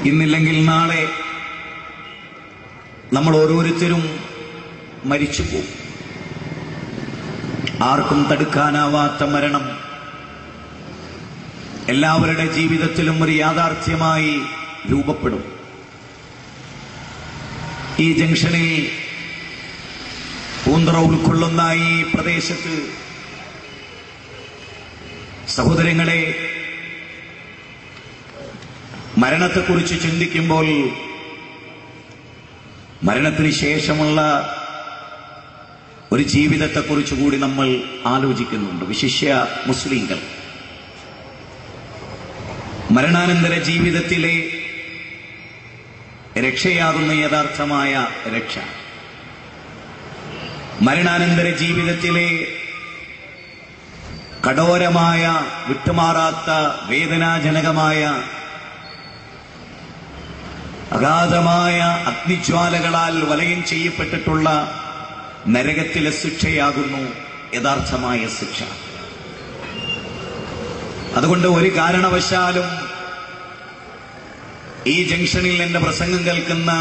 ഇന്നില്ലെങ്കിൽ നാളെ നമ്മൾ ഓരോരുത്തരും മരിച്ചു പോകും. ആർക്കും തടുക്കാനാവാത്ത മരണം എല്ലാവരുടെ ജീവിതത്തിലും ഒരു യാഥാർത്ഥ്യമായി രൂപപ്പെടും. ഈ ജംഗ്ഷനിൽ പൂന്തറ ഉൾക്കൊള്ളുന്ന ഈ പ്രദേശത്ത് സഹോദരങ്ങളെ, മരണത്തെക്കുറിച്ച് ചിന്തിക്കുമ്പോൾ മരണത്തിന് ശേഷമുള്ള ഒരു ജീവിതത്തെക്കുറിച്ച് കൂടി നമ്മൾ ആലോചിക്കുന്നുണ്ട്. വിശിഷ്യ മുസ്ലിങ്ങൾ മരണാനന്തര ജീവിതത്തിലെ രക്ഷയാകുന്ന യഥാർത്ഥമായ രക്ഷ, മരണാനന്തര ജീവിതത്തിലെ കഠോരമായ, വിട്ടുമാറാത്ത, വേദനാജനകമായ, അഗാധമായ അഗ്നിജ്വാലകളാൽ വലയം ചെയ്യപ്പെട്ടിട്ടുള്ള നരകത്തിലെ ശിക്ഷയാകുന്നു യഥാർത്ഥമായ ശിക്ഷ. അതുകൊണ്ട് ഒരു കാരണവശാലും ഈ ജംഗ്ഷനിൽ എന്റെ പ്രസംഗം കേൾക്കുന്ന,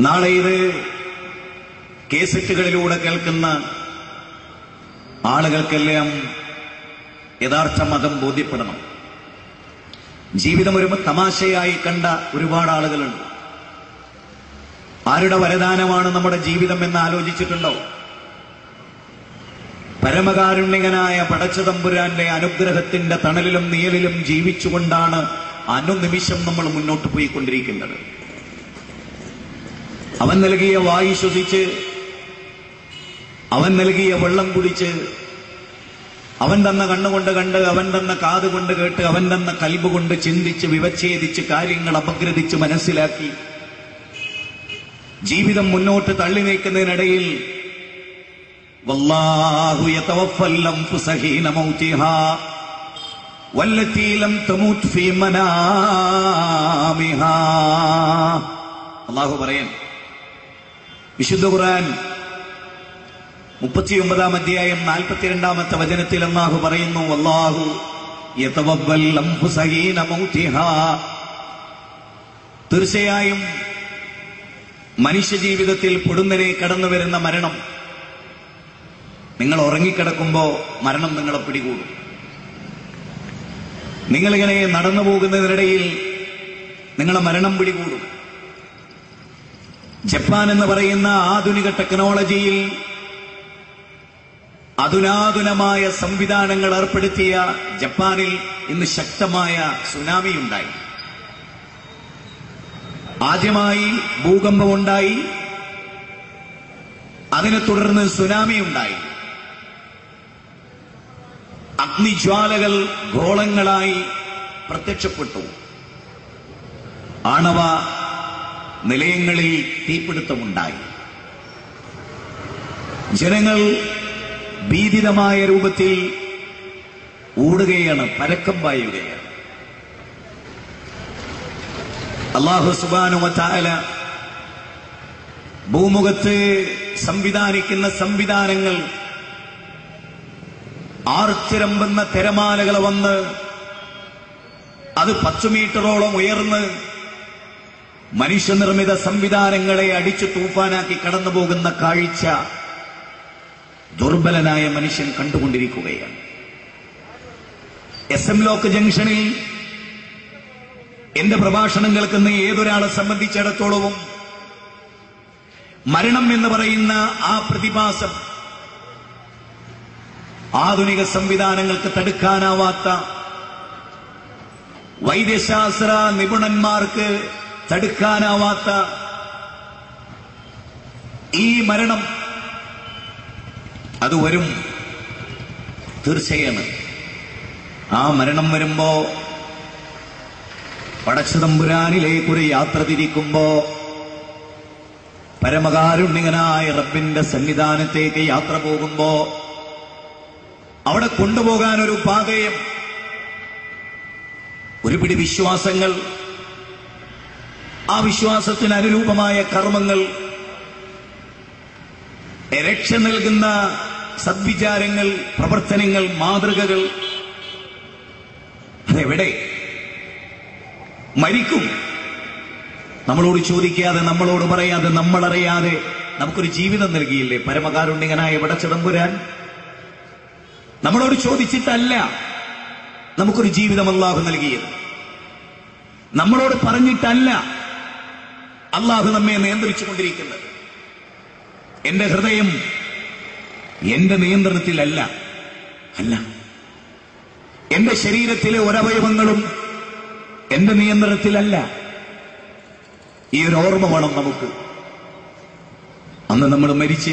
നാളെ ഇത് കേസറ്റുകളിലൂടെ കേൾക്കുന്ന ആളുകൾക്കെല്ലാം യഥാർത്ഥ മതം ബോധ്യപ്പെടണം. ജീവിതം ഒരു തമാശയായി കണ്ട ഒരുപാട് ആളുകളുണ്ട്. ആരുടെ വരദാനമാണ് നമ്മുടെ ജീവിതം എന്ന് ആലോചിച്ചിട്ടുണ്ടോ? പരമകാരുണ്യകനായ പടച്ചതമ്പുരാന്റെ അനുഗ്രഹത്തിന്റെ തണലിലും നിഴലിലും ജീവിച്ചുകൊണ്ടാണ് അനുനിമിഷം നമ്മൾ മുന്നോട്ട് പോയിക്കൊണ്ടിരിക്കുന്നത്. അവൻ നൽകിയ വായു ശ്വസിച്ച്, അവൻ നൽകിയ വെള്ളം കുടിച്ച്, അവൻ തന്ന കണ്ണുകൊണ്ട് കണ്ട്, അവൻ തന്ന കാതുകൊണ്ട് കേട്ട്, അവൻ തന്ന കൽബ് കൊണ്ട് ചിന്തിച്ച്, വിവച്ഛേദിച്ച്, കാര്യങ്ങൾ അപഗ്രഥിച്ച് മനസ്സിലാക്കി ജീവിതം മുന്നോട്ട് തള്ളി നീക്കുന്നതിനിടയിൽ വല്ലാഹു യതവഫൽ അൻഫുസ ഹീന മൗതിഹാ വല്ലതീ ലം തമൂത് ഫീ മനാമിഹാ. അല്ലാഹു പറയാൻ വിശുദ്ധ ഖുർആൻ 39 അധ്യായം 42 വചനത്തിൽ അല്ലാഹു പറയുന്നു, വല്ലാഹു യതവഫൽ അൻഫുസ ഹീന മൗതിഹാ. തീർച്ചയായും മനുഷ്യ ജീവിതത്തിൽ പൊടുന്നനെ കടന്നു വരുന്ന മരണം, നിങ്ങൾ ഉറങ്ങിക്കിടക്കുമ്പോ മരണം നിങ്ങളെ പിടികൂടും. നിങ്ങളിങ്ങനെ നടന്നു പോകുന്നതിനിടയിൽ നിങ്ങളെ മരണം പിടികൂടും. ജപ്പാൻ എന്ന് പറയുന്ന ആധുനിക ടെക്നോളജിയിൽ അധുനാധുനമായ സംവിധാനങ്ങൾ ഏർപ്പെടുത്തിയ ജപ്പാനിൽ ഇന്ന് ശക്തമായ സുനാമി ഉണ്ടായി. ആദ്യമായി ഭൂകമ്പമുണ്ടായി, അതിനെ തുടർന്ന് സുനാമി ഉണ്ടായി. അഗ്നിജ്വാലകൾ ഗോളങ്ങളായി പ്രത്യക്ഷപ്പെട്ടു. ആണവ നിലയങ്ങളിൽ തീപിടുത്തമുണ്ടായി. ജനങ്ങൾ ഭീതിതമായ രൂപത്തിൽ ഓടുകയാണ്, പരക്കം പായുകയാണ്. അല്ലാഹു സുബ്ഹാനഹു വ തആല ഭൂമുഖത്ത് സംവിധാനിക്കുന്ന സംവിധാനങ്ങൾ ആർത്തിരമ്പുന്ന തിരമാലകൾ വന്ന് അത് 10 മീറ്ററോളം ഉയർന്ന് മനുഷ്യനിർമ്മിത സംവിധാനങ്ങളെ അടിച്ചു തൂഫാനാക്കി കടന്നുപോകുന്ന കാഴ്ച ദുർബലനായ മനുഷ്യൻ കണ്ടുകൊണ്ടിരിക്കുകയാണ്. SM ലോക്ക് ജംഗ്ഷനിൽ എന്റെ പ്രഭാഷണം കേൾക്കുന്ന ഏതൊരാളെ സംബന്ധിച്ചിടത്തോളവും മരണം എന്ന് പറയുന്ന ആ പ്രതിഭാസം ആധുനിക സംവിധാനങ്ങൾക്ക് തടുക്കാനാവാത്ത, വൈദ്യശാസ്ത്ര നിപുണന്മാർക്ക് തടുക്കാനാവാത്ത ഈ മരണം അത് വരും, തീർച്ചയാണ്. ആ മരണം വരുമ്പോ പടച്ചതമ്പുരാനിലേക്കൊരു യാത്ര തിരിക്കുമ്പോ, പരമകാരുണ്യകനായ റബ്ബിന്റെ സന്നിധാനത്തേക്ക് യാത്ര പോകുമ്പോ അവിടെ കൊണ്ടുപോകാൻ ഒരു പാതയം, ഒരു പിടി വിശ്വാസങ്ങൾ, ആ വിശ്വാസത്തിന് അനുരൂപമായ കർമ്മങ്ങൾ, രക്ഷ നൽകുന്ന സദ്വിചാരങ്ങൾ, പ്രവർത്തനങ്ങൾ, മാതൃകകൾ, അതെവിടെ? മരിക്കും. നമ്മളോട് ചോദിക്കാതെ, നമ്മളോട് പറയാതെ, നമ്മളറിയാതെ നമുക്കൊരു ജീവിതം നൽകിയില്ലേ പരമകാരുണ്യകനായ പടച്ചതമ്പുരാൻ? നമ്മളോട് ചോദിച്ചിട്ടല്ല നമുക്കൊരു ജീവിതം അല്ലാഹു നൽകിയത്. നമ്മളോട് പറഞ്ഞിട്ടല്ല അല്ലാഹു നമ്മെ നിയന്ത്രിച്ചു കൊണ്ടിരിക്കുന്നത്. എന്റെ ഹൃദയം എന്റെ നിയന്ത്രണത്തിലല്ല. അല്ല, എന്റെ ശരീരത്തിലെ ഒരവയവങ്ങളും എന്റെ നിയന്ത്രണത്തിലല്ല. ഈ ഒരു ഓർമ്മ വേണം നമുക്ക്. അന്ന് നമ്മൾ മരിച്ച്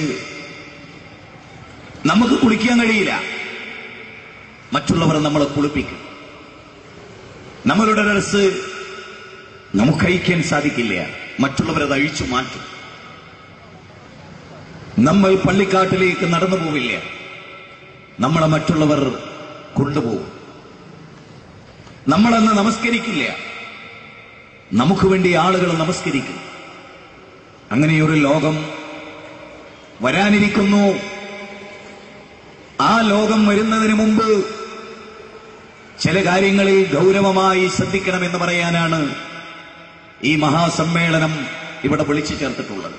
നമുക്ക് കുളിക്കാൻ കഴിയില്ല, മറ്റുള്ളവർ നമ്മളെ കുളിപ്പിക്കും. നമ്മളുടെ ഡ്രസ് നമുക്ക് അയക്കാൻ സാധിക്കില്ല, മറ്റുള്ളവരത് അഴിച്ചു മാറ്റും. നമ്മൾ പള്ളിക്കാട്ടിലേക്ക് നടന്നു പോവില്ല, നമ്മളെ മറ്റുള്ളവർ കൊണ്ടുപോകും. നമ്മളന്ന് നമസ്കരിക്കില്ല, നമുക്ക് വേണ്ടി ആളുകൾ നമസ്കരിക്കും. അങ്ങനെയൊരു ലോകം വരാനിരിക്കുന്നു. ആ ലോകം വരുന്നതിന് മുമ്പ് ചില കാര്യങ്ങളിൽ ഗൗരവമായി ശ്രദ്ധിക്കണമെന്ന് പറയാനാണ് ഈ മഹാസമ്മേളനം ഇവിടെ വിളിച്ചു ചേർത്തിട്ടുള്ളത്.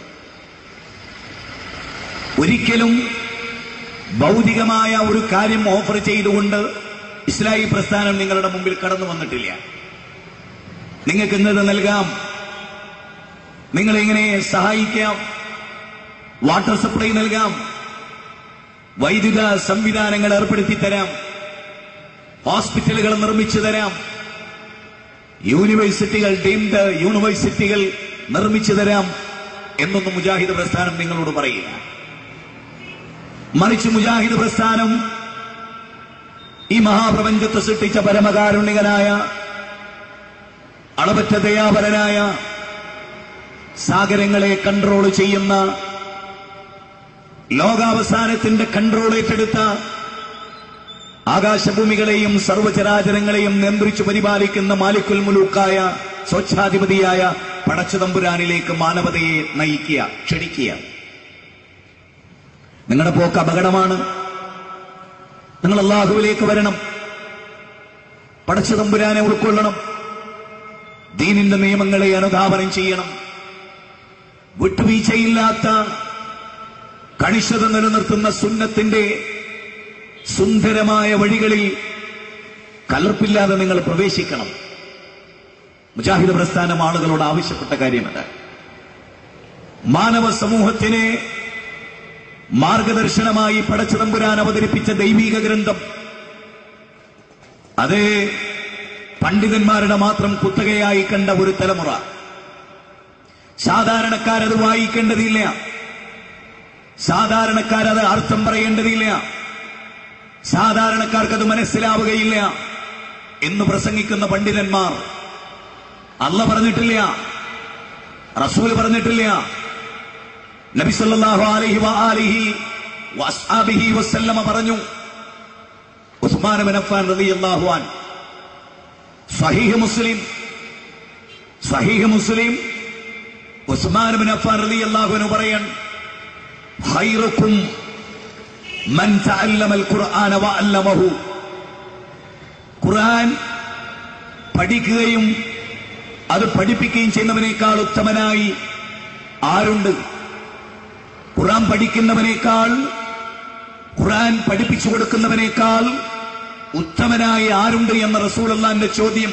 ഒരിക്കലും ഭൗതികമായ ഒരു കാര്യം ഓഫർ ചെയ്തുകൊണ്ട് ഇസ്ലാഹി പ്രസ്ഥാനം നിങ്ങളുടെ മുമ്പിൽ കടന്നു വന്നിട്ടില്ല. നിങ്ങൾക്ക് ഇന്നത് നൽകാം, നിങ്ങളെങ്ങനെ സഹായിക്കാം, വാട്ടർ സപ്ലൈ നൽകാം, വൈദ്യുത സംവിധാനങ്ങൾ ഏർപ്പെടുത്തി തരാം, ഹോസ്പിറ്റലുകൾ നിർമ്മിച്ചു തരാം, യൂണിവേഴ്സിറ്റികൾ, ഡീംഡ് യൂണിവേഴ്സിറ്റികൾ നിർമ്മിച്ചു തരാം എന്നൊന്നും മുജാഹിദ് പ്രസ്ഥാനം നിങ്ങളോട് പറയില്ല. മറിച്ച് മുജാഹിദ് പ്രസ്ഥാനം ഈ മഹാപ്രപഞ്ചത്തെ സൃഷ്ടിച്ച പരമകാരുണ്യകനായ, അളവറ്റ ദയാപരനായ, സാഗരങ്ങളെ കൺട്രോൾ ചെയ്യുന്ന, ലോകാവസാനത്തിന്റെ കൺട്രോൾ ഏറ്റെടുത്ത, ആകാശഭൂമികളെയും സർവചരാചരങ്ങളെയും നിയന്ത്രിച്ചു പരിപാലിക്കുന്ന മാലിക്കുൽ മുലൂക്കായ, സ്വച്ഛാധിപതിയായ പടച്ചതമ്പുരാനിലേക്ക് മാനവതയെ നയിക്കുക, ക്ഷണിക്കുക. നിങ്ങളുടെ പോക്ക് അപകടമാണ്. നിങ്ങൾ അല്ലാഹുവിലേക്ക് വരണം, പടച്ചതമ്പുരാനെ ഉൾക്കൊള്ളണം, ദീനിന്റെ നിയമങ്ങളെ അനുധാവനം ചെയ്യണം. വിട്ടുവീഴ്ചയില്ലാത്ത, കണിശത നിലനിർത്തുന്ന സുന്നത്തിന്റെ സുന്ദരമായ വഴികളിൽ കലർപ്പില്ലാതെ നിങ്ങൾ പ്രവേശിക്കണം. മുജാഹിദ് പ്രസ്ഥാനം ആളുകളോട് ആവശ്യപ്പെട്ട കാര്യമല്ല. മാനവ സമൂഹത്തിനെ മാർഗദർശനമായി പടച്ചതമ്പുരാൻ അവതരിപ്പിച്ച ദൈവിക ഗ്രന്ഥം, അത് പണ്ഡിതന്മാരുടെ മാത്രം കുത്തകയായി കണ്ട ഒരു തലമുറ. സാധാരണക്കാരത് വായിക്കേണ്ടതില്ല, സാധാരണക്കാരത് അർത്ഥം പറയേണ്ടതില്ല, സാധാരണക്കാർക്കത് മനസ്സിലാവുകയില്ല എന്ന് പ്രസംഗിക്കുന്ന പണ്ഡിതന്മാർ അല്ലാഹു പറഞ്ഞിട്ടില്ല, റസൂൽ പറഞ്ഞിട്ടില്ല, നബി സല്ലല്ലാഹു അലൈഹി വആലിഹി വഅസ്ഹാബിഹി വസല്ലമ പറഞ്ഞു. ഉസ്മാൻ ഇബ്നു അഫ്ഫാൻ റളിയല്ലാഹു അൻഹു, സഹീഹ് മുസ്ലിം ഉസ്മാൻ ഇബ്നു അഫ്ഫാൻ റളിയല്ലാഹു അൻഹു പറയാൻ, ഖൈറുക്കും മൻ തഅല്ലമൽ ഖുർആന വഅല്ലമഹു. ഖുർആൻ പഠിക്കുകയും അത് പഠിപ്പിക്കുകയും ചെയ്യുന്നവനേക്കാൾ ഉത്തമനായി ആരുണ്ട്? ഖുർആൻ പഠിക്കുന്നവനേക്കാൾ, ഖുർആൻ പഠിപ്പിച്ചു കൊടുക്കുന്നവനേക്കാൾ ഉത്തമനായി ആരുണ്ട് എന്ന റസൂലുള്ളാഹിന്റെ ചോദ്യം.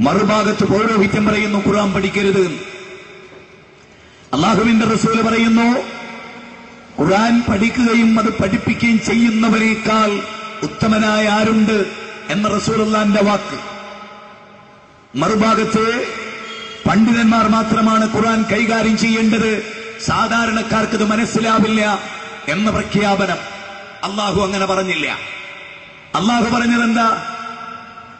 മറുഭാഗത്ത് പൗരോഹിത്യം പറയുന്നു ഖുർആൻ പഠിക്കരുത്. അല്ലാഹുവിന്റെ റസൂൽ പറയുന്നു ഖുർആൻ പഠിക്കുകയും അത് പഠിപ്പിക്കുകയും ചെയ്യുന്നവനേക്കാൾ ഉത്തമനായ ആരുണ്ട് എന്ന റസൂലുള്ളാഹിന്റെ വാക്ക്. മറുഭാഗത്ത് പണ്ഡിതന്മാർ മാത്രമാണ് ഖുർആൻ കൈകാര്യം ചെയ്യേണ്ടത്, സാധാരണക്കാർക്കത് മനസ്സിലാവില്ല എന്ന പ്രഖ്യാപനം. അല്ലാഹു അങ്ങനെ പറഞ്ഞില്ല. അല്ലാഹു പറഞ്ഞതെന്താ?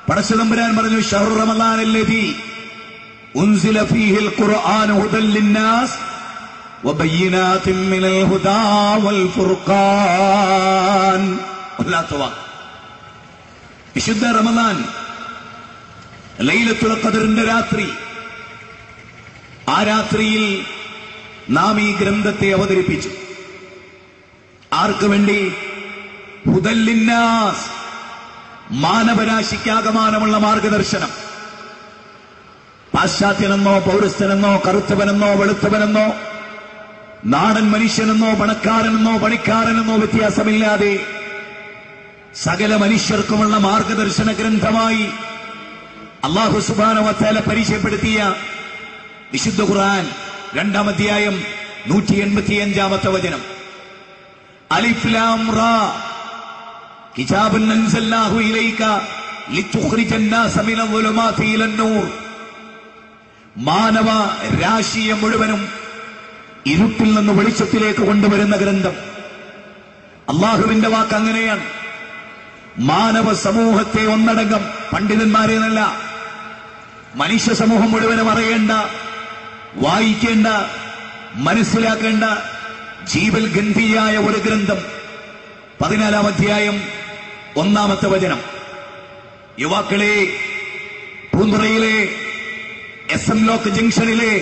പടച്ചതമ്പുരാൻ പറഞ്ഞു, ശഹ്റു റമളാനല്ലദീ ഉൻസില ഫീഹിൽ ഖുർആനു ഹുദൽ ലിന്നാസ് വബയ്യിനാതിൻ മിനൽ ഹുദാ വൽ ഫുർഖാൻ. വിശുദ്ധ റമളാൻ, ലൈലത്തുൽ ഖദറിന്റെ രാത്രി, ആ രാത്രിയിൽ നാം ഈ ഗ്രന്ഥത്തെ അവതരിപ്പിച്ചു. ആർക്ക് വേണ്ടി? ഹുദൽ ലിന്നാസ്, മാനവരാശിക്കാകമാനമുള്ള മാർഗദർശനം. പാശ്ചാത്യനെന്നോ പൗരസ്ഥനെന്നോ കറുത്തവനെന്നോ വെളുത്തവനെന്നോ നാടൻ മനുഷ്യനെന്നോ പണക്കാരനെന്നോ പണിക്കാരനെന്നോ വ്യത്യാസമില്ലാതെ സകല മനുഷ്യർക്കുമുള്ള മാർഗദർശന ഗ്രന്ഥമായി അല്ലാഹു സുബ്ഹാനഹു വ തആല പരിചയപ്പെടുത്തിയ വിശുദ്ധ ഖുർആൻ 2-ാം അധ്യായം 185-ാമത്തെ വചനം. അലിഫ് ലാം റാ കിതാബുൻ അൻസൽനാഹു ഇലൈക ലിതുഖ്രിജൻ നാസ മിനൽ ളുലുമാതി ഇലൻ നൂർ. മാനവ രാശിയെ മുഴുവനും ഇരുട്ടിൽ നിന്ന് വെളിച്ചത്തിലേക്ക് കൊണ്ടുവരുന്ന ഗ്രന്ഥം. അള്ളാഹുവിന്റെ വാക്ക് അങ്ങനെയാണ്. മാനവ സമൂഹത്തെ ഒന്നടങ്കം, പണ്ഡിതന്മാരെ എന്നല്ല, മനുഷ്യ സമൂഹം മുഴുവനും അറിയേണ്ട, വായിക്കേണ്ട, മനസ്സിലാക്കേണ്ട ജീവൽ ഗന്ധിയായ ഒരു ഗ്രന്ഥം. 14-ാം അധ്യായം 1-ാമത്തെ വചനം. യുവാക്കളെ, പൂന്തുറയിലെ SM ലോക്ക് ജംഗ്ഷനിലെ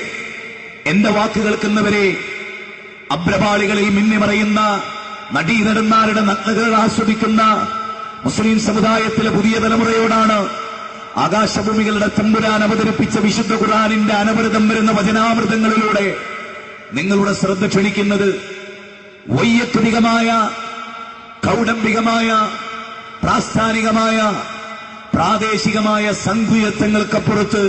എന്റെ വാക്ക് കേൾക്കുന്നവരെ, അബ്രപാളികളിൽ മിന്നിമറയുന്ന നടീനടന്മാരുടെ നഗ്നതകൾ ആസ്വദിക്കുന്ന മുസ്ലിം സമുദായത്തിലെ പുതിയ തലമുറയോടാണ് ആകാശഭൂമികളുടെ തമ്പുരാൻ അവതരിപ്പിച്ച വിശുദ്ധ ഖുർആനിന്റെ അനവരതം വരുന്ന വചനാമൃതങ്ങളിലൂടെ നിങ്ങളുടെ ശ്രദ്ധ ക്ഷണിക്കുന്നത്. വൈയക്തികമായ, കൗടംബികമായ, പ്രാസ്ഥാനികമായ, പ്രാദേശികമായ സങ്കുചിതങ്ങൾക്കപ്പുറത്ത്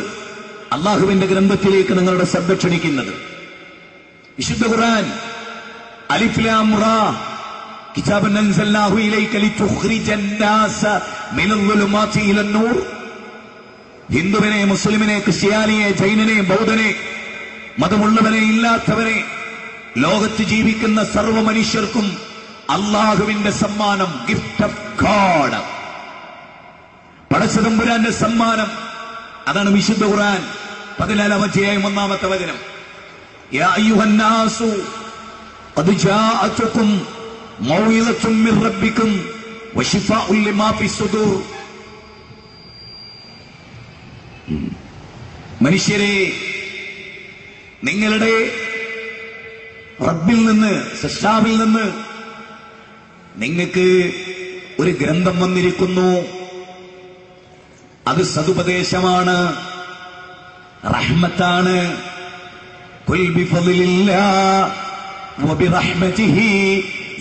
അള്ളാഹുവിന്റെ ഗ്രന്ഥത്തിലേക്ക് നിങ്ങളുടെ ശ്രദ്ധ ക്ഷണിക്കുന്നത്. വിശുദ്ധ ഖുർആൻ അലിഫ് ലാം റാ കിതാബുൻ അൻസൽനാഹു ഇലൈക ലിതുഖ്രിജൻ നാസ മിനൽ ളുലുമാതി ഇലൻ നൂർ. ഹിന്ദുവിനെ, മുസ്ലിമിനെ, ക്രിസ്ത്യാനിയെ, ജൈനനെ, ബൗദ്ധനെ, മതമുള്ളവനെ, ഇല്ലാത്തവനെ, ലോകത്ത് ജീവിക്കുന്ന സർവ്വ മനുഷ്യർക്കും അള്ളാഹുവിന്റെ സമ്മാനം, ഗിഫ്റ്റ് ഓഫ് ഗോഡ്, പടച്ചതമ്പുരാന്റെ സമ്മാനം. അതാണ് വിശുദ്ധ ഖുർആൻ 14-ാം അധ്യായം 1-ാമത്തെ വചനം. യാ അയ്യുഹന്നാസു ഖദ് ജാഅതുകും മൗഇദത്തും മിർ റബ്ബിക്കും വശിഫാഉൻ ലിമാ ഫിസ്സുദൂർ. മനുഷ്യരെ, നിങ്ങളുടെ റബ്ബിൽ നിന്ന്, സൃഷ്ടാവിൽ നിന്ന് നിങ്ങൾക്ക് ഒരു ഗ്രന്ഥം വന്നിരിക്കുന്നു. അത് സതുപദേശമാണ്, റഹ്മത്താണ്. ഖുൽ ബിഫളില്ലാഹി വബിറഹ്മതിഹി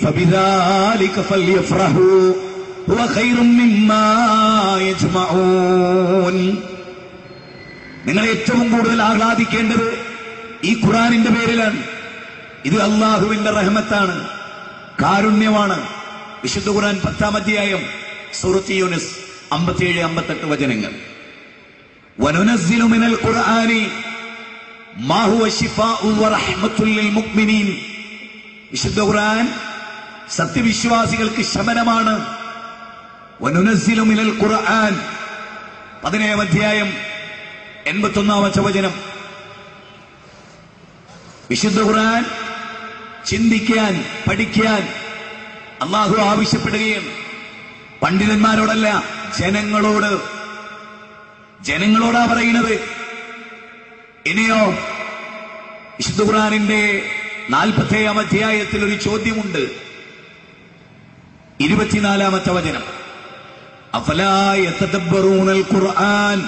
ഫബിദാലിക ഫൽയഫ്റഹു ഹുവ ഖൈറും മിമ്മാ യജ്മഊൻ. നിങ്ങൾ ഏറ്റവും കൂടുതൽ ആഹ്ലാദിക്കേണ്ടത് ഈ ഖുർആനിന്റെ പേരിലാണ്. ഇത് അള്ളാഹുവിന്റെ റഹ്മത്താണ്, കാരുണ്യമാണ്. വിശുദ്ധ ഖുർആൻ 10-ാം അധ്യായം സൂറത്ത് യൂനുസ് 57-58 വചനങ്ങൾ. വനുനസ്സിലു മിനൽ ഖുർആനി മാ ഹുവ ശിഫാഉ വറഹ്മത്തുൽ ലിൽ മുഅ്മിനീൻ. വിശുദ്ധ ഖുർആൻ സത്യവിശ്വാസികൾക്ക് ശമനമാണ്. വനുനസ്സിലു മിനൽ ഖുർആൻ 17-ാം അധ്യായം 81-ാമത്തെ വചനം. വിശുദ്ധ ഖുർആൻ ചിന്തിക്കാൻ, പഠിക്കാൻ അള്ളാഹു ആവശ്യപ്പെടുകയാണ്. പണ്ഡിതന്മാരോടല്ല, ജനങ്ങളോട്. ജനങ്ങളോടാ പറയുന്നത്. ഇനിയോ വിശുദ്ധ ഖുർആനിന്റെ 40-ാം അധ്യായത്തിൽ ഒരു ചോദ്യമുണ്ട്. 24-ാമത്തെ വചനം. അഫലാ യതദബ്ബറൂനൽ ഖുർആൻ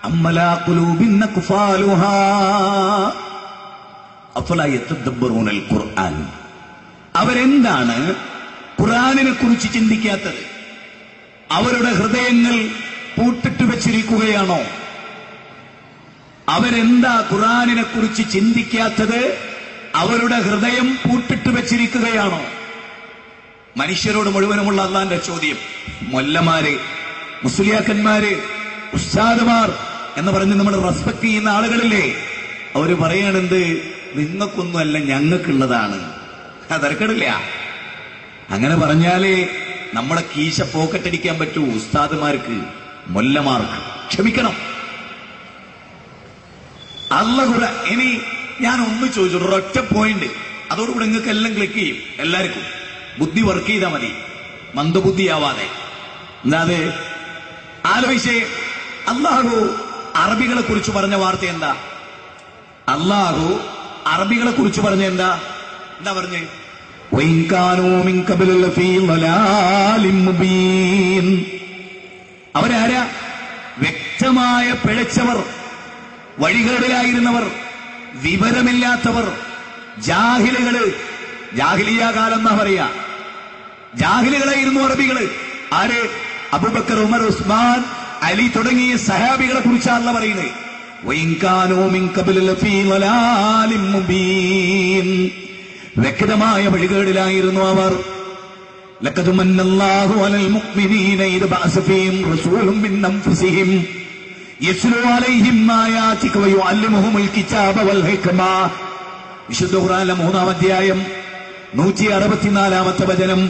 അമ്മലാ ഖുലൂബിൻ അഖ്ഫാലുഹാ. അഫലാ യതദബ്ബറൂനൽ ഖുർആൻ. അവരെന്താണ് ഖുർആനിനെ കുറിച്ച് ചിന്തിക്കാത്തത്? അവരുടെ ഹൃദയങ്ങൾ പൂട്ടിട്ട് വെച്ചിരിക്കുകയാണോ? അവരെന്താ ഖുർആനിനെ കുറിച്ച് ചിന്തിക്കാത്തത്? അവരുടെ ഹൃദയം പൂട്ടിട്ട് വെച്ചിരിക്കുകയാണോ? മനുഷ്യരോട് മുഴുവനുമുള്ള അള്ളാന്റെ ചോദ്യം. മൊല്ലമാര്, മുസ്ലിയാക്കന്മാര്, ഉസ്താദുമാർ എന്ന് പറഞ്ഞ് നമ്മൾ റെസ്പെക്ട് ചെയ്യുന്ന ആളുകളില്ലേ, അവര് പറയാണെന്ത്? നിങ്ങൾക്കൊന്നുമല്ല, ഞങ്ങൾക്കുള്ളതാണ്. തിരക്കടില്ല. അങ്ങനെ പറഞ്ഞാലേ നമ്മളെ കീശ പോക്കറ്റടിക്കാൻ പറ്റൂ. ഉസ്താദുമാർക്ക്, മൊല്ലമാർക്ക് ക്ഷമിക്കണം. ഇനി ഞാൻ ഒന്ന് ചോദിച്ചു, ഒരൊറ്റ പോയിന്റ്, അതോടുകൂടെ നിങ്ങൾക്ക് എല്ലാം ക്ലിക്ക് ചെയ്യും. എല്ലാവർക്കും ബുദ്ധി വർക്ക് ചെയ്താൽ മതി, മന്ദബുദ്ധിയാവാതെ. എന്താത് ആലോചിച്ചേ. അള്ളാഹു അറബികളെ കുറിച്ച് പറഞ്ഞ വാർത്ത എന്താ? അള്ളാഹു അറബികളെ കുറിച്ച് പറഞ്ഞ എന്താ പറഞ്ഞേ? അവരാരാ? വ്യക്തമായ പിഴച്ചവർ, വഴികേടിലായിരുന്നവർ, വിവരമില്ലാത്തവർ, ജാഹിലുകള്. ജാഹിലിയ കാലം എന്നാ പറയാ. ജാഹിലുകളായിരുന്നു അറബികള്. ആര്? അബൂബക്കർ, ഉമർ, ഉസ്മാൻ, അലി തുടങ്ങിയ സഹാബികളെ കുറിച്ചാണല്ലോ പറയുന്നത്. വ്യക്തമായ വഴികേടിലായിരുന്നു അവർ. ലഖദ് മന്നല്ലാഹു അലൽ മുഅ്മിനീന ഇദ് ബഅസ ഫീഹിം റസൂലുൻ മിൻ അൻഫുസിഹിം യസ്ലു അലൈഹിം ആയാതിക വയുഅല്ലിമുഹുൽ കിതാബ വൽ ഹിക്മ. വിശുദ്ധ ഖുർആനിലെ 3-ാം അധ്യായം 164-ാമത്തെ വചനം.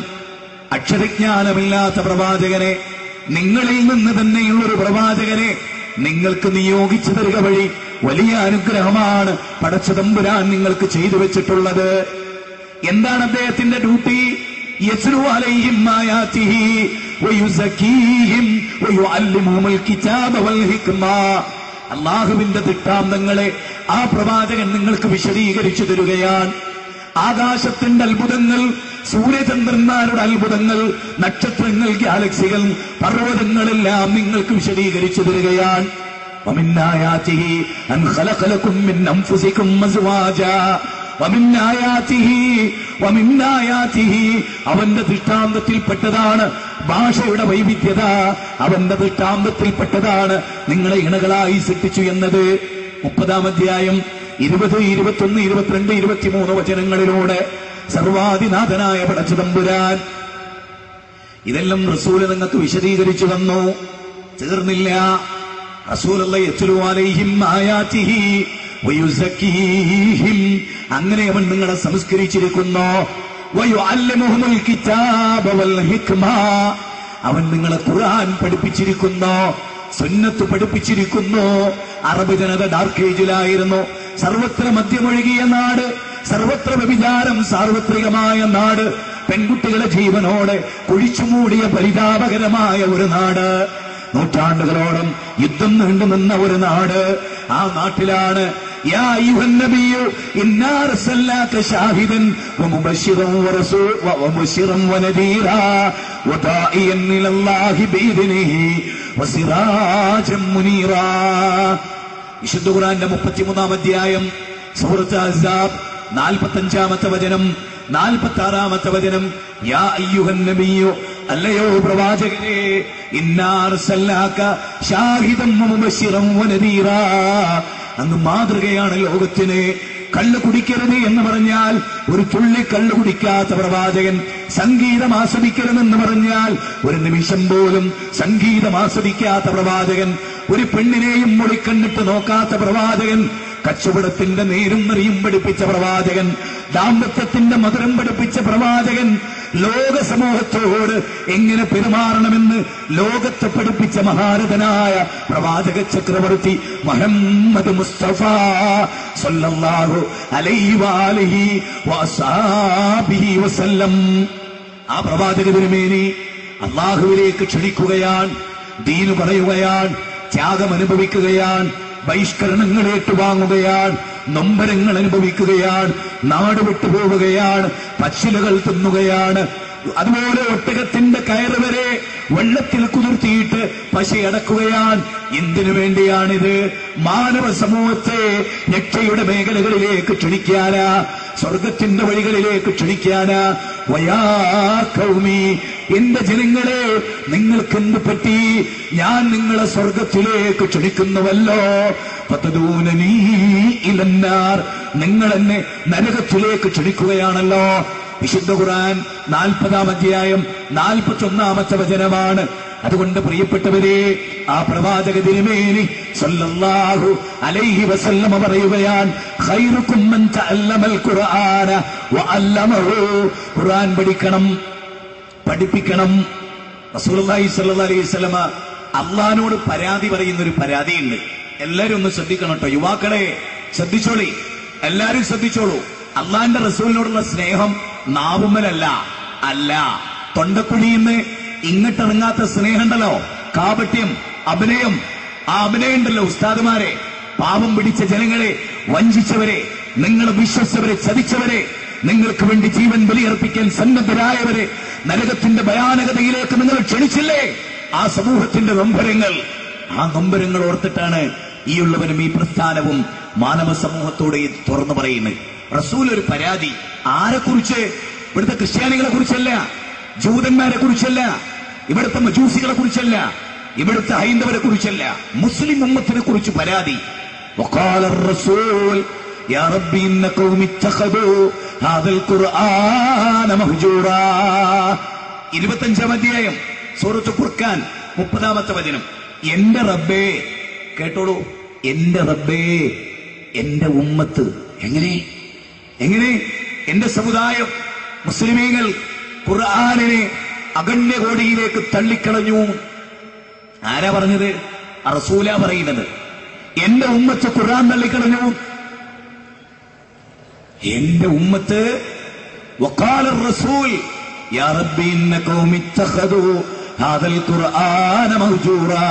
അക്ഷരജ്ഞാനമില്ലാത്ത പ്രവാചകനെ, നിങ്ങളിൽ നിന്ന് തന്നെയുള്ളൊരു പ്രവാചകനെ നിങ്ങൾക്ക് നിയോഗിച്ചു തരിക വഴി വലിയ അനുഗ്രഹമാണ് പടച്ചതമ്പുരാൻ നിങ്ങൾക്ക് ചെയ്തു വെച്ചിട്ടുള്ളത്. എന്താണ് അദ്ദേഹത്തിന്റെ ഡ്യൂട്ടി? യസ്ലു അലൈഹിം ആയാതിഹി വയുസക്കീഹിം വയുഅല്ലിമുഹുൽ കിതാബ വൽ ഹിക്മ. അല്ലാഹുവിന്റെ ദൃഷ്ടാന്തങ്ങളെ ആ പ്രവാചകൻ നിങ്ങൾക്ക് വിശദീകരിച്ചു തരികയാണ്. ആകാശത്തിന്റെ അത്ഭുതങ്ങൾ, സൂര്യചന്ദ്രന്മാരുടെ അത്ഭുതങ്ങൾ, നക്ഷത്രങ്ങൾ, ഗാലക്സികൾ, പർവ്വതങ്ങളെല്ലാം നിങ്ങൾക്ക് വിശദീകരിച്ചു തരികയാണ്. ومن آياته أن خلق لكم من أنفسكم أزواجا ومن آياته അവന്റെ ദൃഷ്ടാന്തത്തിൽപ്പെട്ടതാണ് ഭാഷയുടെ വൈവിധ്യത. അവന്റെ ദൃഷ്ടാന്തത്തിൽപ്പെട്ടതാണ് നിങ്ങളെ ഇണകളായി സൃഷ്ടിച്ചു എന്നത്. 30-ാം അധ്യായം 20, 21, 22, 23 വചനങ്ങളിലൂടെ സർവാധിനാഥനായ പടച്ചതമ്പുരാൻ ഇതെല്ലാം റസൂല് നിങ്ങൾക്ക് വിശദീകരിച്ചു തന്നു. തീർന്നില്ല. റസൂലുള്ളാഹി യത്ലു അലൈഹിം ആയാതിഹി വയുസക്കീഹിം. അങ്ങനെ അവൻ നിങ്ങളെ സംസ്കരിച്ചിരിക്കുന്നു. വയുഅല്ലിമുഹുൽ കിതാബ വൽ ഹിക്മ. അവൻ നിങ്ങളെ ഖുർആൻ പഠിപ്പിച്ചിരിക്കുന്നു, സുന്നത്ത് പഠിപ്പിച്ചിരിക്കുന്നു. അറബ് ജനത ഡാർക്ക് ഏജിലായിരുന്നു. സർവത്ര മദ്യമൊഴുകിയ നാട്, സർവത്ര വ്യഭിചാരം സാർവത്രികമായ നാട്, പെൺകുട്ടികളെ ജീവനോടെ കുഴിച്ചുമൂടിയ പരിതാപകരമായ ഒരു നാട്, നൂറ്റാണ്ടുകളോളം യുദ്ധം നീണ്ടുനിന്ന ഒരു നാട്. ആ നാട്ടിലാണ് യാ അയ്യുഹൻ നബിയ്യു ഇന്നാ അർസൽനാക ഷാഹിദൻ വമുബശ്ശിറൻ വനദീറാ വദാഇയൻ ഇലല്ലാഹി ബിഇദ്നിഹി വസിറാജൻ മുനീറാ. വിശുദ്ധ ഖുർആന്റെ 33-ാം അധ്യായം സൂറത്ത് അഹ്സാബ് 45-ാമത്തെ വചനം, 46-ാമത്തെ വചനം. യാ അയ്യുഹൻ നബിയ്യു, അല്ലയോ പ്രവാചകരെ, ഇന്നാ അർസൽനാക ഷാഹിദൻ വമുബശ്ശിറൻ വനദീറാ. അങ്ങ് മാതൃകയാണ് ലോകത്തിന്. കള്ളു കുടിക്കരുത് എന്ന് പറഞ്ഞാൽ ഒരു തുള്ളി കള്ളു കുടിക്കാത്ത പ്രവാചകൻ, സംഗീതം ആസ്വദിക്കരുതെന്ന് പറഞ്ഞാൽ ഒരു നിമിഷം പോലും സംഗീതം ആസ്വദിക്കാത്ത പ്രവാചകൻ, ഒരു പെണ്ണിനെയും മുടിക്കണ്ണിട്ട് നോക്കാത്ത പ്രവാചകൻ, കച്ചവടത്തിന്റെ നേരും നെറിയും പഠിപ്പിച്ച പ്രവാചകൻ, ദാമ്പത്യത്തിന്റെ മധുരം പഠിപ്പിച്ച പ്രവാചകൻ, ലോക സമൂഹത്തോട് എങ്ങനെ പെരുമാറണമെന്ന് ലോകത്തെ പഠിപ്പിച്ച മഹാരഥനായ പ്രവാചക ചക്രവർത്തി മുഹമ്മദ് മുസ്തഫ സല്ലല്ലാഹു അലൈഹി വആലിഹി വഅസ്ഹാബിഹി വസല്ലം. ആ പ്രവാചക തിരുമേനി അല്ലാഹുവിലേക്ക് ക്ഷണിക്കുകയാണ്, ദീന് പറയുകയാണ്, ത്യാഗം അനുഭവിക്കുകയാണ്, ബഹിഷ്കരണങ്ങൾ ഏറ്റുവാങ്ങുകയാണ്, നൊമ്പരങ്ങൾ അനുഭവിക്കുകയാണ്, നാട് വിട്ടുപോവുകയാണ്, പച്ചിലകൾ തിന്നുകയാണ്. അതുപോലെ ഒട്ടകത്തിന്റെ കയറ് വരെ വെള്ളത്തിൽ കുതിർത്തിയിട്ട് പശയടക്കുകയാണ്. എന്തിനു വേണ്ടിയാണിത്? മാനവ സമൂഹത്തെ രക്ഷയുടെ മേഖലകളിലേക്ക് ക്ഷണിക്കാനാ, സ്വർഗത്തിന്റെ വഴികളിലേക്ക് ക്ഷണിക്കാനാ. വയാ ഖൗമി, എന്റെ ജനങ്ങളെ, നിങ്ങൾക്കെന്ത് പറ്റി? ഞാൻ നിങ്ങളെ സ്വർഗത്തിലേക്ക് ക്ഷണിക്കുന്നുവല്ലോ. ഫതദൂനനീ ഇലന്നാർ, നിങ്ങൾ എന്നെ നരകത്തിലേക്ക് ക്ഷണിക്കുകയാണല്ലോ. വിശുദ്ധ ഖുർആൻ 40-ാം അധ്യായം 41-ാമത്തെ വചനമാണ്. അതുകൊണ്ട് പ്രിയപ്പെട്ടവരെ, ആ പ്രവാചക തിരുമേനി സല്ലല്ലാഹു അലൈഹി വസല്ലമ പറയുകയാണ്, ഖൈറുക്കും മൻ തഅല്ലമൽ ഖുർആന വഅല്ലമഹു. ഖുർആൻ പഠിക്കണം, പഠിപ്പിക്കണം. റസൂലുള്ളാഹി സ്വല്ലല്ലാഹു അലൈഹി വസല്ലമ അള്ളാഹിനോട് പരാതി പറയുന്നൊരു പരാതിയുണ്ട്. എല്ലാരും ഒന്ന് ശ്രദ്ധിക്കണം കേട്ടോ. യുവാക്കളെ ശ്രദ്ധിച്ചോളി, എല്ലാരും ശ്രദ്ധിച്ചോളൂ. അള്ളാഹിന്റെ റസൂലിനോടുള്ള സ്നേഹം നാവുമ്മലല്ല, അല്ല തൊണ്ടക്കുഴിന്ന് ഇങ്ങോട്ടിറങ്ങാത്ത സ്നേഹമുണ്ടല്ലോ, കാപട്യം, അഭിനയം. ആ അഭിനയം ഉണ്ടല്ലോ ഉസ്താദുമാരെ, പാപം പിടിച്ച ജനങ്ങളെ വഞ്ചിച്ചവരെ, നിങ്ങൾ വിശ്വസിച്ചവരെ ചതിച്ചവരെ, നിങ്ങൾക്ക് വേണ്ടി ജീവൻ ബലിയർപ്പിക്കാൻ സന്നദ്ധരായവരെ നരകത്തിന്റെ ഭയാനകതയിലേക്ക് നിങ്ങൾ ക്ഷണിച്ചില്ലേ? ആ സമൂഹത്തിന്റെ നൊമ്പരങ്ങൾ, ആ നൊമ്പരങ്ങൾ ഓർത്തിട്ടാണ് ഈ ഉള്ളവനും ഈ പ്രസ്ഥാനവും മാനവ സമൂഹത്തോട് തുറന്നു പറയുന്നത്. റസൂൽ ഒരു പരാതി ആരെക്കുറിച്ച്? ഇവിടുത്തെ ക്രിസ്ത്യാനികളെ കുറിച്ചല്ല, ജൂതന്മാരെ കുറിച്ചല്ല, ഇവിടുത്തെ മജൂസികളെ കുറിച്ചല്ല, ഇവിടുത്തെ ഹൈന്ദവരെ കുറിച്ചല്ല, മുസ്ലിം ഉമ്മത്തിനെ കുറിച്ച് പരാതി. വഖാല റസൂൽ യാ റബ്ബി ഇന്ന ഖൗമി ഇത്തഖദൂ ഹാദൽ ഖുർആന മഹ്ജൂറാ. 25-ാം അധ്യായം സൂറത്ത് ഫുർഖാൻ 30-ാമത്തെ വചനം. എന്റെ റബ്ബേ, കേട്ടോളൂ, എന്റെ റബ്ബേ, എന്റെ ഉമ്മത്ത് എങ്ങനെ എന്റെ സമുദായം മുസ്ലിമീങ്ങൾ ഖുർആനിനെ അഗണ്യകോടിയിലേക്ക് തള്ളിക്കളഞ്ഞു. ആരാ പറഞ്ഞത്? റസൂലാ പറയുന്നത്. എന്റെ ഉമ്മത്ത് ഖുർആൻ തള്ളിക്കളഞ്ഞു. എന്റെ ഉമ്മത്ത്. വഖാല റസൂൽ യാ റബ്ബി ഇന്ന ഖൗമി ഇത്തഖദൂ ഹാദൽ ഖുർആന മഹ്ജൂറാ.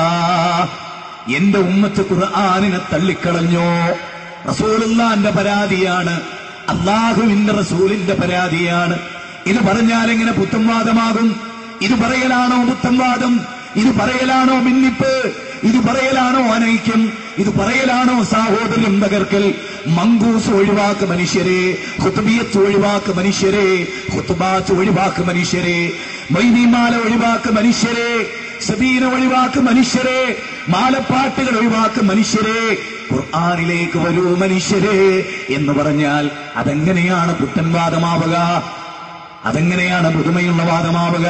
എന്റെ ഉമ്മത്ത് ഖുർആനിനെ തള്ളിക്കളഞ്ഞു. റസൂലുള്ളാഹിന്റെ പരാതിയാണ്, അല്ലാഹുവിന്റെ റസൂലിന്റെ പരാതിയാണ്. ഇത് പറഞ്ഞാൽ എങ്ങനെ പുത്തൻവാദമാകും? ഇത് പറയലാണോ പുത്തൻവാദം? ഇത് പറയലാണോ ഭിന്നിപ്പ്? ഇത് പറയലാണോ അനൈക്യം? ഇത് പറയലാണോ സാഹോദര്യം തകർക്കൽ? മങ്കൂസ് ഒഴിവാക്ക് മനുഷ്യരെ, ഖുത്ബിയത്ത് ഒഴിവാക്ക് മനുഷ്യരെ, ഖുത്ബാത്ത് ഒഴിവാക്ക് മനുഷ്യരെ, മൈനിമാല ഒഴിവാക്ക് മനുഷ്യരെ, സബീന ഒഴിവാക്ക് മനുഷ്യരെ, മാലപ്പാട്ടുകൾ ഒഴിവാക്ക് മനുഷ്യരെ, ഖുർആനിലേക്ക് വരൂ മനുഷ്യരെ എന്ന് പറഞ്ഞാൽ അതെങ്ങനെയാണ് പുത്തൻവാദമാവുക? അതെങ്ങനെയാണ് പുതുമയുള്ള വാദമാവുക?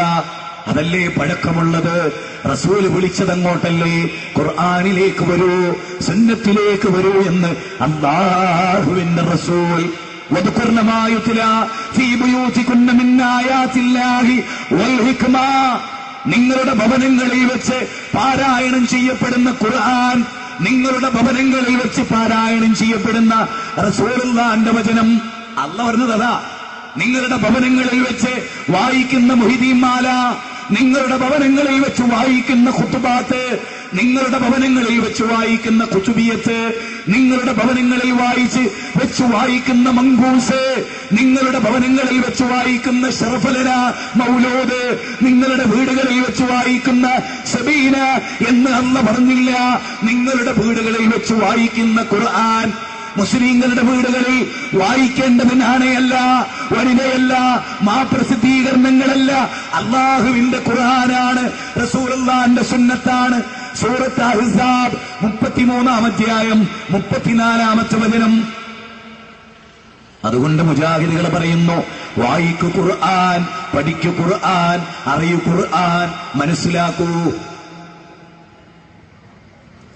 അതല്ലേ പഴക്കമുള്ളത്? റസൂൽ വിളിച്ചതങ്ങോട്ടല്ലേ, ഖുർആനിലേക്ക് വരൂ, സുന്നത്തിലേക്ക് വരൂ എന്ന് അല്ലാഹുവിന്റെ റസൂൽ. വദ്കുർന മാ യുത്ലാ ഫീ ബുയൂതികുന്ന മിൻ ആയാതില്ലാഹി വൽ ഹിക്മ. നിങ്ങളുടെ ഭവനങ്ങളിൽ വെച്ച് പാരായണം ചെയ്യപ്പെടുന്ന ഖുർആൻ, നിങ്ങളുടെ ഭവനങ്ങളിൽ വെച്ച് പാരായണം ചെയ്യപ്പെടുന്ന റസൂലുള്ളാഹിന്റെ വചനം. അല്ലാഹു പറഞ്ഞത് അതാ. നിങ്ങളുടെ ഭവനങ്ങളിൽ വെച്ച് വായിക്കുന്ന മുഹ്യിദ്ദീൻ മാല, നിങ്ങളുടെ ഭവനങ്ങളിൽ വെച്ച് വായിക്കുന്ന ഖുത്ബാത്ത്, നിങ്ങളുടെ ഭവനങ്ങളിൽ വെച്ച് വായിക്കുന്ന ഖുതുബിയത്ത്, നിങ്ങളുടെ ഭവനങ്ങളിൽ വെച്ച് വായിക്കുന്ന മങ്കൂസ്, നിങ്ങളുടെ ഭവനങ്ങളിൽ വെച്ച് വായിക്കുന്ന ശറഫലന മൗലൂദ്, നിങ്ങളുടെ വീടുകളിൽ വെച്ച് വായിക്കുന്ന സബീന എന്ന് അല്ലാഹു പറഞ്ഞില്ല. നിങ്ങളുടെ വീടുകളിൽ വെച്ച് വായിക്കുന്ന ഖുർആൻ മുസ്ലിങ്ങളുടെ വീടുകളിൽ വായിക്കേണ്ടത് നാണയല്ല, വനിതയല്ല, മാപ്രസിദ്ധീകരണങ്ങളല്ല, അല്ലാഹുവിന്റെ ഖുർആനാണ്, റസൂലുള്ളാഹിന്റെ സുന്നത്താണ്. സൂറത്ത് അഹ്സാബ് 33-ാം അധ്യായം 34-ാമത്തെ വചനം. അതുകൊണ്ട് മുജാഹിദുകൾ പറയുന്നു, വായിക്കൂ ഖുർആൻ, പഠിക്കൂ ഖുർആൻ, അറിയൂ ഖുർആൻ, മനസ്സിലാക്കൂ.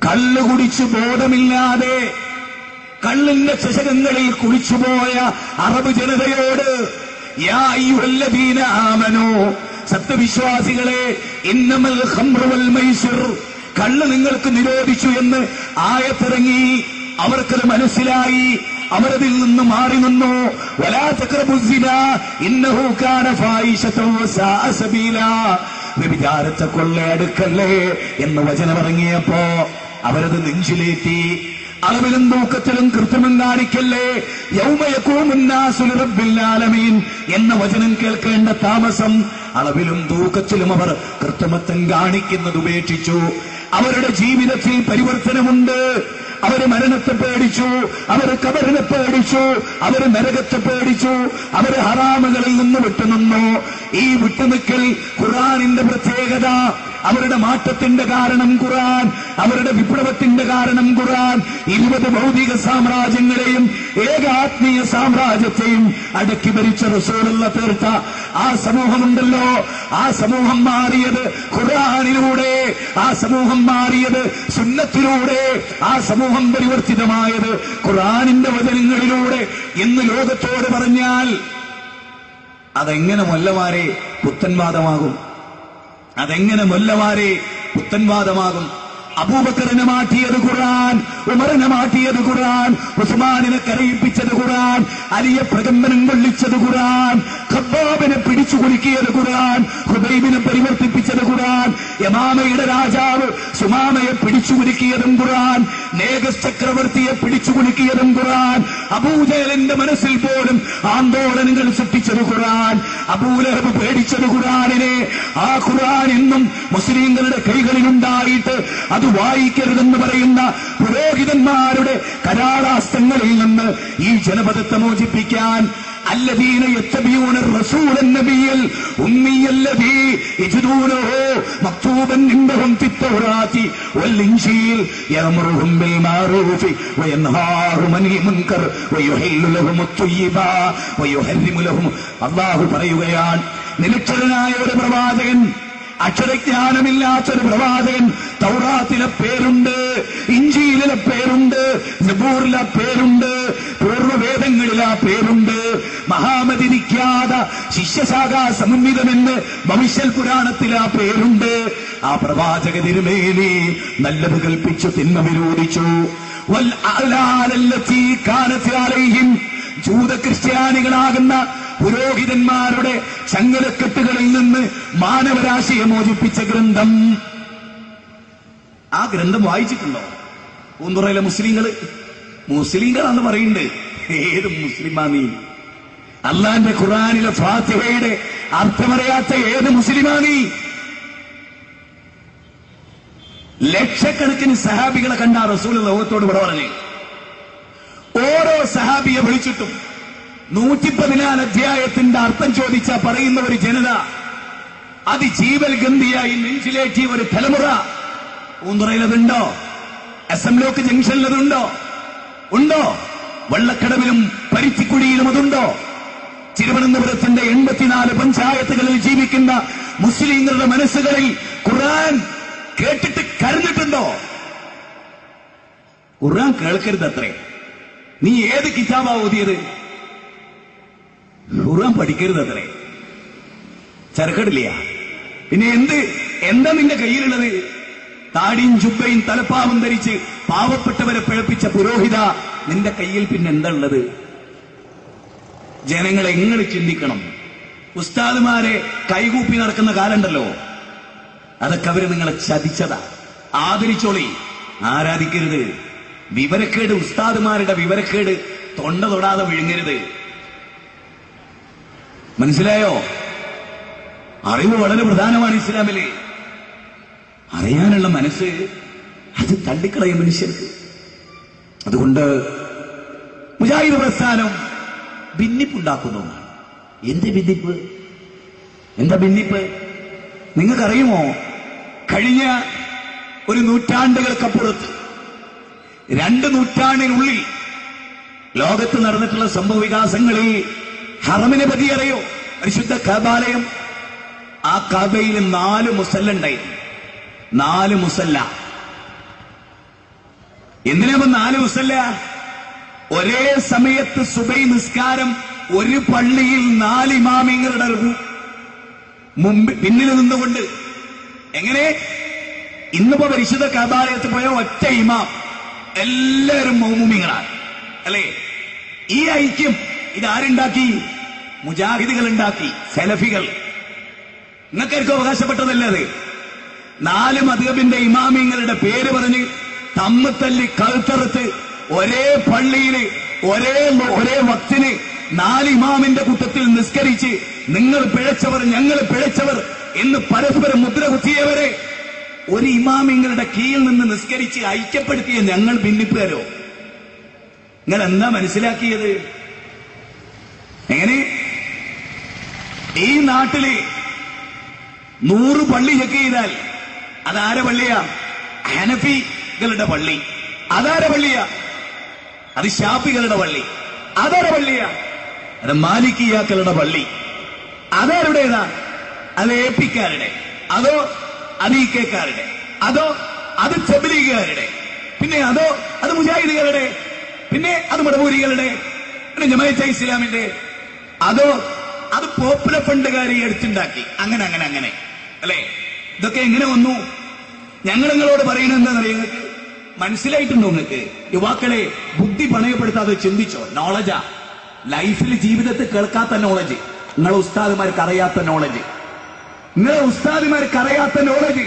കള്ളു കുടിച്ച് ബോധമില്ലാതെ കള്ളിന്റെ ചഷകങ്ങളിൽ കുളിച്ചുപോയ അറബ് ജനതയോട് യാ അയ്യുഹല്ലദീന ആമനൂ, സത്യവിശ്വാസികളെ, ഇന്നമൽ ഖംറു വൽ മൈസിർ, കള്ള് നിങ്ങൾക്ക് നിരോധിച്ചു എന്ന് ആയത്തിറങ്ങി. അവർക്കത് മനസ്സിലായി, അവരതിൽ നിന്ന് മാറി നിന്നു. വലാ തഖ്റബുസ്സിനാ ഇന്നഹു കാന ഫായിശതൻ വസാഅ സബീലാ, വ്യഭിചാരത്തെ കൊള്ളയടുക്കല്ലേ എന്ന് വചനമിറങ്ങിയപ്പോ അവരത് നെഞ്ചിലേറ്റി. അളവിലും തൂക്കത്തിലും കൃത്രിമം കാണിക്കല്ലേ, യൗമ യഖൂമുൻ നാസു ലിറബ്ബിൽ ആലമീൻ എന്ന വചനം കേൾക്കേണ്ട താമസം. അളവിലും തൂക്കത്തിലും അവർ കൃത്രിമത്വം കാണിക്കുന്നത് ഉപേക്ഷിച്ചു. അവരുടെ ജീവിതത്തിൽ പരിവർത്തനമുണ്ട്. അവര് മരണത്തെ പേടിച്ചു, അവര് ഖബറിനെ പേടിച്ചു, അവര് നരകത്തെ പേടിച്ചു, അവര് ഹറാമുകളിൽ നിന്ന് വിട്ടുനിന്നു. ഈ വിട്ടുനിൽക്കൽ ഖുർആനിന്റെ പ്രത്യേകത. അവരുടെ മാറ്റത്തിന്റെ കാരണം ഖുർആൻ, അവരുടെ വിപ്ലവത്തിന്റെ കാരണം ഖുർആൻ. 20 ഭൗതിക സാമ്രാജ്യങ്ങളെയും ഏകാത്മീയ സാമ്രാജ്യത്തെയും അടക്കി ഭരിച്ച റസൂലുള്ള തീർത്ത ആ സമൂഹമുണ്ടല്ലോ, ആ സമൂഹം മാറിയത് ഖുർആനിലൂടെ, ആ സമൂഹം മാറിയത് സുന്നത്തിലൂടെ, ആ സമൂഹം പരിവർത്തിതമായത് ഖുർആനിന്റെ വചനങ്ങളിലൂടെ എന്ന് ലോകത്തോട് പറഞ്ഞാൽ അതെങ്ങനെ മൊല്ലമാരെ പുത്തൻവാദമാകും? അതെങ്ങനെ മൊല്ലമാരെ പുത്തൻവാദമാകും? അബൂബക്കറിനെ മാറ്റിയത് ഖുർആൻ, ഉമറിനെ മാറ്റിയത് ഖുർആൻ, ഉസ്മാനിനെ കരയിപ്പിച്ചത് ഖുർആൻ, അലിയെ പ്രകമ്പനം കൊള്ളിച്ചത് ഖുർആൻ, ഖബ്ബാബിനെ പിടിച്ചു കുലുക്കിയത് ഖുർആൻ, ഹുബൈബിനെ പരിവർത്തിപ്പിച്ചത് ഖുർആൻ, യമാമയുടെ രാജാവ് സുമാമയെ പിടിച്ചു കുലുക്കിയതും ഖുർആൻ, നേഗസ് ചക്രവർത്തിയെ പിടിച്ചു കുലുക്കിയതും ഖുർആൻ, അബൂജഹലിന്റെ മനസ്സിൽ പോലും ആന്തോളനങ്ങൾ സൃഷ്ടിച്ചത് ഖുർആൻ, അബൂലഹബ് പേടിച്ചത് ഖുർആനിനെ. ആ ഖുർആൻ ഇന്നും മുസ്ലിങ്ങളുടെ കൈകളിലുണ്ടായിട്ട് അത് വായിക്കരുതെന്ന് പറയുന്ന പുരോഹിതന്മാരുടെ കരാളാസ്ത്രങ്ങളിൽ നിന്ന് ഈ ജനപദത്തെ മോചിപ്പിക്കാൻ الذين يتبعون الرسول النبي الأمي الذي يجدونه مكتوبا عندهم في التوراة والإنجيل يأمرهم بالمعروف وينهاهم عن المنكر ويحل لهم الطيبات ويحرم لهم. അല്ലാഹു പറയുകയാണ്, നിരക്ഷരനായ ഒരു പ്രവാചകൻ, അക്ഷരജ്ഞാനമില്ലാത്തൊരു പ്രവാചകൻ തൗറാത്തിലെ പേരുണ്ട്, ഇഞ്ചീലിലെ പേരുണ്ട്, സബൂറിലെ പേരുണ്ട്, പൂർവ്വവേദങ്ങളിലെ പേരുണ്ട്, മഹാമതിരിക്കാത ശിഷ്യശാഖാ സമന്വിതമെന്ന് ഭവിഷ്യൽ പുരാണത്തിലെ പേരുണ്ട്. ആ പ്രവാചക തിരുമേനി നല്ലത് കൽപ്പിച്ചു, തിന്മ വിരോധിച്ചു. വൽ അഅ്ലാലല്ലതീ കാനത് അലൈഹിം, ജൂത ക്രിസ്ത്യാനികളാകുന്ന പുരോഹിതന്മാരുടെ ചങ്ങലക്കെട്ടുകളിൽ നിന്ന് മാനവരാശിയെ മോചിപ്പിച്ച ഗ്രന്ഥം. ആ ഗ്രന്ഥം വായിച്ചിട്ടുണ്ടോ? പൂന്തുറയിലെ മുസ്ലിങ്ങളാന്ന് പറയുന്നുണ്ട്. ഏത് മുസ്ലിമാ നീ? അള്ളാന്റെ ഖുർആനിലെ ഫാത്തിഹയുടെ അർത്ഥമറിയാത്ത ഏത് മുസ്ലിമാ നീ? ലക്ഷക്കണക്കിന് സഹാബികളെ കണ്ട റസൂൽ ലോകത്തോട് ഇവിടെ പറഞ്ഞു. ഓരോ സഹാബിയെ വിളിച്ചിട്ടും 114 അധ്യായത്തിന്റെ അർത്ഥം ചോദിച്ച പറയുന്ന ഒരു ജനത, അതിജീവൽ ഗന്ധിയായി നെഞ്ചിലേറ്റിയ ഒരു തലമുറ പൂന്തുറയിലതുണ്ടോ? അസംബ്ലോക്ക് ജംഗ്ഷനിലതുണ്ടോ? ഉണ്ടോ? വള്ളക്കടവിലും പരുത്തിക്കുഴിയിലും അതുണ്ടോ? തിരുവനന്തപുരത്തിന്റെ 84 പഞ്ചായത്തുകളിൽ ജീവിക്കുന്ന മുസ്ലിങ്ങളുടെ മനസ്സുകളിൽ ഖുർആൻ കേട്ടിട്ട് കരഞ്ഞിട്ടുണ്ടോ? ഖുർആൻ കേൾക്കരുതത്രേ. നീ ഏത് കിതാബാ ഓതിയത്? ഖുർആൻ പഠിക്കരുതത്രേ. ചരക്കടില്ല. പിന്നെ എന്താ നിന്റെ കയ്യിലുള്ളത്? താടിയും ജുബ്ബയും തലപ്പാവും ധരിച്ച് പാവപ്പെട്ടവരെ പിഴപ്പിച്ച പുരോഹിത, നിന്റെ കയ്യിൽ പിന്നെ എന്താ ഉള്ളത്? ജനങ്ങളെ എങ്ങനെ ചിന്തിക്കണം? ഉസ്താദുമാരെ കൈകൂപ്പി നടക്കുന്ന കാലുണ്ടല്ലോ, അതൊക്കെ അവര് നിങ്ങളെ ചതിച്ചതാ. ആദരിച്ചോളി, ആരാധിക്കരുത്. വിവരക്കേട്, ഉസ്താദുമാരുടെ വിവരക്കേട് തൊണ്ട തൊടാതെ വിഴുങ്ങരുത്. മനസ്സിലായോ? അറിവ് വളരെ പ്രധാനമാണ് ഇസ്ലാമില്. അറിയാനുള്ള മനസ്സ് അത് തള്ളിക്കളയും മനുഷ്യർക്ക്. അതുകൊണ്ട് മുജാഹിദ് പ്രസ്ഥാനം ഭിന്നിപ്പുണ്ടാക്കുന്നു. എന്ത് ഭിന്നിപ്പ്? എന്താ ഭിന്നിപ്പ്? നിങ്ങൾക്കറിയുമോ? കഴിഞ്ഞ ഒരു നൂറ്റാണ്ടുകൾക്കപ്പുറത്ത്, 2 നൂറ്റാണ്ടിനുള്ളിൽ ലോകത്ത് നടന്നിട്ടുള്ള സംഭവ വികാസങ്ങളിൽ ഹറമിനെ പറ്റി അറിയോ? പരിശുദ്ധ കഅബാലയം. ആ കഅബയിൽ 4 മുസല്ല ഉണ്ടായിരുന്നു. 4 മുസല്ല. എന്തിനാ 4 മുസല്ല? ഒരേ സമയത്ത് സുബൈ നിസ്കാരം ഒരു പള്ളിയിൽ 4 ഇമാമിങ്ങളുടെ മുമ്പ് പിന്നിൽ നിന്നുകൊണ്ട്. എങ്ങനെ? ഇന്നിപ്പോ പരിശുദ്ധ കഅബാലയത്തിൽ പോയ ഒറ്റ ഇമാം, എല്ലാവരും മൗമൂമിങ്ങളാണ് അല്ലേ? ഈ ഐക്യം ഇതാരുണ്ടാക്കി? മുജാഹിദുകൾ ഉണ്ടാക്കി, സലഫികൾ. നിങ്ങൾക്കാർക്കും അവകാശപ്പെട്ടതല്ലേ അത്? 4 മദ്ഹബിന്റെ ഇമാമിങ്ങളുടെ പേര് പറഞ്ഞ് തമ്മിത്തല്ലി കഴുത്തറുത്ത് ഒരേ പള്ളിയില് ഒരേ വക്തിന് 4 ഇമാമിന്റെ കൂട്ടത്തിൽ നിസ്കരിച്ച് നിങ്ങൾ പിഴച്ചവർ, ഞങ്ങൾ പിഴച്ചവർ എന്ന് പരസ്പരം മുദ്ര കുത്തിയവരെ ഒരു ഇമാമിങ്ങളുടെ കീഴിൽ നിന്ന് നിസ്കരിച്ച് ഐക്യപ്പെടുത്തിയ ഞങ്ങൾ ഭിന്നിപ്പുകാരോ? നിങ്ങൾ എന്താ മനസ്സിലാക്കിയത്? എങ്ങനെ? ഈ നാട്ടില് 100 പള്ളി ചെക്ക് ചെയ്താൽ അതാരെ പള്ളിയാ? ഹനഫികളുടെ പള്ളി. അതാരെ പള്ളിയാ? അത് ഷാഫികളുടെ പള്ളി. അതാരെ പള്ളിയാ? അത് മാലിക്കിയാക്കളുടെ പള്ളി. അതാരുടേതാ? അത് എപിക്കാരുടെ, അതോ അത് ഇക്കക്കാരുടെ, അതോ അത് തബ്ലീഗുകാരുടെ, പിന്നെ അതോ അത് മുജാഹിദുകളുടെ, പിന്നെ അത് മടവൂരികളുടെ, പിന്നെ ജമാഅത്തെ ഇസ്ലാമിന്റെ, അതോ അത് പോപ്പുലർ ഫണ്ടുകാരെ എടുത്തുണ്ടാക്കി? അങ്ങനെ അങ്ങനെ അങ്ങനെ അല്ലേ? ഇതൊക്കെ എങ്ങനെ വന്നു? ഞങ്ങൾ നിങ്ങളോട് പറയുന്നത് എന്താണെന്നറിയാം? നിങ്ങൾക്ക് മനസ്സിലായിട്ടുണ്ടോ? നിങ്ങൾക്ക് യുവാക്കളെ ബുദ്ധി പണയപ്പെടുത്താതെ ചിന്തിച്ചോ? നോളജാ ലൈഫിൽ, ജീവിതത്തിൽ കേൾക്കാത്ത നോളജ്. നിങ്ങളെ ഉസ്താദുമാർക്ക് അറിയാത്ത നോളജ്, നിങ്ങളെ ഉസ്താദുമാർക്ക് അറിയാത്ത നോളജ്,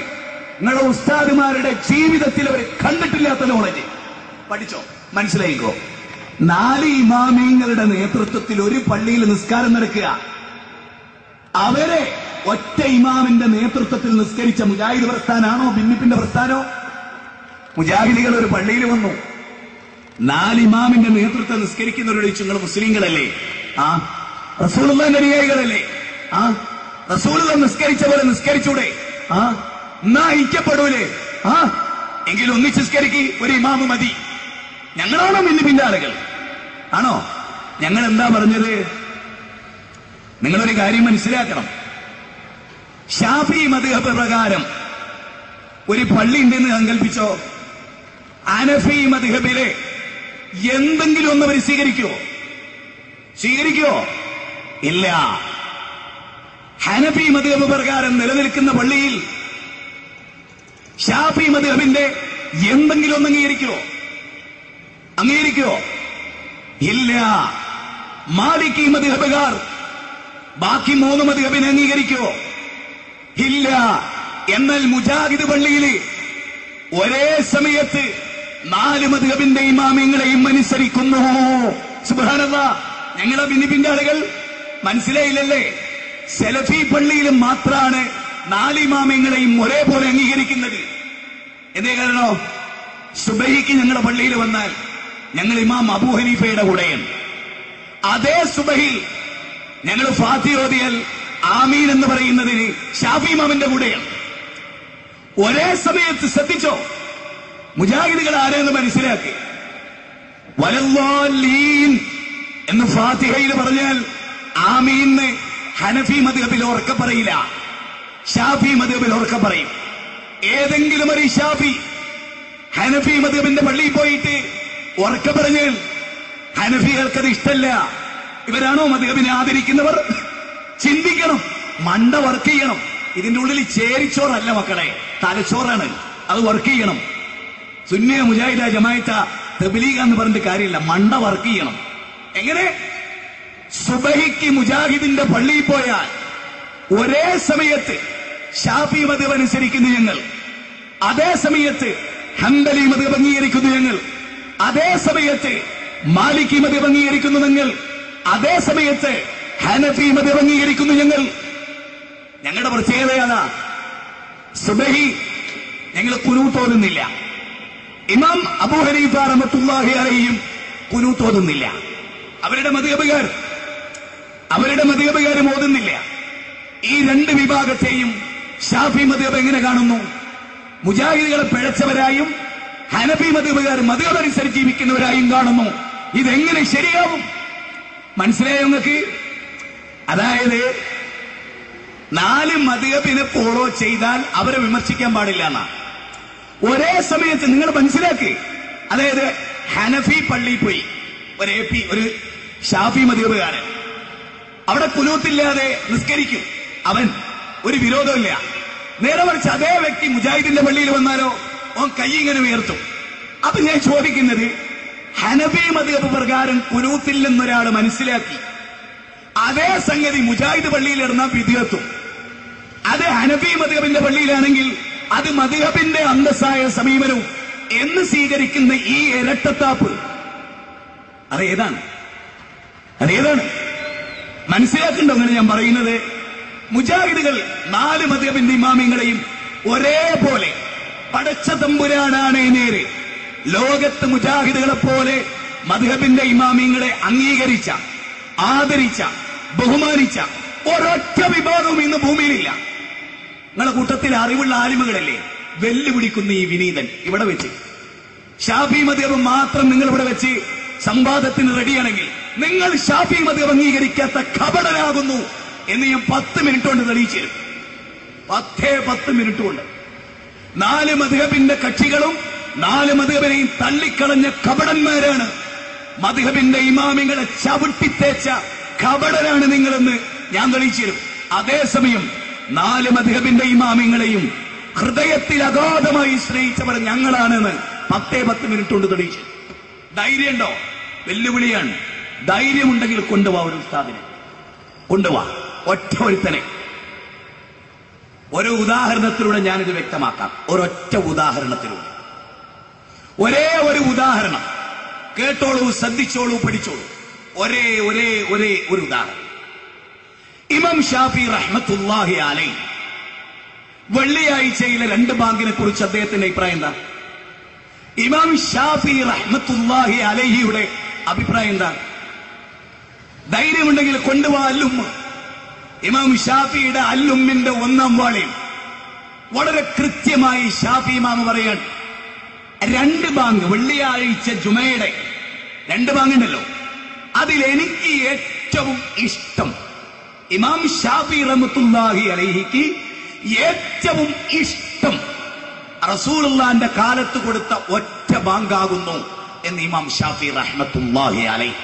നിങ്ങളെ ഉസ്താദുമാരുടെ ജീവിതത്തിൽ അവർ കണ്ടിട്ടില്ലാത്ത നോളജ്. പഠിച്ചോ, മനസ്സിലായിക്കോ. 4 ഇമാമിങ്ങളുടെ നേതൃത്വത്തിൽ ഒരു പള്ളിയിൽ നിസ്കാരം നടക്കുക. അവരെ ഒറ്റ ഇമാമിന്റെ നേതൃത്വത്തിൽ നിസ്കരിച്ച മുജാഹിദ് പ്രസ്ഥാനാണോ ഭിന്നിപ്പിന്റെ പ്രസ്ഥാനോ? മുജാഹിദികൾ ഒരു പള്ളിയിൽ വന്നു, 4 ഇമാമിന്റെ നേതൃത്വം നിസ്കരിക്കുന്നവരോട് ചോദിച്ചു, നിങ്ങൾ മുസ്ലിങ്ങളല്ലേ? ആ. റസൂലുള്ളാഹിന്റെ അനുയായികളല്ലേ? ആ. റസൂലുള്ള നിസ്കരിച്ച പോലെ നിസ്കരിച്ചൂടെ? ആ. എന്നാ ഐക്യപ്പെടൂലേ? ആ. എങ്കിലും ഒന്നിച്ച് നിസ്കരിക്ക്, ഒരു ഇമാമ് മതി. ഞങ്ങളാണോ ഭിന്നിപ്പിന്റെ ആളുകൾ? ആണോ? ഞങ്ങൾ എന്താ പറഞ്ഞത്? നിങ്ങളൊരു കാര്യം മനസ്സിലാക്കണം. ശാഫി മദ്ഹബ് പ്രകാരം ഒരു പള്ളി ഉണ്ടെന്ന് സങ്കല്പിച്ചോ. ഹനഫി മദ്ഹബിലെ എന്തെങ്കിലും ഒന്ന് അവർ സ്വീകരിക്കുമോ? സ്വീകരിക്കുമോ? ഇല്ല. ഹനഫി മദ്ഹബ് പ്രകാരം നിലനിൽക്കുന്ന പള്ളിയിൽ ശാഫി മദ്ഹബിന്റെ എന്തെങ്കിലും ഒന്ന് അംഗീകരിക്കുമോ? അംഗീകരിക്കുമോ? ഇല്ല. മാലിക്കി മദ്ഹബുകാർ ബാക്കി 3 മദ്ഹബിനെ അംഗീകരിക്കുമോ? ഇല്ല. എന്നാൽ മുജാഹിദ് പള്ളിയിൽ ഒരേ സമയത്ത് 4 മദ്ഹബിന്റെ ഇമാമിങ്ങളെയും അനുസരിക്കുന്നു. സുബ്ഹാനല്ലാഹ്. ഞങ്ങളെ ഭിന്നിപ്പിന്റെ ആളുകൾ മനസ്സിലായില്ലല്ലേ? സലഫി പള്ളിയിൽ മാത്രമാണ് 4 ഇമാമിങ്ങളെയും ഒരേപോലെ അംഗീകരിക്കുന്നത്. എന്തേ കാരണോ? സുബഹിക്ക് ഞങ്ങളുടെ പള്ളിയിൽ വന്നാൽ ഞങ്ങൾ ഇമാം അബൂ ഹനീഫയുടെ കൂടെയാണ്. അതേ സുബഹിൽ ഞങ്ങൾ ഫാത്തിഹ ഓതിയാൽ ആമീൻ എന്ന് പറയുന്നതിന് ശാഫി ഇമാമിന്റെ കൂടെയാണ്. ഒരേ സമയത്ത് ശ്രദ്ധിച്ചോ, മുജാഹിദുകൾ ആരെന്ന് മനസ്സിലാക്കി. വലല്ലാലീൻ എന്ന് ഫാത്തിഹയിൽ പറഞ്ഞാൽ ആമീന്ന് ഹനഫി മദ്ഹബിൽ ഉറക്കെ പറയില്ല, ശാഫി മദ്ഹബിൽ ഉറക്കെ പറയും. ഏതെങ്കിലും ഒരു ശാഫി ഹനഫി മദ്ഹബിന്റെ പള്ളിയിൽ പോയിട്ട് ഉറക്കെ പറഞ്ഞാൽ ഹനഫികൾക്കത് ഇഷ്ടല്ല. ഇവരാണോ മദ്ഹബിനെ ആദരിക്കുന്നവർ? ചിന്തിക്കണം, മണ്ട വർക്ക് ചെയ്യണം. ഇതിന്റെ ഉള്ളിൽ ചേരിച്ചോറല്ല മക്കളെ, തലച്ചോറാണ്. അത് വർക്ക് ചെയ്യണം. സുന്നിയ മുജാഹിദ ജമാഅത്ത തബ്ലീഗ് എന്ന് പറഞ്ഞിട്ട് കാര്യമില്ല, മണ്ട വർക്ക് ചെയ്യണം. എങ്ങനെ? സുബഹിക്ക് മുജാഹിദിന്റെ പള്ളിയിൽ പോയാൽ ഒരേ സമയത്ത് ഷാഫി മദ്ഹബ് അനുസരിക്കുന്നു ഞങ്ങൾ, അതേ സമയത്ത് ഹംബലി മദ്ഹബ് അംഗീകരിക്കുന്നു ഞങ്ങൾ, അതേ സമയത്ത് മാലിക്കി മദ്ഹബ് അംഗീകരിക്കുന്നു ഞങ്ങൾ, അതേ സമയത്ത് ഹനഫി മദ്ഹബ് അംഗീകരിക്കുന്നു ഞങ്ങൾ. ഞങ്ങളുടെ പ്രത്യേകതയാണ് സുബഹി ഞങ്ങൾ ഖുനൂത്ത് ഓതുന്നില്ല. ഇമാം അബൂ ഹനീഫ റഹ്മത്തുള്ളാഹി അലൈഹിയും ഖുനൂത്ത് ഓതുന്നില്ല. അവരുടെ മദ്ഹബുകാരും ഓതുന്നില്ല. ഈ 2 വിഭാഗത്തെയും ഷാഫി മദ്ഹബ് എങ്ങനെ കാണുന്നു? മുജാഹിദുകളെ പിഴച്ചവരായും ഹനഫി മദ്ഹബുകാർ മദ്ഹബ് അനുസരിച്ച് ജീവിക്കുന്നവരായും കാണുന്നു. ഇതെങ്ങനെ ശരിയാവും? മനസ്സിലായോ നിങ്ങൾക്ക്? അതായത് 4 മദ്ഹബിനെ ഫോളോ ചെയ്താൽ അവരെ വിമർശിക്കാൻ പാടില്ല എന്നാ. ഒരേ സമയത്ത് നിങ്ങൾ മനസ്സിലാക്കി. അതായത് ഹനഫി പള്ളിയിൽ പോയി ഒരു ഷാഫി മദ്ഹബുകാരൻ അവിടെ ഖുനൂത്തില്ലാതെ നിസ്കരിക്കും, അവൻ ഒരു വിരോധമില്ല. നേരെ മറിച്ച് അതേ വ്യക്തി മുജാഹിദിന്റെ പള്ളിയിൽ വന്നാലോ ഓൻ കൈ ഇങ്ങനെ ഉയർത്തും. അപ്പൊ ഞാൻ ചോദിക്കുന്നത്, ഹനഫി മദ്ഹബ് പ്രകാരം ഖുനൂത്തില്ലെന്നൊരാൾ മനസ്സിലാക്കി, അതേ സംഗതി മുജാഹിദ് പള്ളിയിൽ ഇടുന്ന വിധിയത്തും. അത് ഹനഫി മദ്ഹബിന്റെ പള്ളിയിലാണെങ്കിൽ അത് മദ്ഹബിന്റെ അന്തസ്സായ സമീപനവും എന്ന് സ്വീകരിക്കുന്ന ഈ ഇരട്ടത്താപ്പ് അതേതാണ്? മനസ്സിലാക്കുന്നുണ്ടോ അങ്ങനെ ഞാൻ പറയുന്നത്? മുജാഹിദുകൾ 4 മദ്ഹബിന്റെ ഇമാമിങ്ങളെയും ഒരേപോലെ പടച്ച തമ്പുരാനാണ് നേര്. ലോകത്ത് മുജാഹിദുകളെ പോലെ മദ്ഹബിന്റെ ഇമാമിങ്ങളെ അംഗീകരിച്ച, ആദരിച്ച, ബഹുമാനിച്ച ഒരൊറ്റ വിഭാഗവും ഇന്ന് ഭൂമിയിലില്ല. നിങ്ങളെ കൂട്ടത്തിൽ അറിവുള്ള ആലിമുകളല്ലേ വെല്ലുവിളിക്കുന്ന ഈ വിനീതൻ ഇവിടെ വെച്ച് ഷാഫി മദ്ഹബ് മാത്രം നിങ്ങൾ ഇവിടെ വെച്ച് സംവാദത്തിന് റെഡിയാണെങ്കിൽ നിങ്ങൾ ഷാഫി മദ്ഹബ് അംഗീകരിക്കാത്ത കപടനാകുന്നു എന്ന് ഞാൻ 10 മിനിറ്റ് കൊണ്ട് തെളിയിച്ചു തരും. 10 മിനിറ്റ് കൊണ്ട്. 4 മദ്ഹബിന്റെ കക്ഷികളും 4 മദ്ഹബിനെയും തള്ളിക്കളഞ്ഞ കപടന്മാരാണ്. മദ്ഹബിന്റെ ഇമാമിങ്ങളെ ചവിട്ടിത്തേച്ച കപടനാണ് നിങ്ങളെന്ന് ഞാൻ തെളിയിച്ചു തരും. അതേസമയം 4 മദ്ഹബിന്റെ ഇമാമിങ്ങളെയും ഹൃദയത്തിൽ അഗാധമായി സ്നേഹിച്ചവർ ഞങ്ങളാണെന്ന് 10 മിനിറ്റ് കൊണ്ട് തെളിയിച്ചു. ധൈര്യമുണ്ടോ? വെല്ലുവിളിയാണ്. ധൈര്യമുണ്ടെങ്കിൽ കൊണ്ടുപോവാ ഒരു ഉസ്താദിനെ. കൊണ്ടുപോവാ ഒറ്റ ഒരുത്തനെ. ഒരു ഉദാഹരണത്തിലൂടെ ഞാനിത് വ്യക്തമാക്കാം. ഒരൊറ്റ ഉദാഹരണത്തിലൂടെ, ഒരേ ഒരു ഉദാഹരണം കേട്ടോളൂ, ശ്രദ്ധിച്ചോളൂ, പഠിച്ചോളൂ. ഒരേ ഒരു ഉദാഹരണം. ഇമാം ഷാഫി റഹ്മത്തുള്ളാഹി അലൈഹി വെള്ളിയാഴ്ചയിലെ 2 ബാങ്കിനെ കുറിച്ച് അദ്ദേഹത്തിന്റെ അഭിപ്രായം എന്താ? ഇമാം ഷാഫി റഹ്മത്തുള്ളാഹി അലൈഹിയുടെ അഭിപ്രായം എന്താ? ധൈര്യമുണ്ടെങ്കിൽ കൊണ്ടുപോവാ അല്ലുമ്മ. ഇമാം ഷാഫിയുടെ അല്ലുമ്മിന്റെ 1-ാം വാളിൽ വളരെ കൃത്യമായി ഷാഫി ഇമാം പറയാൻ 2 ബാങ്ക് വെള്ളിയാഴ്ച ജുമയുടെ 2 ബാങ്കുണ്ടല്ലോ, അതിലെനിക്ക് ഏറ്റവും ഇഷ്ടം, ഇമാം ഷാഫി റഹ്മത്തുള്ളാഹി അലൈഹിക്ക് ഏറ്റവും ഇഷ്ടം റസൂലുള്ളാഹിന്റെ കാലത്ത് കൊടുത്ത ഒറ്റ ബാങ്കാകുന്നു എന്ന് ഇമാം ഷാഫി റഹ്മത്തുള്ളാഹി അലൈഹി.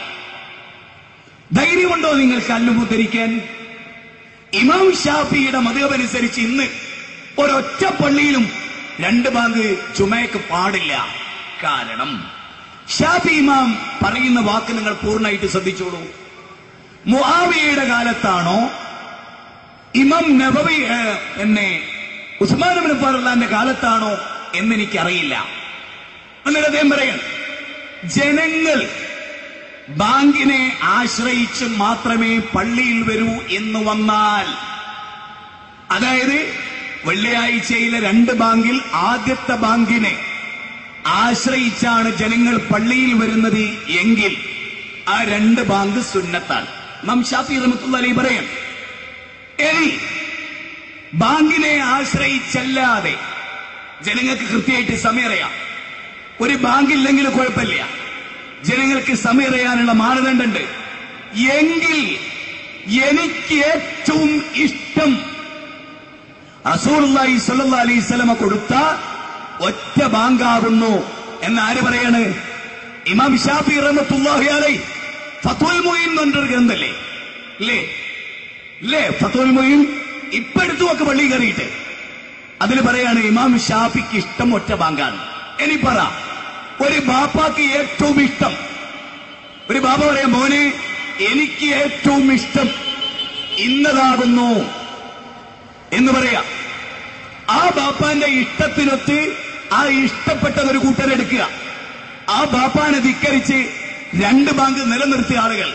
ധൈര്യമുണ്ടോ നിങ്ങൾക്ക് അല്ലുമുദ്ധരിക്കാൻ? ഇമാം ഷാഫിയുടെ മദ്ഹബ് അനുസരിച്ച് ഇന്ന് ഒരൊറ്റ പള്ളിയിലും 2 ബാങ്ക് ജുമയ്ക്ക് പാടില്ല. കാരണം ഷാഫി ഇമാം പറയുന്ന വാക്ക് നിങ്ങൾ പൂർണ്ണമായിട്ട് ശ്രദ്ധിച്ചോളൂ. മുആവിയയുടെ കാലത്താണോ ഇമാം നബവി ഉസ്മാൻ ഇബ്നു അഫ്ഫാന്റെ കാലത്താണോ എന്നെനിക്കറിയില്ല. എന്നിട്ട് അദ്ദേഹം പറയാൻ, ജനങ്ങൾ ബാങ്കിനെ ആശ്രയിച്ച് മാത്രമേ പള്ളിയിൽ വരൂ എന്ന് വന്നാൽ, അതായത് വെള്ളിയാഴ്ചയിലെ 2 ബാങ്കിൽ ആദ്യത്തെ ബാങ്കിനെ ആശ്രയിച്ചാണ് ജനങ്ങൾ പള്ളിയിൽ വരുന്നത് എങ്കിൽ ആ 2 ബാങ്ക് സുന്നത്താണ്. ഇമാം ഷാഫി റഹ്മത്തുള്ളാഹി അലൈഹി പറയാൻ, ഇനി ബാങ്കിനെ ആശ്രയിച്ചല്ലാതെ ജനങ്ങൾക്ക് കൃത്യമായിട്ട് സമയം അറിയാം. ഒരു ബാങ്കില്ലെങ്കിലും കുഴപ്പമില്ല, ജനങ്ങൾക്ക് സമയം അറിയാനുള്ള മാനദണ്ഡമുണ്ട് എങ്കിൽ എനിക്ക് ഏറ്റവും ഇഷ്ടം റസൂലുള്ളാഹി സ്വല്ലല്ലാഹു അലൈഹി വസല്ലമ കൊടുത്ത ഒറ്റ ബാങ്കാകുന്നു എന്ന് ആര് പറയാണ്? ഇമാം ഷാഫി റഹ്മത്തുള്ളാഹി അലൈഹി ഫത്വൽ മുഈൻ എന്നൊരു ഗ്രന്ഥല്ലേ, ഇല്ലേ? ഫത്വൽ മുഈൻ ഇപ്പൊ എടുത്തു നോക്ക് പള്ളി കയറിയിട്ട്. അതിൽ പറയാണ് ഇമാം ഷാഫിക്ക് ഇഷ്ടം ഒറ്റ ബാങ്കാണ്. ഇനി പറ, ഒരു ബാപ്പാക്ക് ഏറ്റവും ഇഷ്ടം, ഒരു ബാബ പറയാം, മോനെ എനിക്ക് ഏറ്റവും ഇഷ്ടം ഇന്നതാകുന്നു എന്ന് പറയാം. ആ ബാപ്പാന്റെ ഇഷ്ടത്തിനൊത്ത് ആ ഇഷ്ടപ്പെട്ടത് ഒരു കൂട്ടരെടുക്കുക. ആ ബാപ്പാനെ ധിക്കരിച്ച് 2 ബാങ്ക് നിലനിർത്തിയ ആളുകൾ,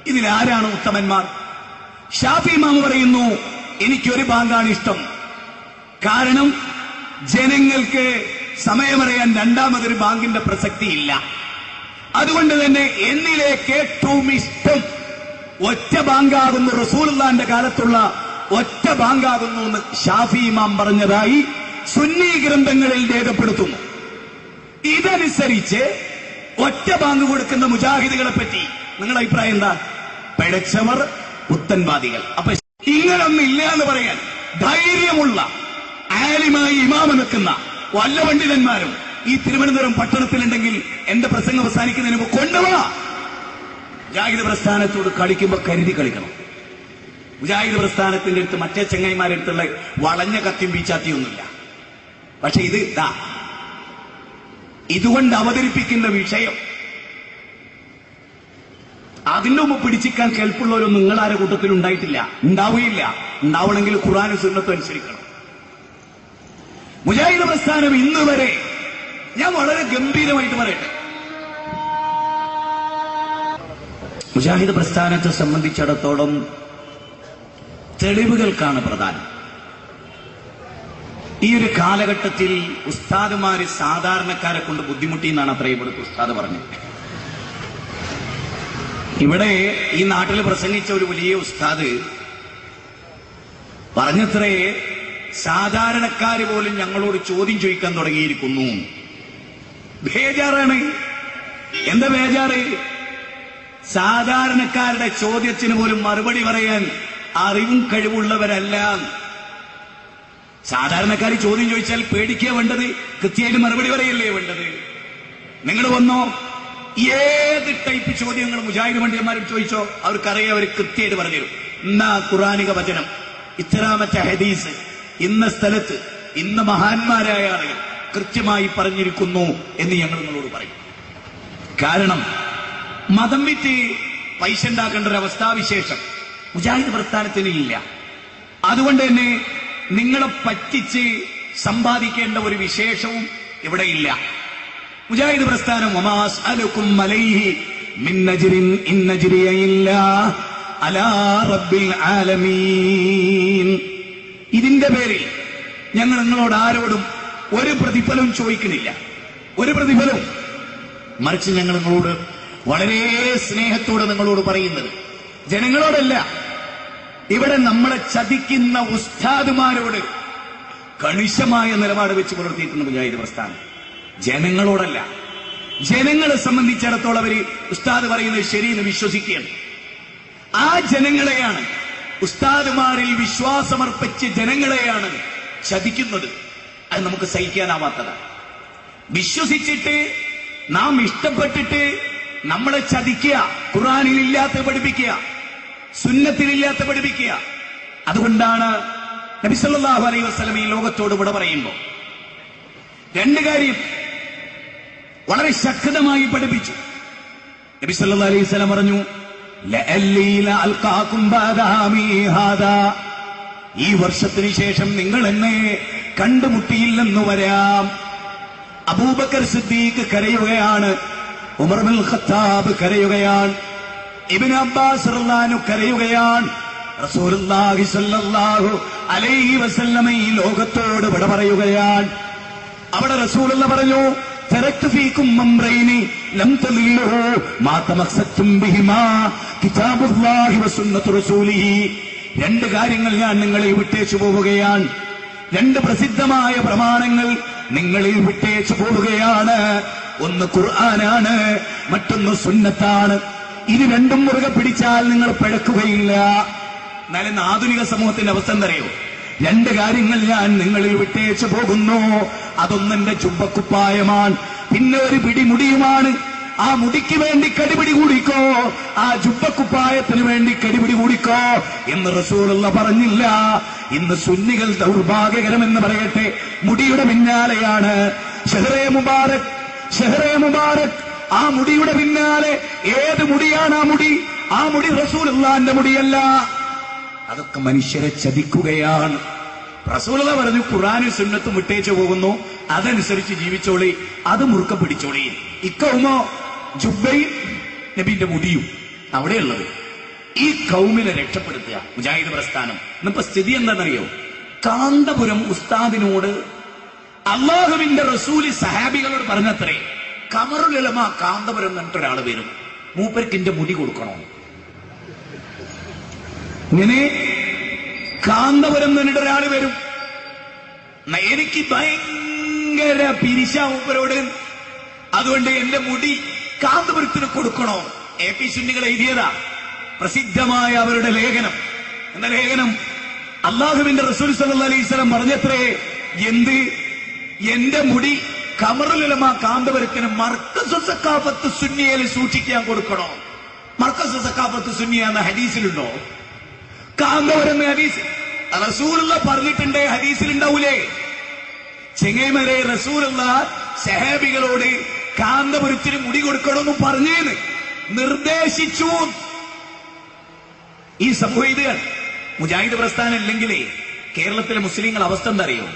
ഇതിലാരാണ് ഉത്തമന്മാർ? ഷാഫി ഇമാം പറയുന്നു, എനിക്കൊരു ബാങ്കാണ് ഇഷ്ടം. കാരണം ജനങ്ങൾക്ക് സമയമറിയാൻ 2ാമതൊരു ബാങ്കിന്റെ പ്രസക്തിയില്ല. അതുകൊണ്ട് തന്നെ എന്നിലേക്ക് ഏറ്റവും ഇഷ്ടം ഒറ്റ ബാങ്കാകുന്നു, റസൂലുള്ളാഹിന്റെ കാലത്തുള്ള ഒറ്റ ബാങ്കാകുന്നു എന്ന് ഷാഫി ഇമാം പറഞ്ഞതായി സുന്നി ഗ്രന്ഥങ്ങളിൽ രേഖപ്പെടുത്തുന്നു. ഇതനുസരിച്ച് ഒറ്റ ബാങ്ക് കൊടുക്കുന്ന മുജാഹിദുകളെ പറ്റി നിങ്ങളുടെ അഭിപ്രായം എന്താ? പിഴച്ചവർ, പുത്തൻവാദികൾ. അപ്പൊ ഇങ്ങനൊന്നും ഇല്ല എന്ന് പറയാൻ ധൈര്യമുള്ള ആലിമായി ഇമാമ നിൽക്കുന്ന വല്ല പണ്ഡിതന്മാരും ഈ തിരുവനന്തപുരം പട്ടണത്തിലുണ്ടെങ്കിൽ എന്റെ പ്രസംഗം അവസാനിക്കുന്നതിന് മുമ്പ് കൊണ്ടുപോവാ. മുജാഹിദ് പ്രസ്ഥാനത്തോട് കളിക്കുമ്പോൾ കരുതി കളിക്കണം. മുജാഹിദ് പ്രസ്ഥാനത്തിന്റെ അടുത്ത് മറ്റേ ചെങ്ങായിമാരുടെ അടുത്തുള്ള വളഞ്ഞ കത്തിയും പീച്ചാത്തിയൊന്നുമില്ല. പക്ഷെ ഇതുകൊണ്ട് അവതരിപ്പിക്കുന്ന വിഷയം അതിന്റെ മുമ്പ് പിടിച്ചിക്കാൻ കേൾപ്പുള്ളവരൊന്നും നിങ്ങളാരെ കൂട്ടത്തിൽ ഉണ്ടായിട്ടില്ല, ഉണ്ടാവുകയില്ല. ഉണ്ടാവണമെങ്കിൽ ഖുർആനും സുന്നത്തും അനുസരിക്കണം. മുജാഹിദ് പ്രസ്ഥാനം ഇന്ന് വരെ, ഞാൻ വളരെ ഗംഭീരമായിട്ട് പറയട്ടെ, മുജാഹിദ് പ്രസ്ഥാനത്തെ സംബന്ധിച്ചിടത്തോളം തെളിവുകൾക്കാണ് പ്രധാനം. ഈ ഒരു കാലഘട്ടത്തിൽ ഉസ്താദുമാര് സാധാരണക്കാരെ കൊണ്ട് ബുദ്ധിമുട്ടി എന്നാണ് അത്ര ഇവിടുത്തെ ഉസ്താദ് പറഞ്ഞത്. ഇവിടെ ഈ നാട്ടിൽ പ്രസംഗിച്ച ഒരു വലിയ ഉസ്താദ് പറഞ്ഞത്രേ, സാധാരണക്കാര് പോലും ഞങ്ങളോട് ചോദ്യം ചോദിക്കാൻ തുടങ്ങിയിരിക്കുന്നു. ബേജാറാണ്. എന്താ ബേജാറ്? സാധാരണക്കാരുടെ ചോദ്യത്തിന് പോലും മറുപടി പറയാൻ അറിവും കഴിവുള്ളവരല്ല. സാധാരണക്കാർ ചോദ്യം ചോദിച്ചാൽ പേടിക്കുക വേണ്ടത്, കൃത്യമായിട്ട് മറുപടി പറയല്ലേ വേണ്ടത്. നിങ്ങൾ വന്നോ, ഏത് ടൈപ്പ് ചോദ്യങ്ങൾ മുജാഹിദ് പണ്ഡിതന്മാരോട് ചോദിച്ചോ, അവർക്കറിയാം, അവർ കൃത്യമായിട്ട് പറഞ്ഞുതരും. ഇന്ന ഖുറാനിക വചനം, ഇത്രാമത്തെ ഹദീസ്, ഇന്ന സ്ഥലത്ത് ഇന്ന മഹാന്മാരായ ആളുകൾ കൃത്യമായി പറഞ്ഞിരിക്കുന്നു എന്ന് ഞങ്ങൾ നിങ്ങളോട് പറയും. കാരണം മതം വിറ്റ് പൈസ ഉണ്ടാക്കേണ്ട ഒരു അവസ്ഥാവിശേഷം മുജാഹിദ് പ്രസ്ഥാനത്തിന് ഇല്ല. അതുകൊണ്ട് തന്നെ നിങ്ങളെ പറ്റിച്ച് സമ്പാദിക്കേണ്ട ഒരു വിശേഷവും ഇവിടെ ഇല്ല. മുജാഹിദ് പ്രസ്ഥാനം വമാ അസ്അലുകും അലൈഹി മിൻ അജ്രിൻ ഇൻ അജ്രിയ ഇല്ലാ അലാ റബ്ബിൽ ആലമീൻ. ഇതിന്റെ പേരിൽ ഞങ്ങൾ നിങ്ങളോട് ആരോടും ഒരു പ്രതിഫലവും ചോദിക്കുന്നില്ല, ഒരു പ്രതിഫലവും. മറിച്ച് ഞങ്ങൾ നിങ്ങളോട് വളരെ സ്നേഹത്തോടെ നിങ്ങളോട് പറയുന്നത് ജനങ്ങളോടല്ല, ഇവിടെ നമ്മളെ ചതിക്കുന്ന ഉസ്താദുമാരോട് കണിശമായ നിലപാട് വെച്ച് പുലർത്തിയിട്ടുള്ള മുജാഹിദ് പ്രസ്ഥാനം ജനങ്ങളോടല്ല. ജനങ്ങളെ സംബന്ധിച്ചിടത്തോളം അവര് ഉസ്താദ് പറയുന്നത് ശരിയെന്ന് വിശ്വസിക്കുകയാണ്. ആ ജനങ്ങളെയാണ്, ഉസ്താദുമാരിൽ വിശ്വാസമർപ്പിച്ച് ജനങ്ങളെയാണ് ചതിക്കുന്നത്. അത് നമുക്ക് സഹിക്കാനാവാത്തതാണ്. വിശ്വസിച്ചിട്ട് നാം ഇഷ്ടപ്പെട്ടിട്ട് നമ്മളെ ചതിക്കുക, ഖുർആനിലില്ലാത്ത പഠിപ്പിക്കുക, സുന്നത്തിലില്ലാത്ത പഠിപ്പിക്കുക. അതുകൊണ്ടാണ് നബി സല്ലല്ലാഹു അലൈഹി വസല്ലം ഈ ലോകത്തോട് ഇവിടെ പറയുമ്പോൾ രണ്ട് കാര്യം വളരെ ശക്തമായി പഠിപ്പിച്ചു. നബി സല്ലല്ലാഹു അലൈഹി വസല്ലം പറഞ്ഞു, ഈ വർഷത്തിന് ശേഷം നിങ്ങൾ എന്നെ കണ്ടുമുട്ടിയില്ലെന്ന് വരാം. അബൂബക്കർ സിദ്ദീഖ് കരയുകയാണ്, ഉമർ ഇബ്നുൽ ഖത്താബ് കരയുകയാണ്, ഇബ്നു അബ്ബാസ് റളിയല്ലാഹു അൻഹു കരയുകയാണ്. റസൂലുള്ളാഹി സ്വല്ലല്ലാഹു അലൈഹി വസല്ലം ഈ ലോകത്തോട് വിട പറയുകയാണ്. അവിടെ റസൂലുള്ള പറഞ്ഞു, തറക്തു ഫീകും അംറൈനി ലം തളില്ലു മാ തമസ്സക്തും ബിഹിമാ കിതാബുല്ലാഹി വസുന്നത്തു റസൂലിഹി. രണ്ട് കാര്യങ്ങൾ ഞാൻ നിങ്ങളെ വിട്ടേച്ചു പോവുകയാണ്. രണ്ട് പ്രസിദ്ധമായ പ്രമാണങ്ങൾ നിങ്ങളിൽ വിട്ടേച്ചു പോവുകയാണ്. ഒന്ന് ഖുർആനാണ്, മറ്റൊന്ന് സുന്നത്താണ്. ഇത് രണ്ടും മുറുകെ പിടിച്ചാൽ നിങ്ങൾ പിഴക്കുകയില്ല. എന്നാലും ആധുനിക സമൂഹത്തിന്റെ അവസ്ഥ എന്തറിയോ? രണ്ട് കാര്യങ്ങൾ ഞാൻ നിങ്ങളിൽ വിട്ടേച്ചു പോകുന്നു. അതൊന്നെന്റെ ജുബ്ബക്കുപ്പായമാണ്, പിന്നെ ഒരു പിടി മുടിയുമാണ്. ആ മുടിക്ക് വേണ്ടി കടിപിടി കൂടിക്കോ, ആ ജുബ്ബക്കുപ്പായത്തിന് വേണ്ടി കടിപിടി കൂടിക്കോ എന്ന് റസൂലുള്ള പറഞ്ഞില്ല. ഇന്ന് സുന്നികൾ ദൗർഭാഗ്യകരമെന്ന് പറയട്ടെ, മുടിയുടെ പിന്നാലെയാണ്. ഷഹ്റേ മുബാരക്, ഷഹ്റേ മുബാരക്, ആ മുടിയുടെ പിന്നാലെ. ഏത് മുടിയാണ് ആ മുടി? ആ മുടി റസൂലുള്ളാന്റെ മുടിയല്ല. അതൊക്കെ മനുഷ്യരെ ചതിക്കുകയാണ്. റസൂലുള്ള പറഞ്ഞു, ഖുർആനും സുന്നത്തും വിട്ടേച്ചു പോകുന്നു, അതനുസരിച്ച് ജീവിച്ചോളി, അത് മുറുക്ക പിടിച്ചോളി. ഇക്കൗമോ ജുബ്ബയും നബിന്റെ മുടിയും അവിടെയുള്ളത്. ഈ കൗമിനെ രക്ഷപ്പെടുത്തുക മുജാഹിദ് പ്രസ്ഥാനം. ഇന്നിപ്പോ സ്ഥിതി എന്താണെന്നറിയോ? കാന്തപുരം ഉസ്താദിനോട് അള്ളാഹുവിന്റെ റസൂല് സഹാബികളോട് പറഞ്ഞത്രേ, ഖമറുൽ ഉലമ കാന്തപുരം എന്നിട്ടൊരാൾ വരും, മൂപ്പർക്കിന്റെ മുടി കൊടുക്കണോ? ഇങ്ങനെ കാന്തപുരം എന്നിട്ട് ഒരാൾ വരും, എനിക്ക് ഭയങ്കര പിരിശ മൂപ്പരോട്, അതുകൊണ്ട് എന്റെ മുടി കാന്തപുരത്തിന് കൊടുക്കണോ? എ പി സുന്നികൾ എഴുതിയതാ പ്രസിദ്ധമായ അവരുടെ ലേഖനം. എന്ന ലേഖനം അള്ളാഹുവിന്റെ റസൂൽ സല്ലല്ലാഹു അലൈഹി വസല്ലം പറഞ്ഞത്രേ, എന്ത് എന്റെ മുടി ഖമറുൽ ഉലമ കാന്തപുരത്തിന് മർക്കസു സഖാഫത്ത് സുന്നിയയിൽ സൂക്ഷിക്കാൻ കൊടുക്കണോ? മർക്കസു സഖാഫത്ത് സുന്നിയ എന്ന ഹദീസിലുണ്ടോ? കാന്തപുരം ഹദീസ് റസൂലുള്ള പറഞ്ഞിട്ടുണ്ട്, ഹദീസിലുണ്ടാവൂലേ? ചെങ്ങൈമരെ റസൂലുള്ള സഹാബികളോട് കാന്തപുരത്തിന് മുടി കൊടുക്കണമെന്ന് പറഞ്ഞേന്ന് നിർദ്ദേശിച്ചു. ഈ സമൂഹം ഇതാണ്. മുജാഹിദ് പ്രസ്ഥാനം ഇല്ലെങ്കിലേ കേരളത്തിലെ മുസ്ലിങ്ങൾ അവസ്ഥ എന്താ അറിയോ?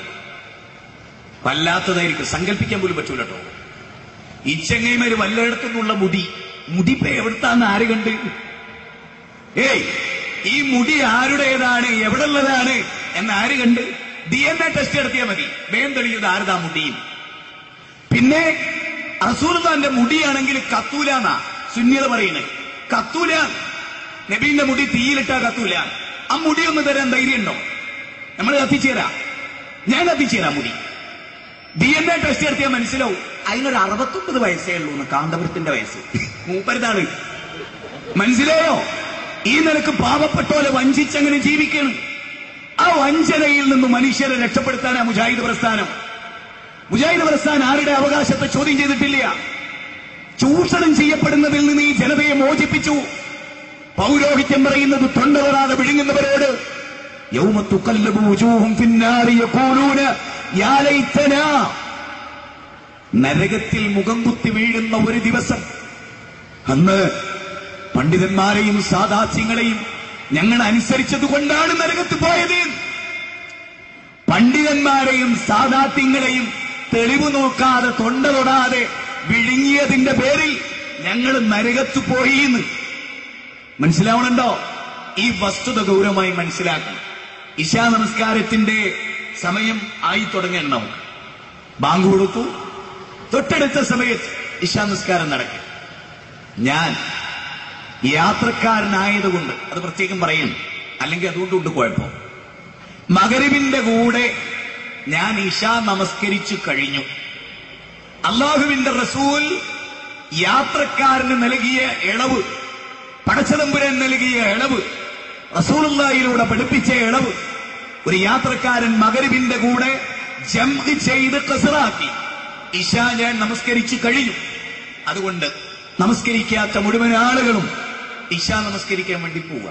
വല്ലാത്തതായിരിക്കും, സങ്കല്പിക്കാൻ പോലും പറ്റൂല കേട്ടോ. ഈ ചെങ്ങൈമാര് വല്ലയിടത്തുനിന്നുള്ള മുടി എവിടുത്താന്ന് ആര് കണ്ട്? ഏയ്, ഈ മുടി ആരുടേതാണ്, എവിടെ ഉള്ളതാണ് എന്ന് ആര് കണ്ട്? DNA ടെസ്റ്റ് നടത്തിയാൽ മതി, വേഗം തെളിയത് ആരുതാ മുടിയും. പിന്നെ റസൂലുള്ളാഹിന്റെ മുടിയാണെങ്കിൽ കത്തൂലാന്നാ സുന്നികൾ പറയുന്നത്. കത്തൂല, നബീന്റെ മുടി തീയിലിട്ടാ കത്തൂല. ആ മുടി ഒന്ന് തരാൻ ധൈര്യമുണ്ടോ? നമ്മൾ കത്തിച്ചേരാം, ഞാൻ കത്തിച്ചേരാം മുടി. DNA ടെസ്റ്റ് നടത്തിയാൽ മനസ്സിലാവും അതിനൊരു 69 വയസ്സേ ഉള്ളൂ എന്ന്. കാന്തപുരത്തിന്റെ വയസ്സ് മൂപ്പരുതാണ്. മനസ്സിലായോ? ഈ നിലക്ക് പാവപ്പെട്ടോലെ വഞ്ചിച്ചങ്ങനെ ജീവിക്കണം. ആ വഞ്ചനയിൽ നിന്ന് മനുഷ്യരെ രക്ഷപ്പെടുത്താനാ മുജാഹിദ് പ്രസ്ഥാനം. മുജാഹിദ് പ്രസ്ഥാനം ആരുടെ അവകാശത്തെ ചോദ്യം ചെയ്തിട്ടില്ല. ചൂഷണം ചെയ്യപ്പെടുന്നതിൽ നിന്ന് ഈ ജനതയെ മോചിപ്പിച്ചു. പൗരോഹിത്യം പറയുന്നത് തൊണ്ടവരാതെ വിഴുങ്ങുന്നവരോട് യൗമ തുഖല്ലബു വജൂഹും ഫിന്നാരി യഖൂലൂന യാ ലൈതനാ, നരകത്തിൽ മുഖം കുത്തി വീഴുന്ന ഒരു ദിവസം. അന്ന് പണ്ഡിതന്മാരെയും സാദാത്യങ്ങളെയും ഞങ്ങൾ അനുസരിച്ചത് കൊണ്ടാണ് നരകത്ത് പോയത്. പണ്ഡിതന്മാരെയും സാദാത്യങ്ങളെയും തെളിവ് നോക്കാതെ തൊണ്ട തൊടാതെ വിഴുങ്ങിയതിന്റെ പേരിൽ ഞങ്ങൾ നരകത്ത് പോയി. മനസ്സിലാവണുണ്ടോ? ഈ വസ്തുത ഗൗരവമായി മനസ്സിലാക്കണം. ഇശാ നമസ്കാരത്തിന്റെ സമയം ആയി തുടങ്ങണം. നമുക്ക് ബാങ്ക് കൊടുത്തു, തൊട്ടടുത്ത സമയത്ത് ഇശാ നമസ്കാരം നടക്കും. ഞാൻ യാത്രക്കാരനായതുകൊണ്ട് അത് പ്രത്യേകം പറയണം, അല്ലെങ്കിൽ അതുകൊണ്ടുണ്ട് കുഴപ്പം. മഗ്‌രിബിന്റെ കൂടെ ഞാൻ ഇശാ നമസ്കരിച്ചു കഴിഞ്ഞു. അല്ലാഹുവിന്റെ റസൂൽ യാത്രക്കാരന് നൽകിയ ഇളവ്, പടച്ചതമ്പുരാൻ നൽകിയ ഇളവ്, റസൂലുള്ളാഹിയിലൂടെ പഠിപ്പിച്ച ഇളവ്, ഒരു യാത്രക്കാരൻ മഗ്‌രിബിന്റെ കൂടെ ജംഅ് ചെയ്ത് ഖസ്റാക്കി ഇശാ ഞാൻ നമസ്കരിച്ചു കഴിഞ്ഞു. അതുകൊണ്ട് നമസ്കരിക്കാത്ത മുഴുവൻ ആളുകളും ഇശാ നമസ്കരിക്കാൻ വേണ്ടി പോവുക.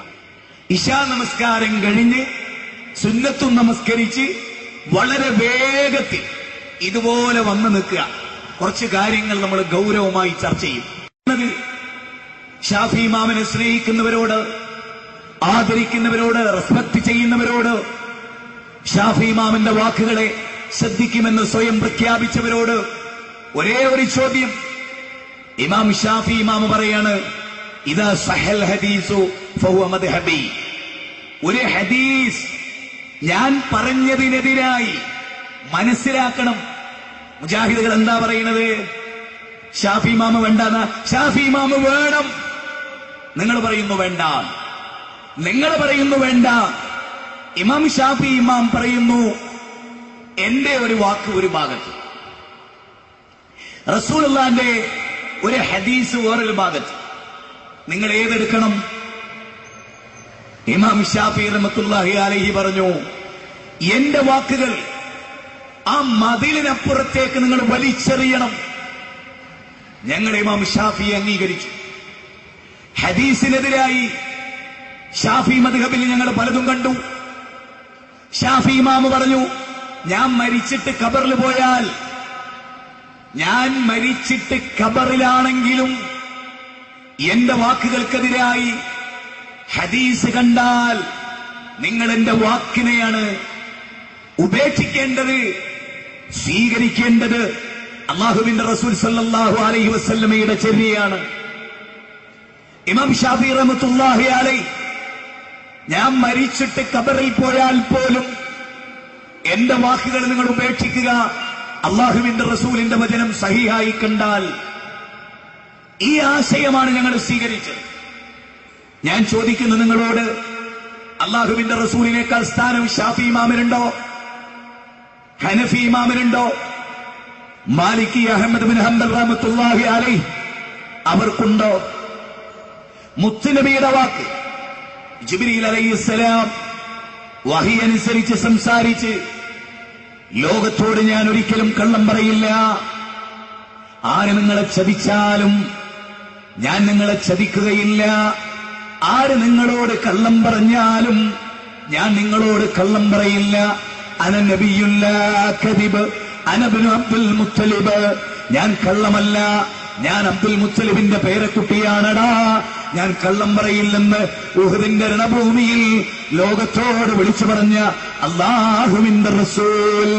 ഇശാ നമസ്കാരം കഴിഞ്ഞ് സുന്നത്തും നമസ്കരിച്ച് വളരെ വേഗത്തിൽ ഇതുപോലെ വന്നു നിൽക്കുക. കുറച്ച് കാര്യങ്ങൾ നമ്മൾ ഗൗരവമായി ചർച്ച ചെയ്യും. ഷാഫി ഇമാമിനെ സ്നേഹിക്കുന്നവരോട്, ആദരിക്കുന്നവരോട്, റെസ്പെക്ട് ചെയ്യുന്നവരോട്, ഷാഫി ഇമാമിന്റെ വാക്കുകളെ ശ്രദ്ധിക്കുമെന്ന് സ്വയം പ്രഖ്യാപിച്ചവരോട് ഒരേ ഒരു ചോദ്യം. ഇമാം ഷാഫി ഇമാം പറയാണ്, ഇദാ സഹൽ ഹദീസു ഫഹുവ മദ്ഹബി. ഒരു ഹദീസ് ഞാൻ പറഞ്ഞതിനെതിരായി മനസ്സിലാക്കണം. മുജാഹിദുകൾ എന്താ പറയുന്നത്? ഷാഫി ഇമാം വേണ്ടെന്ന്. ഷാഫി ഇമാം വേണം. നിങ്ങൾ പറയുന്നു വേണ്ട, നിങ്ങൾ പറയുന്നു വേണ്ട. ഇമാം ഷാഫി ഇമാം പറയുന്നു, എന്റെ ഒരു വാക്ക് ഒരു ഭാഗത്ത്, റസൂലുള്ളാഹിന്റെ ഒരു ഹദീസ് വേറൊരു ഭാഗത്ത്. നിങ്ങൾ ഏതെടുക്കണം? ഇമാം ഷാഫി റഹ്മത്തുള്ളാഹി അലൈഹി പറഞ്ഞു, എന്റെ വാക്കുകൾ ആ മതിലിനപ്പുറത്തേക്ക് നിങ്ങൾ വലിച്ചെറിയണം. ഞങ്ങൾ ഇമാം ഷാഫി അംഗീകരിച്ചു. ഹദീസിനെതിരായി ഷാഫി മദ്ഹബിൽ ഞങ്ങൾ പലതും കണ്ടു. ഷാഫി ഇമാം പറഞ്ഞു, ഞാൻ മരിച്ചിട്ട് ഖബറിൽ പോയാൽ, ഞാൻ മരിച്ചിട്ട് ഖബറിലാണെങ്കിലും എന്റെ വാക്കുകൾക്കെതിരായി ഹദീസ് കണ്ടാൽ നിങ്ങൾ എന്റെ വാക്കിനെയാണ് ഉപേക്ഷിക്കേണ്ടത്, സ്വീകരിക്കേണ്ടത്. അല്ലാഹുവിന്റെ റസൂൽ സല്ലല്ലാഹു അലൈഹി വസല്ലമയുടെ ചര്യയാണ്. ഇമാം ഷാഫി റഹ്മത്തുള്ളാഹി അലൈഹി, ഞാൻ മരിച്ചിട്ട് ഖബറിൽ പോയാൽ പോലും എന്റെ വാക്കുകൾ നിങ്ങൾ ഉപേക്ഷിക്കുക, അല്ലാഹുവിന്റെ റസൂലിന്റെ വചനം സഹീഹായി കണ്ടാൽ. ഈ ആശയമാണ് ഞങ്ങൾ സ്വീകരിച്ചത്. ഞാൻ ചോദിക്കുന്നു നിങ്ങളോട്, അല്ലാഹുവിന്റെ റസൂലിനേക്കാൾ സ്ഥാനം ഷാഫി ഇമാമിനുണ്ടോ? ഹനഫി ഇമാമിനുണ്ടോ? മാലിക്കി അഹ്മദ് ബിൻ ഹംബൽ റഹ്മത്തുള്ളാഹി അലൈഹി അവർക്കുണ്ടോ? മുത്തുനബിയുടെ വാക്ക്, ജിബ്രീൽ അലൈഹിസ്സലാം വഹി അനുസരിച്ച് സംസാരിച്ച്, ലോകത്തോട് ഞാൻ ഒരിക്കലും കള്ളം പറയില്ല, ആര് നിങ്ങളെ ചതിച്ചാലും ഞാൻ നിങ്ങളെ ചതിക്കുകയില്ല, ആര് നിങ്ങളോട് കള്ളം പറഞ്ഞാലും ഞാൻ നിങ്ങളോട് കള്ളം പറയില്ല. അന നബിയുല്ല കദിബ് അന ഇബ്നു അബ്ദുൽ മുത്തലിബ്, ഞാൻ കള്ളമല്ല, ഞാൻ അബ്ദുൽ മുത്തലിബിന്റെ പേരക്കുട്ടിയാണടാ, ഞാൻ കള്ളം പറയില്ലെന്ന് ഉഹദിന്റെ രണഭൂമിയിൽ ലോകത്തോട് വിളിച്ചു പറഞ്ഞ അല്ലാഹുവിന്റെ റസൂൽ.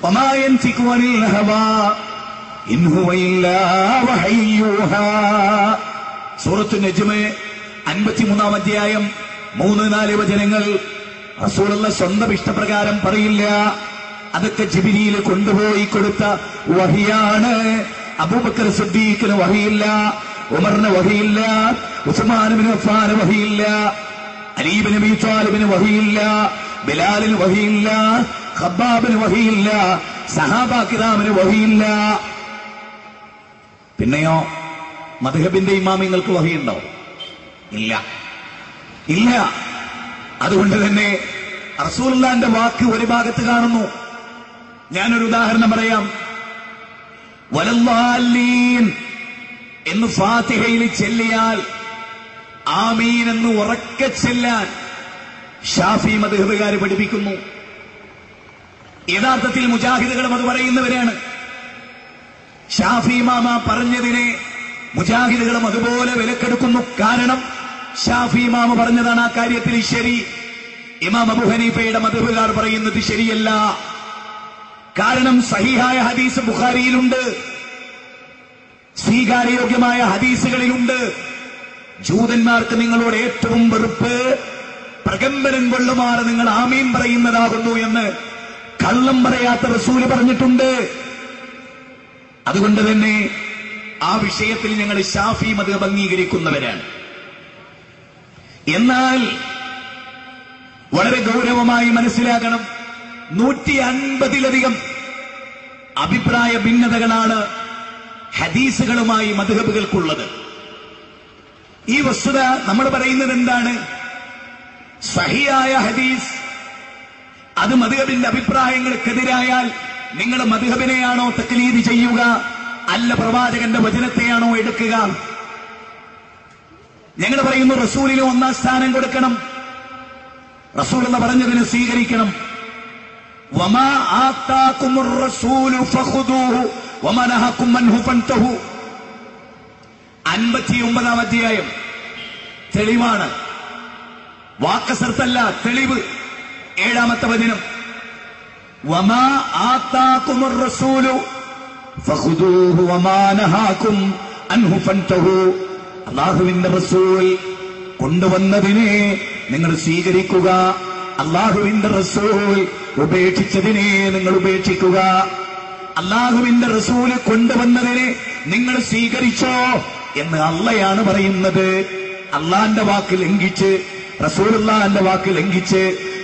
വമാ യൻതിഖു അനിൽ ഹവാ ഇൻ ഹുവ ഇല്ലാ വഹയ്യു യൂഹാ. സൂറത്തു നജ്മ് 53-ാം അധ്യായം 3-4 വചനങ്ങൾ. റസൂലുള്ള സ്വന്തം ഇഷ്ടപ്രകാരം പറയില്ല, അതൊക്കെ ജിബ്രീൽ കൊണ്ടുപോയി കൊടുത്ത വഹിയാണ്. അബൂബക്കർ സിദ്ദീഖിന് വഹിയില്ല, ഉമറിന് വഹിയില്ല, ഉസ്മാൻ ഇബ്നു അഫ്ഫാന് വഹിയില്ല, അലി ഇബ്നു അബീ ത്വാലിബിന് വഹിയില്ല, ബിലാലിന് വഹിയില്ല, ഖബ്ബാബിന് വഹിയില്ല, സഹാബാ കിറാമിന് വഹിയില്ല. പിന്നെയോ മദ്ഹബിന്റെ ഇമാമിങ്ങൾക്ക് വഹിയുണ്ടോ? ഇല്ല, ഇല്ല. അതുകൊണ്ട് തന്നെ റസൂലുള്ളാഹിന്റെ വാക്ക് ഒരു ഭാഗത്ത് കാണുന്നു. ഞാനൊരു ഉദാഹരണം പറയാം. വലല്ലാലീൻ എന്ന് ഫാത്തിഹയിൽ ചെല്ലിയാൽ ആമീൻ എന്ന് ഉറക്കെ ചെല്ലാൻ ഷാഫി മദ്ഹബുകാർ പഠിപ്പിക്കുന്നു. യഥാർത്ഥത്തിൽ മുജാഹിദുകളും അത് പറയുന്നവരാണ്. ഷാഫി ഇമാമ പറഞ്ഞതിനെ മുജാഹിദുകളും അതുപോലെ വിലക്കെടുക്കുന്നു. കാരണം ഷാഫി ഇമാം പറഞ്ഞതാണ് ആ കാര്യത്തിൽ ശരി. ഇമാം അബൂ ഹനീഫയുടെ മദ്ഹബുകാർ പറയുന്നത് ശരിയല്ല. കാരണം സഹീഹായ ഹദീസ് ബുഖാരിയിലുണ്ട്, സ്വീകാര്യോഗ്യമായ ഹദീസുകളിലുണ്ട്. ജൂതന്മാർക്ക് നിങ്ങളോട് ഏറ്റവും വെറുപ്പ് പ്രകമ്പനം കൊള്ളുമാറ് നിങ്ങൾ ആമീൻ പറയുന്നതാകുന്നു എന്ന് കള്ളം പറയാത്ത റസൂല് പറഞ്ഞിട്ടുണ്ട്. അതുകൊണ്ട് തന്നെ ആ വിഷയത്തിൽ ഞങ്ങൾ ഷാഫി മദ്ഹബ് അംഗീകരിക്കുന്നവരാണ്. എന്നാൽ വളരെ ഗൗരവമായി മനസ്സിലാക്കണം, 150-ലധികം അഭിപ്രായ ഭിന്നതകളാണ് ഹദീസുകളുമായി മദ്ഹബുകൾക്കുള്ളത്. ഈ വസ്തുത നമ്മൾ പറയുന്നത് എന്താണ്? സഹിയായ ഹദീസ് അത് മദ്ഹബിന്റെ അഭിപ്രായങ്ങൾക്കെതിരായാൽ നിങ്ങൾ മദ്ഹബിനെയാണോ തഖ്ലീദ് ചെയ്യുക, അല്ല പ്രവാചകന്റെ വചനത്തെയാണോ എടുക്കുക? ഞങ്ങൾ പറയുന്നു റസൂലിന് ഒന്നാം സ്ഥാനം കൊടുക്കണം, റസൂൽ എന്ന് പറഞ്ഞതിന് സ്വീകരിക്കണം. വമാ ആതാകുമുർ റസൂലു ഫഖുദൂഹു വമാ നഹകും അൻഹു ഫൻതഹു. 59-ാം അധ്യായം തെളിവാണ്, വാക്കസർത്തല്ല, തെളിവ്. 7-ാമത്തെ വചനം, വമാ ആതാകുമുർ റസൂലു ഫഖുദൂഹു വമാ നഹകും അൻഹു ഫൻതഹു. അല്ലാഹുവിന്റെ റസൂൽ കൊണ്ടുവന്നതിനെ നിങ്ങൾ സ്വീകരിക്കുക, അല്ലാഹുവിന്റെ റസൂൽ ഉപേക്ഷിച്ചതിനെ നിങ്ങൾ ഉപേക്ഷിക്കുക. അല്ലാഹുവിന്റെ റസൂൽ കൊണ്ടുവന്നതിനെ നിങ്ങൾ സ്വീകരിച്ചോ എന്ന് അള്ളയാണ് പറയുന്നത്. അള്ളാന്റെ വാക്ക് ലംഘിച്ച്, റസൂലുള്ളാഹിന്റെ വാക്ക് ലംഘിച്ച്,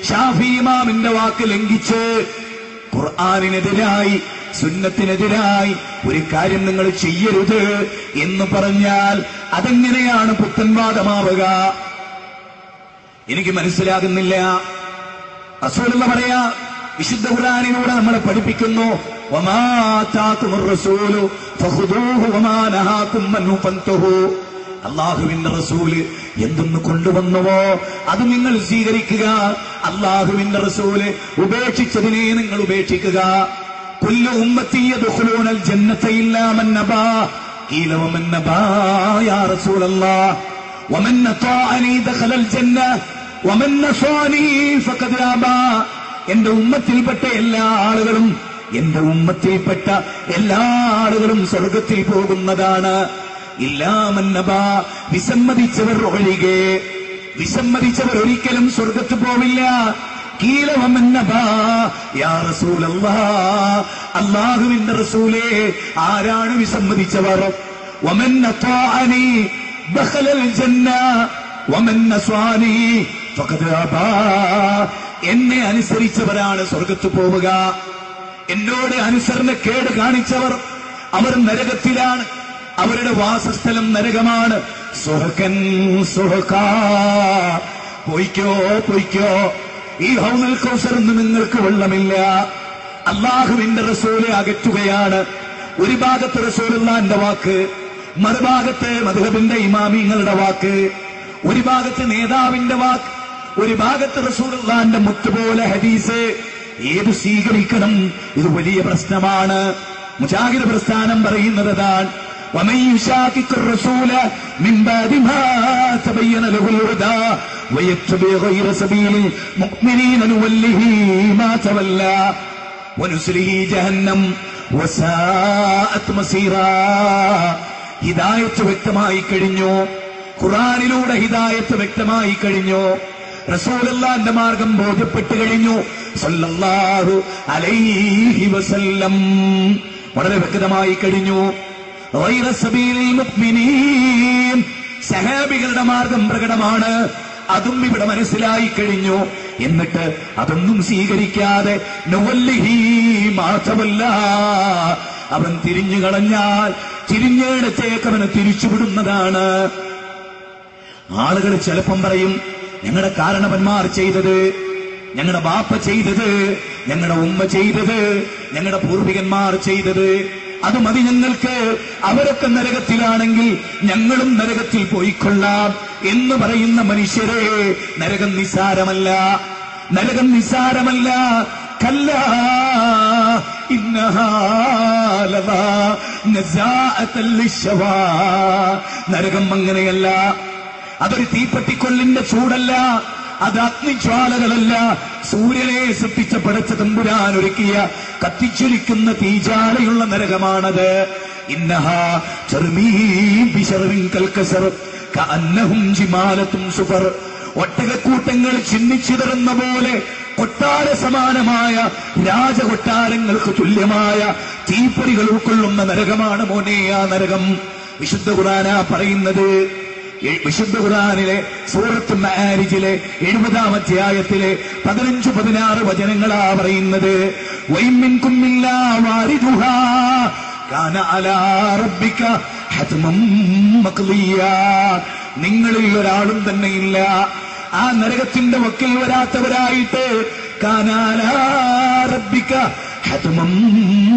ഷാഫി ഇമാമിന്റെ വാക്ക് ലംഘിച്ച് ഖുർആനിനെതിരായി സുന്നത്തിനെതിരായി ഒരു കാര്യം നിങ്ങൾ ചെയ്യരുത് എന്ന് പറഞ്ഞാൽ അതെങ്ങനെയാണ് പുത്തൻവാദമാവുക? എനിക്ക് മനസ്സിലാകുന്നില്ല. റസൂലുള്ള പറയാ, വിശുദ്ധ ഖുർആനിലൂടെ നമ്മളെ പഠിപ്പിക്കുന്നു, വമാ ആതാകുമുർ റസൂലു ഫഖുദൂഹു വമാ നഹാകും അൻഹു ഫൻതഹു. അല്ലാഹുവിന്റെ റസൂല് എന്തൊന്ന് കൊണ്ടുവന്നുവോ അത് നിങ്ങൾ സ്വീകരിക്കുക, അല്ലാഹുവിന്റെ റസൂല് ഉപേക്ഷിച്ചതിനെ നിങ്ങൾ ഉപേക്ഷിക്കുക. കുല്ലു ഉമ്മത്തി യദ്ഖുലൂനൽ ജന്നത ഇല്ലാ മൻ അബാ ഖീല വമൻ അബാ യാ റസൂലല്ലാഹ് വമൻ അതാഅനി ദഖലൽ ജന്ന വമൻ നസാനി ഫഖദ് അബാ. എന്റെ ഉമ്മത്തിൽപ്പെട്ട എല്ലാ ആളുകളും, എന്റെ ഉമ്മത്തിൽപ്പെട്ട എല്ലാ ആളുകളും സ്വർഗത്തിൽ പോകുന്നതാണ്. ഇല്ലാ മൻ അബാ, വിസമ്മതിച്ചവർ ഒഴികെ. വിസമ്മതിച്ചവർ ഒരിക്കലും സ്വർഗത്ത് പോവില്ല. ഖീല വമൻ അബാ യാ റസൂലല്ലാഹ്, അല്ലാഹുവിന്റെ റസൂലേ ആരാണ് വിസമ്മതിച്ചവർ? വമൻ അതാഅനി ദഖലൽ ജന്ന വമൻ നസാനി ഫഖദ് അബാ. എന്നെ അനുസരിച്ചവരാണ് സ്വർഗത്ത് പോവുക. എന്നോട് അനുസരണക്കേട് കാണിച്ചവർ അവർ നരകത്തിലാണ്, അവരുടെ വാസസ്ഥലം നരകമാണ്. സുഹകൻ സുഹകാ, പൊയ്ക്കോ പൊയ്ക്കോ, ഈ ഹൗദുൽ കൗസർ എന്ന് നിങ്ങൾക്ക് വെള്ളമില്ല. അല്ലാഹുവിന്റെ റസൂലെ അകറ്റുകയാണ്. ഒരു ഭാഗത്ത് റസൂലുള്ളാഹിന്റെ വാക്ക്, മറുഭാഗത്ത് മദ്ഹബിന്റെ ഇമാമിങ്ങളുടെ വാക്ക്, ഒരു ഭാഗത്ത് നേതാവിന്റെ വാക്ക്, ഒരു ഭാഗത്ത് റസൂലുള്ളാഹിന്റെ മുത്തുപോലെ ഹദീസ്. ഏത് സ്വീകരിക്കണം? ഇത് വലിയ പ്രശ്നമാണ്. മുജാഹിദ് പ്രസ്ഥാനം പറയുന്നത് അതാണ്. ومن يشاقق الرسول من بعد ما تبين له الهدى ويتبع غير سبيل المؤمنين نوله ما تولى ونسله جهنم وساءت مصيرا. ഹിദായത്ത് വ്യക്തമായി കഴിഞ്ഞു, ഖുർആനിലൂടെ ഹിദായത്ത് വ്യക്തമായി കഴിഞ്ഞു, റസൂലുള്ളാഹിന്റെ മാർഗം ബോധ്യപ്പെട്ടു കഴിഞ്ഞു സല്ലല്ലാഹു അലൈഹി വസല്ലം. വളരെ വ്യക്തമായി കഴിഞ്ഞു. ഗൈറ സബീലിൽ മുഅ്മിനീൻ, സഹാബികളുടെ മാർഗം പ്രകടമാണ്, അതും ഇവിടെ മനസ്സിലായി കഴിഞ്ഞു. എന്നിട്ട് അതൊന്നും സ്വീകരിക്കാതെ നുവല്ലിഹി മാ തവല്ലാ, അവൻ തിരിഞ്ഞു കളഞ്ഞാൽ തിരിഞ്ഞിടത്തേക്ക് അവനെ തിരിച്ചുവിടുന്നതാണ്. ആളുകൾ ചിലപ്പം പറയും, ഞങ്ങളുടെ കാരണവന്മാർ ചെയ്തത്, ഞങ്ങളുടെ ബാപ്പ ചെയ്തത്, ഞങ്ങളുടെ ഉമ്മ ചെയ്തത്, ഞങ്ങളുടെ പൂർവികന്മാർ ചെയ്തത് അത് മതി ഞങ്ങൾക്ക്, അവരൊക്കെ നരകത്തിലാണെങ്കിൽ ഞങ്ങളും നരകത്തിൽ പോയിക്കൊള്ളാം എന്ന് പറയുന്ന മനുഷ്യരെ, നരകം നിസാരമല്ല, നരകം നിസാരമല്ല. കല്ലാ ഇന്നഹാ ലദാ നസാഅത്തൽ ലിശ്ശവാ. നരകം അങ്ങനെയല്ല. അതൊരു തീപ്പെട്ടിക്കൊള്ളിന്റെ ചൂടല്ല, അത് അഗ്നിജ്വാലകളല്ല. സൂര്യനെ സൃഷ്ടിച്ച പടച്ച തമ്പുരാൻ ഒരുക്കിയ കത്തിച്ചൊലിക്കുന്ന തീജാലയുള്ള നരകമാണത്. ഇന്നഹാ തർമീം ബിശർറിൻ കൽകസർ കഅന്നഹും ജിമാലത്തുൻ സുഫർ. ഒട്ടകക്കൂട്ടങ്ങൾ ചിന്നിച്ചിതറുന്ന പോലെ കൊട്ടാര സമാനമായ രാജകൊട്ടാരങ്ങൾക്ക് തുല്യമായ തീപ്പൊരികൾ ഉൾക്കൊള്ളുന്ന നരകമാണ് മോനെ ആ നരകം. വിശുദ്ധ ഖുർആനാ പറയുന്നത്. വിശുദ്ധ ഖുർആനിലെ സൂറത്ത് മആരിജിലെ 70-ാം അധ്യായത്തിലെ 15-16 വചനങ്ങളാ പറയുന്നത്. വൈമിൻകും ഇല്ലാ വാരിദുഹാ കാന അലാ റബ്ബിക ഹത്മം മഖ്ദിയാ. നിങ്ങളിൽ ഒരാളും തന്നെയില്ല ആ നരകത്തിന്റെ വക്കിൽ വരാത്തവരായിട്ട്. കാന അലാ റബ്ബിക ഹത്മം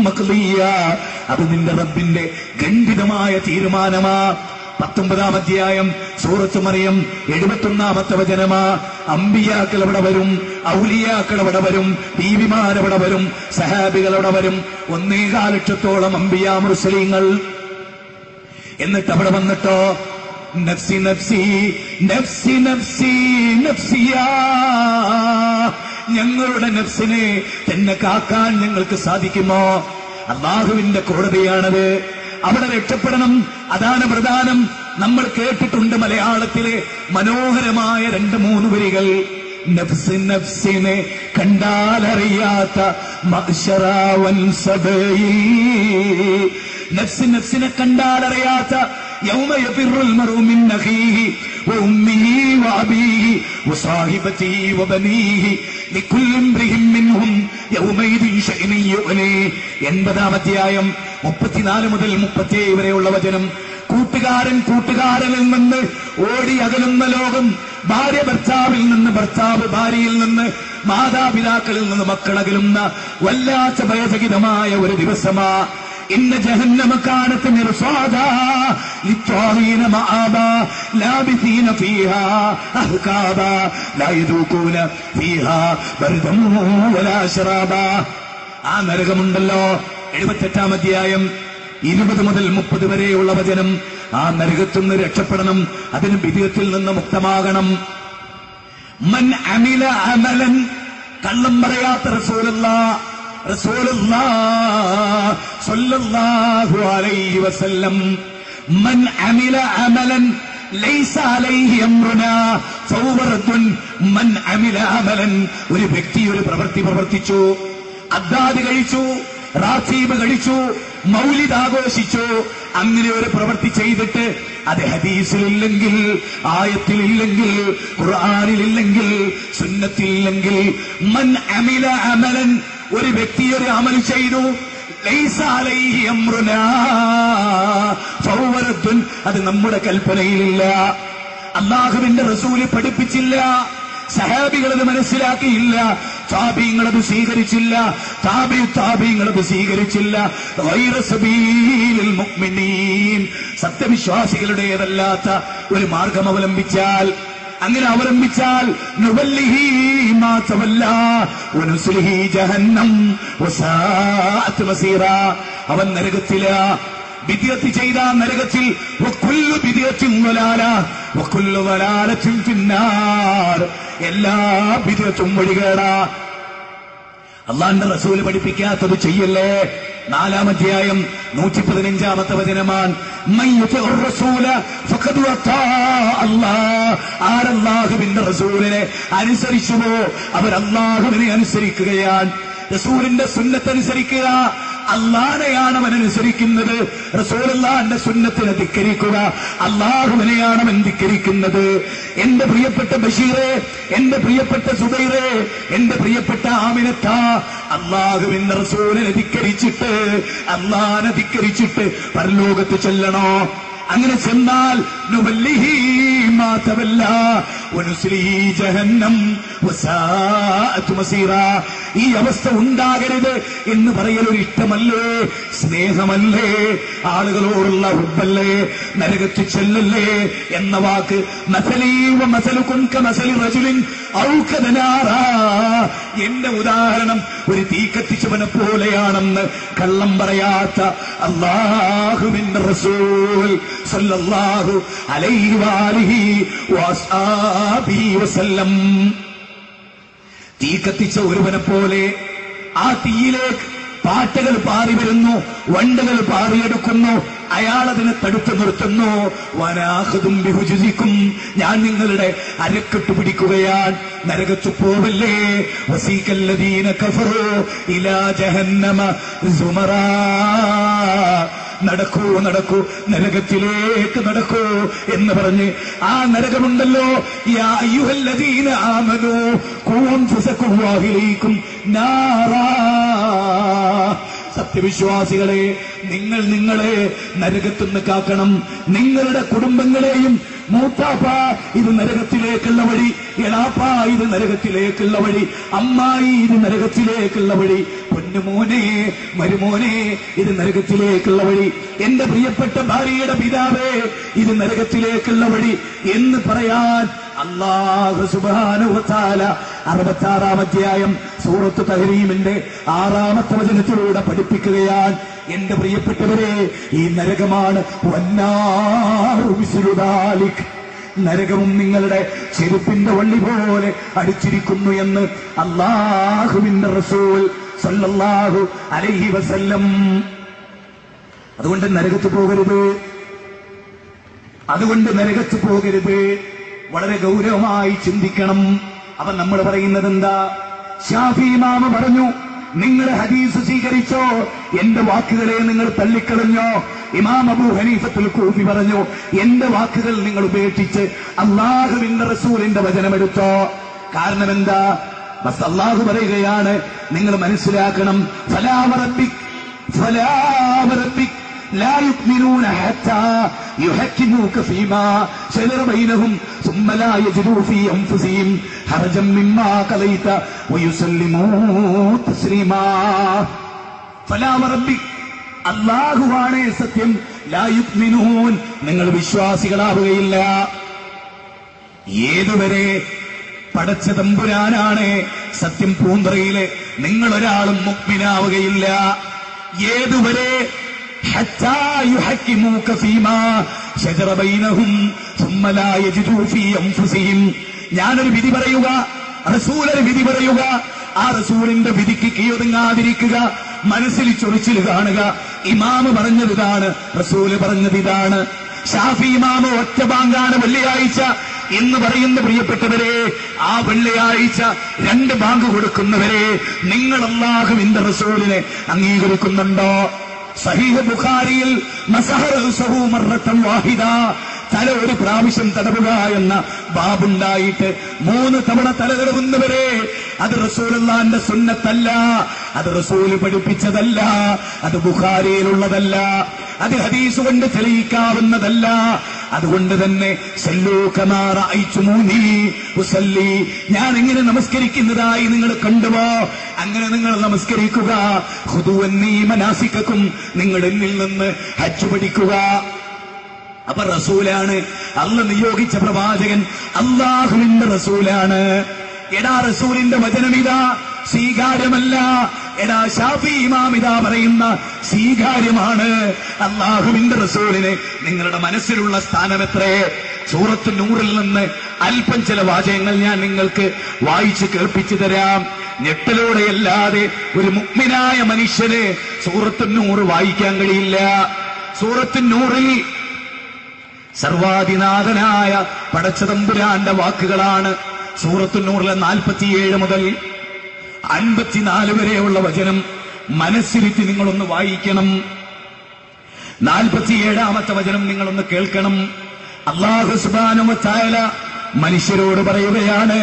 മഖ്ദിയാ. അത് നിന്റെ റബ്ബിന്റെ ഖണ്ഡിതമായ തീരുമാനമാ. 19-ാം അധ്യായം സൂറത്ത് മറിയം 71-ാമത്തെ വചനമാ. അമ്പിയാക്കൾ അവിടെ വരും, ഔലിയാക്കൾ അവിടെ വരും, ബീവിമാരവിടെ വരും, സഹാബികൾ അവിടെ വരും. 1.25 ലക്ഷത്തോളം അമ്പിയാ മുർസലീങ്ങൾ. എന്നിട്ട് അവിടെ വന്നിട്ടോ നഫ്സി നഫ്സി നഫ്സി നഫ്സി നഫ്സിയാ. ഞങ്ങളുടെ നഫ്സിനെ തന്നെ കാക്കാൻ ഞങ്ങൾക്ക് സാധിക്കുമോ? അല്ലാഹുവിന്റെ കോടതിയാണത്. അവിടെ രക്ഷപ്പെടണം, അതാണ് പ്രധാനം. നമ്മൾ കേട്ടിട്ടുണ്ട് മലയാളത്തിലെ മനോഹരമായ 2-3 വരികൾ. നഫ്സ് നഫ്സിനെ കണ്ടാലറിയാത്ത മഅ്ശറവൻ സബയിൽ. നഫ്സ് നഫ്സിനെ കണ്ടാലറിയാത്ത യൗമ യഫിറുൽ മർഉ മിൻ അഖീഹി വഉമ്മിഹി വഅബീഹി വസാഹിബതിഹി വബനീഹി ലികുല്ലി ഇംറിഇൻ മിൻഹും യൗമൈദിൻ ശഅ്നുൻ യുഗ്നി. 80-ാം അധ്യായം 34 മുതൽ 37 വരെയുള്ള വചനം. കൂട്ടുകാരനിൽ നിന്ന് ഓടി അകലുന്ന ലോകം, ഭാര്യ ഭർത്താവിൽ നിന്ന്, ഭർത്താവ് ഭാര്യയിൽ നിന്ന്, മാതാപിതാക്കളിൽ നിന്ന് മക്കളകലുന്ന വല്ലാത്ത ഭയചകിതമായ ഒരു ദിവസമാ. ഇന്ന ജഹന്നമ കാനത് മിർസാദാ ലിത്വാഗീന മആബാ ലാബിസീന ഫീഹാ അഹ്കാബാ ലാ യദൂകൂന ഫീഹാ ബർദൻ വലാ ശറാബാ. ആ നരകമുണ്ടല്ലോ. 78-ാം അധ്യായം 20 മുതൽ 30 വരെയുള്ള വചനം. ആ നരകത്തിൽ നിന്ന് രക്ഷപ്പെടണം, അതിന് ബിദ്അത്തിൽ നിന്ന് മുക്തമാകണം. മൻ അമില അമലൻ, കള്ളം പറയാത്ത റസൂലുള്ളാഹ് സ്വല്ലല്ലാഹു അലൈഹി വസല്ലം. മൻ അമില അമലൻ ലൈസ അലൈഹി അംറുനാ ഫഹുവ റദ്ദുൻ. മൻ അമില അമലൻ, ഒരു വ്യക്തി ഒരു പ്രവൃത്തി പ്രവർത്തിച്ചു, അദ്ദാദ് കഴിച്ചു, റാത്തീബ് കഴിച്ചു, മൗലിദ് ആഘോഷിച്ചു, അങ്ങനെ ഒരു പ്രവൃത്തി ചെയ്തിട്ട് അത് ഹദീസിലില്ലെങ്കിൽ, ആയത്തിലില്ലെങ്കിൽ, ഖുർആനിലില്ലെങ്കിൽ, സുന്നത്തിലില്ലെങ്കിൽ, മൻ അമില അമലൻ, ഒരു വ്യക്തി ഒരു അമൽ ചെയ്തു, ലൈസ അലൈഹി അംറുനാ ഫഹുവ റദ്ദുൻ, അത് നമ്മുടെ കൽപ്പനയിലില്ല, അല്ലാഹുവിന്റെ റസൂല് പഠിപ്പിച്ചില്ല, സഹാബികളത് മനസ്സിലാക്കിയില്ല, താബീങ്ങളത് സ്വീകരിച്ചില്ല, താബീങ്ങളത് സ്വീകരിച്ചില്ല. ഗൈറ സബീലിൽ മുഅ്മിനീൻ, സത്യവിശ്വാസികളുടേതല്ലാത്ത ഒരു മാർഗം അവലംബിച്ചാൽ, അങ്ങനെ അവലംബിച്ചാൽ നുവല്ലിഹി മാ തവല്ലാ വനുസ്ലിഹി ജഹന്നം വസാഅത് മസീറാ, അവൻ നരകത്തിലാ. ബിദ്അത്ത് ചെയ്ത നരകത്തിൽ, വകുല്ലു ബിദ്അത്തിൻ വലാല വകുല്ലു വലാലത്തിൻ ഫിന്നാർ, എല്ലാ ബിദ്അത്തും വഴികേടാ. അല്ലാഹുവിന്റെ റസൂൽ പഠിപ്പിക്കാത്തത് ചെയ്യല്ലേ. 4-ാം അധ്യായം 115-ാമത്തെ വചനമാണ്. മൻ യുതിഉർ റസൂല ഫഖദ് വതാ അല്ലാഹ്, ആരല്ലാഹുവിന്റെ റസൂലിനെ അനുസരിച്ചുവോ അവർ അല്ലാഹുവിനെ അനുസരിക്കുകയാണ്. റസൂലിന്റെ സുന്നത്ത് അനുസരിക്കുക, അല്ലാഹനെയാണ് അവൻ അനുസരിക്കുന്നത്. റസൂലുള്ളാഹിന്റെ സുന്നത്തിനെ ധിക്കരിക്കുക, അല്ലാഹുവിനെയാണ് അവൻ ധിക്കരിക്കുന്നത്. എന്റെ പ്രിയപ്പെട്ട ബഷീറേ, എന്റെ പ്രിയപ്പെട്ട സുബൈറേ, എന്റെ പ്രിയപ്പെട്ട ആമിനത്ത, അല്ലാഹുവിന്റെ റസൂലിനെ ധിക്കരിച്ചിട്ട്, അല്ലാഹനെ ധിക്കരിച്ചിട്ട് പരലോകത്ത് ചെല്ലണോ? അങ്ങനെ ചെന്നാൽ നുവല്ലിഹി മാ തവല്ലാ, വനുസ്ലിഹി ജഹന്നം വസാഅത് മസീറാ. ഈ അവസ്ഥ ഉണ്ടാകരുത് എന്ന് പറയലൊരു ഇഷ്ടമല്ലേ, സ്നേഹമല്ലേ, ആളുകളോടുള്ള ഹുബ്ബല്ലേ, നരകത്തിൽ ചെല്ലല്ലേ എന്ന വാക്ക്. മസലീ വമസലുകും കമസലി റജുലിൻ ഔഖദ നാറാ, എന്റെ ഉദാഹരണം ഒരു തീ കത്തിച്ചവനെ പോലെയാണെന്ന് കള്ളം പറയാത്ത അല്ലാഹുവിന്റെ റസൂൽ സല്ലല്ലാഹു അലൈഹി വആലിഹി വഅസ്ഹാബിഹി വസല്ലം. തീ കത്തിച്ച ഒരുവനെ പോലെ ആ തീയിലേക്ക് പാറ്റകൾ പാറി വരുന്നു, വണ്ടുകൾ പാറിയെടുക്കുന്നു, അയാളതിനെ തടുത്തു നിർത്തുന്നു. വനാഖുദും ബിഹുജുസിക്കും, ഞാൻ നിങ്ങളുടെ അരക്കെട്ട് പിടിക്കുകയാണ്, നരകത്തു പോവല്ലേ. വസീകല്ലദീന കഫറു ഇലാ ജഹന്നമ സുമറാ, നടക്കൂ നടക്കൂ, നരകത്തിലേക്ക് നടക്കൂ എന്ന് പറഞ്ഞ് ആ നരകമുണ്ടല്ലോ. യാ അയ്യുഹല്ലദീന ആമനൂ ഖൂ അൻഫുസകും വഅഹ്ലീകും നാറാ, സത്യവിശ്വാസികളെ, നിങ്ങൾ നിങ്ങളെ നരകത്തുനിന്ന് കാക്കണം, നിങ്ങളുടെ കുടുംബങ്ങളെയും. മൂത്താപ്പ ഇത് നരകത്തിലേക്കുള്ള വഴി, എളാപ്പ ഇത് നരകത്തിലേക്കുള്ള വഴി, അമ്മായി ഇത് നരകത്തിലേക്കുള്ള വഴി, പൊന്നുമോനെ മരുമോനെ ഇത് നരകത്തിലേക്കുള്ള വഴി, എന്റെ പ്രിയപ്പെട്ട ഭാര്യയുടെ പിതാവേ ഇത് നരകത്തിലേക്കുള്ള വഴി എന്ന് പറയാൻ അല്ലാഹു സുബ്ഹാനഹു വ തആല 66-ാം അധ്യായം സൂറത്ത് തഹ്രീമിന്റെ 6-ാമത്തെ വചനത്തിലൂടെ പഠിപ്പിക്കുകയാണ്. എന്റെ പ്രിയപ്പെട്ടവരെ, ഈ നരകമാണ് വന്നാറു മിസ്ലു ദാലിക്, നരകവും നിങ്ങളുടെ ചെരുപ്പിന്റെ വള്ളി പോലെ അടിച്ചിരിക്കുന്നു എന്ന് അല്ലാഹുവിന്റെ റസൂൽ സല്ലല്ലാഹു അലൈഹി വസല്ലം. അതുകൊണ്ട് നരകത്ത് പോകരുത്, അതുകൊണ്ട് നരകത്ത് പോകരുത്, വളരെ ഗൗരവമായി ചിന്തിക്കണം. അവൻ നമ്മൾ പറയുന്നത് എന്താ? ശാഫി ഇമാമ പറഞ്ഞു, നിങ്ങൾ ഹദീസ് സ്വീകരിച്ചോ, എന്റെ വാക്കുകളെ നിങ്ങൾ തള്ളിക്കളഞ്ഞോ. ഇമാം അബൂ ഹനീഫത്തുൽ കൂഫി പറഞ്ഞു, എന്റെ വാക്കുകൾ നിങ്ങൾ ഉപേക്ഷിച്ച് അല്ലാഹുവിന്റെ റസൂലിന്റെ വചനമെടുത്തോ. കാരണം എന്താ? ബസ് അല്ലാഹു പറയുകയാണ്, നിങ്ങൾ മനസ്സിലാക്കണം, ഫലാ വറബ്ബിക് ഫലാ വറബ്ബിക് لا يؤمنون حتى يحكموك فيما شجر بينهم ثم لا يجدوا في أنفسهم حرجا مما قضيت ويسلموا تسليما. فلا وربك, അല്ലാഹുവാണ് സത്യം, ലാ യുഅ്മിനൂൻ, നിങ്ങൾ വിശ്വാസികളാവുകയില്ല. ഏതുവരെ? പടച്ച തമ്പുരാനാണ് സത്യം. പൂന്തറയിലെ നിങ്ങളൊരാളും മുഅ്മിനാവുകയില്ല. ഏതുവരെ? حتى يحكموك فيما شجر بينهم ثم لا يجدوا في أنفسهم. ഞാനൊരു വിധി പറയുക, റസൂലൊരു വിധി പറയുക, ആ റസൂലിന്റെ വിധിക്ക് കീഴൊതുങ്ങാതിരിക്കുക, മനസ്സിൽ ചൊറിച്ചിൽ കാണുക. ഇമാമ് പറഞ്ഞത് ഇതാണ്, റസൂല് പറഞ്ഞത് ഇതാണ്. ഷാഫി ഇമാമ് ഒറ്റ ബാങ്കാണ് വെള്ളിയാഴ്ച എന്ന് പറയുന്ന പ്രിയപ്പെട്ടവരെ, ആ വെള്ളിയാഴ്ച 2 ബാങ്ക് കൊടുക്കുന്നവരെ നിങ്ങൾ അല്ലാഹുവിന്റെ റസൂലിനെ അംഗീകരിക്കുന്നുണ്ടോ? സഹീഹ് ബുഖാരിയിൽ മസഹറഹു മർറത്തൻ വാഹിദ, തല ഒരു പ്രാവശ്യം തടവുക എന്ന ബാബുണ്ടായിട്ട് 3 തവണ തല തടവുന്നവരെ, അത് റസൂലുള്ളാഹിന്റെ സുന്നത്തല്ല, അത് റസൂല് പഠിപ്പിച്ചതല്ല, അത് ബുഖാരിയിലുള്ളതല്ല, അത് ഹദീസ് കൊണ്ട് തെളിയിക്കാവുന്നതല്ല. അതുകൊണ്ട് തന്നെ സല്ലൂ കമാ റഅയ്തുമൂനി ഉസല്ലി, ഞാൻ എങ്ങനെ നമസ്കരിക്കുന്നതായി നിങ്ങൾ കണ്ടുവോ അങ്ങനെ നിങ്ങൾ നമസ്കരിക്കുക. ഖുദൂ അന്നീ മനാസികക്കും, നിങ്ങൾ എന്നിൽ നിന്ന് ഹജ്ജ് പഠിക്കുക. അപ്പൊ റസൂലാണ്, അല്ലാഹു നിയോഗിച്ച പ്രവാചകൻ അല്ലാഹുവിന്റെ റസൂലാണ്. എടാ റസൂലിന്റെ വചനമിതാ സ്വീകാര്യമല്ല, എടാ ഷാഫി ഇമാം ഇതാ പറയുന്ന സ്വീകാര്യമാണ്. അല്ലാഹുവിന്റെ റസൂലിന് നിങ്ങളുടെ മനസ്സിലുള്ള സ്ഥാനം എത്രേ? സൂറത്ത് നൂറിൽ നിന്ന് അല്പം ചില വാചകങ്ങൾ ഞാൻ നിങ്ങൾക്ക് വായിച്ച് കേൾപ്പിച്ചു തരാം. ഞെട്ടലോടെയല്ലാതെ ഒരു മുഅ്മിനായ മനുഷ്യന് സൂറത്ത് നൂറ് വായിക്കാൻ കഴിയില്ല. സൂറത്ത് നൂറിൽ സർവാധിനാഥനായ പടച്ചതമ്പുരാന്റെ വാക്കുകളാണ്. സൂറത്ത് നൂറിലെ 47 മുതൽ 54 വരെയുള്ള വചനം മനസ്സിരുത്തി നിങ്ങളൊന്ന് വായിക്കണം. 47-ാമത്തെ വചനം നിങ്ങളൊന്ന് കേൾക്കണം. അല്ലാഹു സുബ്ഹാനഹു വ തആല മനുഷ്യരോട് പറയുകയാണ്,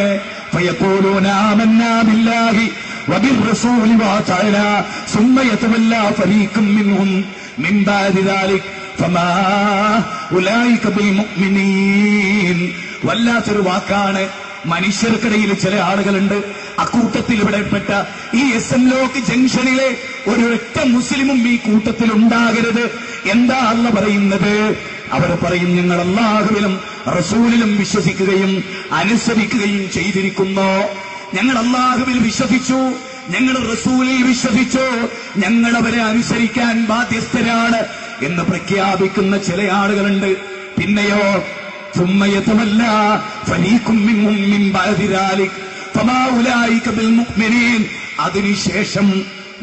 ഫയഖൂലൂന ആമന്നാ ബില്ലാഹി വബിർറസൂലി വഅതഅനാ സുമ്മ യതവല്ലാ ഫരീഖും മിൻഹും മിൻ ബഅദി ദാലിക ഫമാ ഉലൈക ബിൽമുഅ്മിനീൻ വല്ലാത്തൊരു വാക്കാണ്. മനുഷ്യർക്കിടയിൽ ചില ആളുകളുണ്ട്, അക്കൂട്ടത്തിൽ ഇവിടെപ്പെട്ട ഈ SM ലോക്ക് ജംഗ്ഷനിലെ ഒരൊറ്റ മുസ്ലിമും ഈ കൂട്ടത്തിൽ ഉണ്ടാകരുത്. എന്താ അള്ള പറയുന്നത്? അവർ പറയും, ഞങ്ങൾ അല്ലാഹുവിലും റസൂലിലും വിശ്വസിക്കുകയും അനുസരിക്കുകയും ചെയ്തിരിക്കുന്നു. ഞങ്ങൾ അല്ലാഹുവിൽ വിശ്വസിച്ചു, ഞങ്ങൾ റസൂലിൽ വിശ്വസിച്ചു, ഞങ്ങൾ അവരെ അനുസരിക്കാൻ ബാധ്യസ്ഥരാണ് എന്ന് പ്രഖ്യാപിക്കുന്ന ചില ആളുകളുണ്ട്. പിന്നെയോ ثم يتولى فريق منهم من بعد ذلك فما أولئك بالمؤمنين. അതിനുശേഷം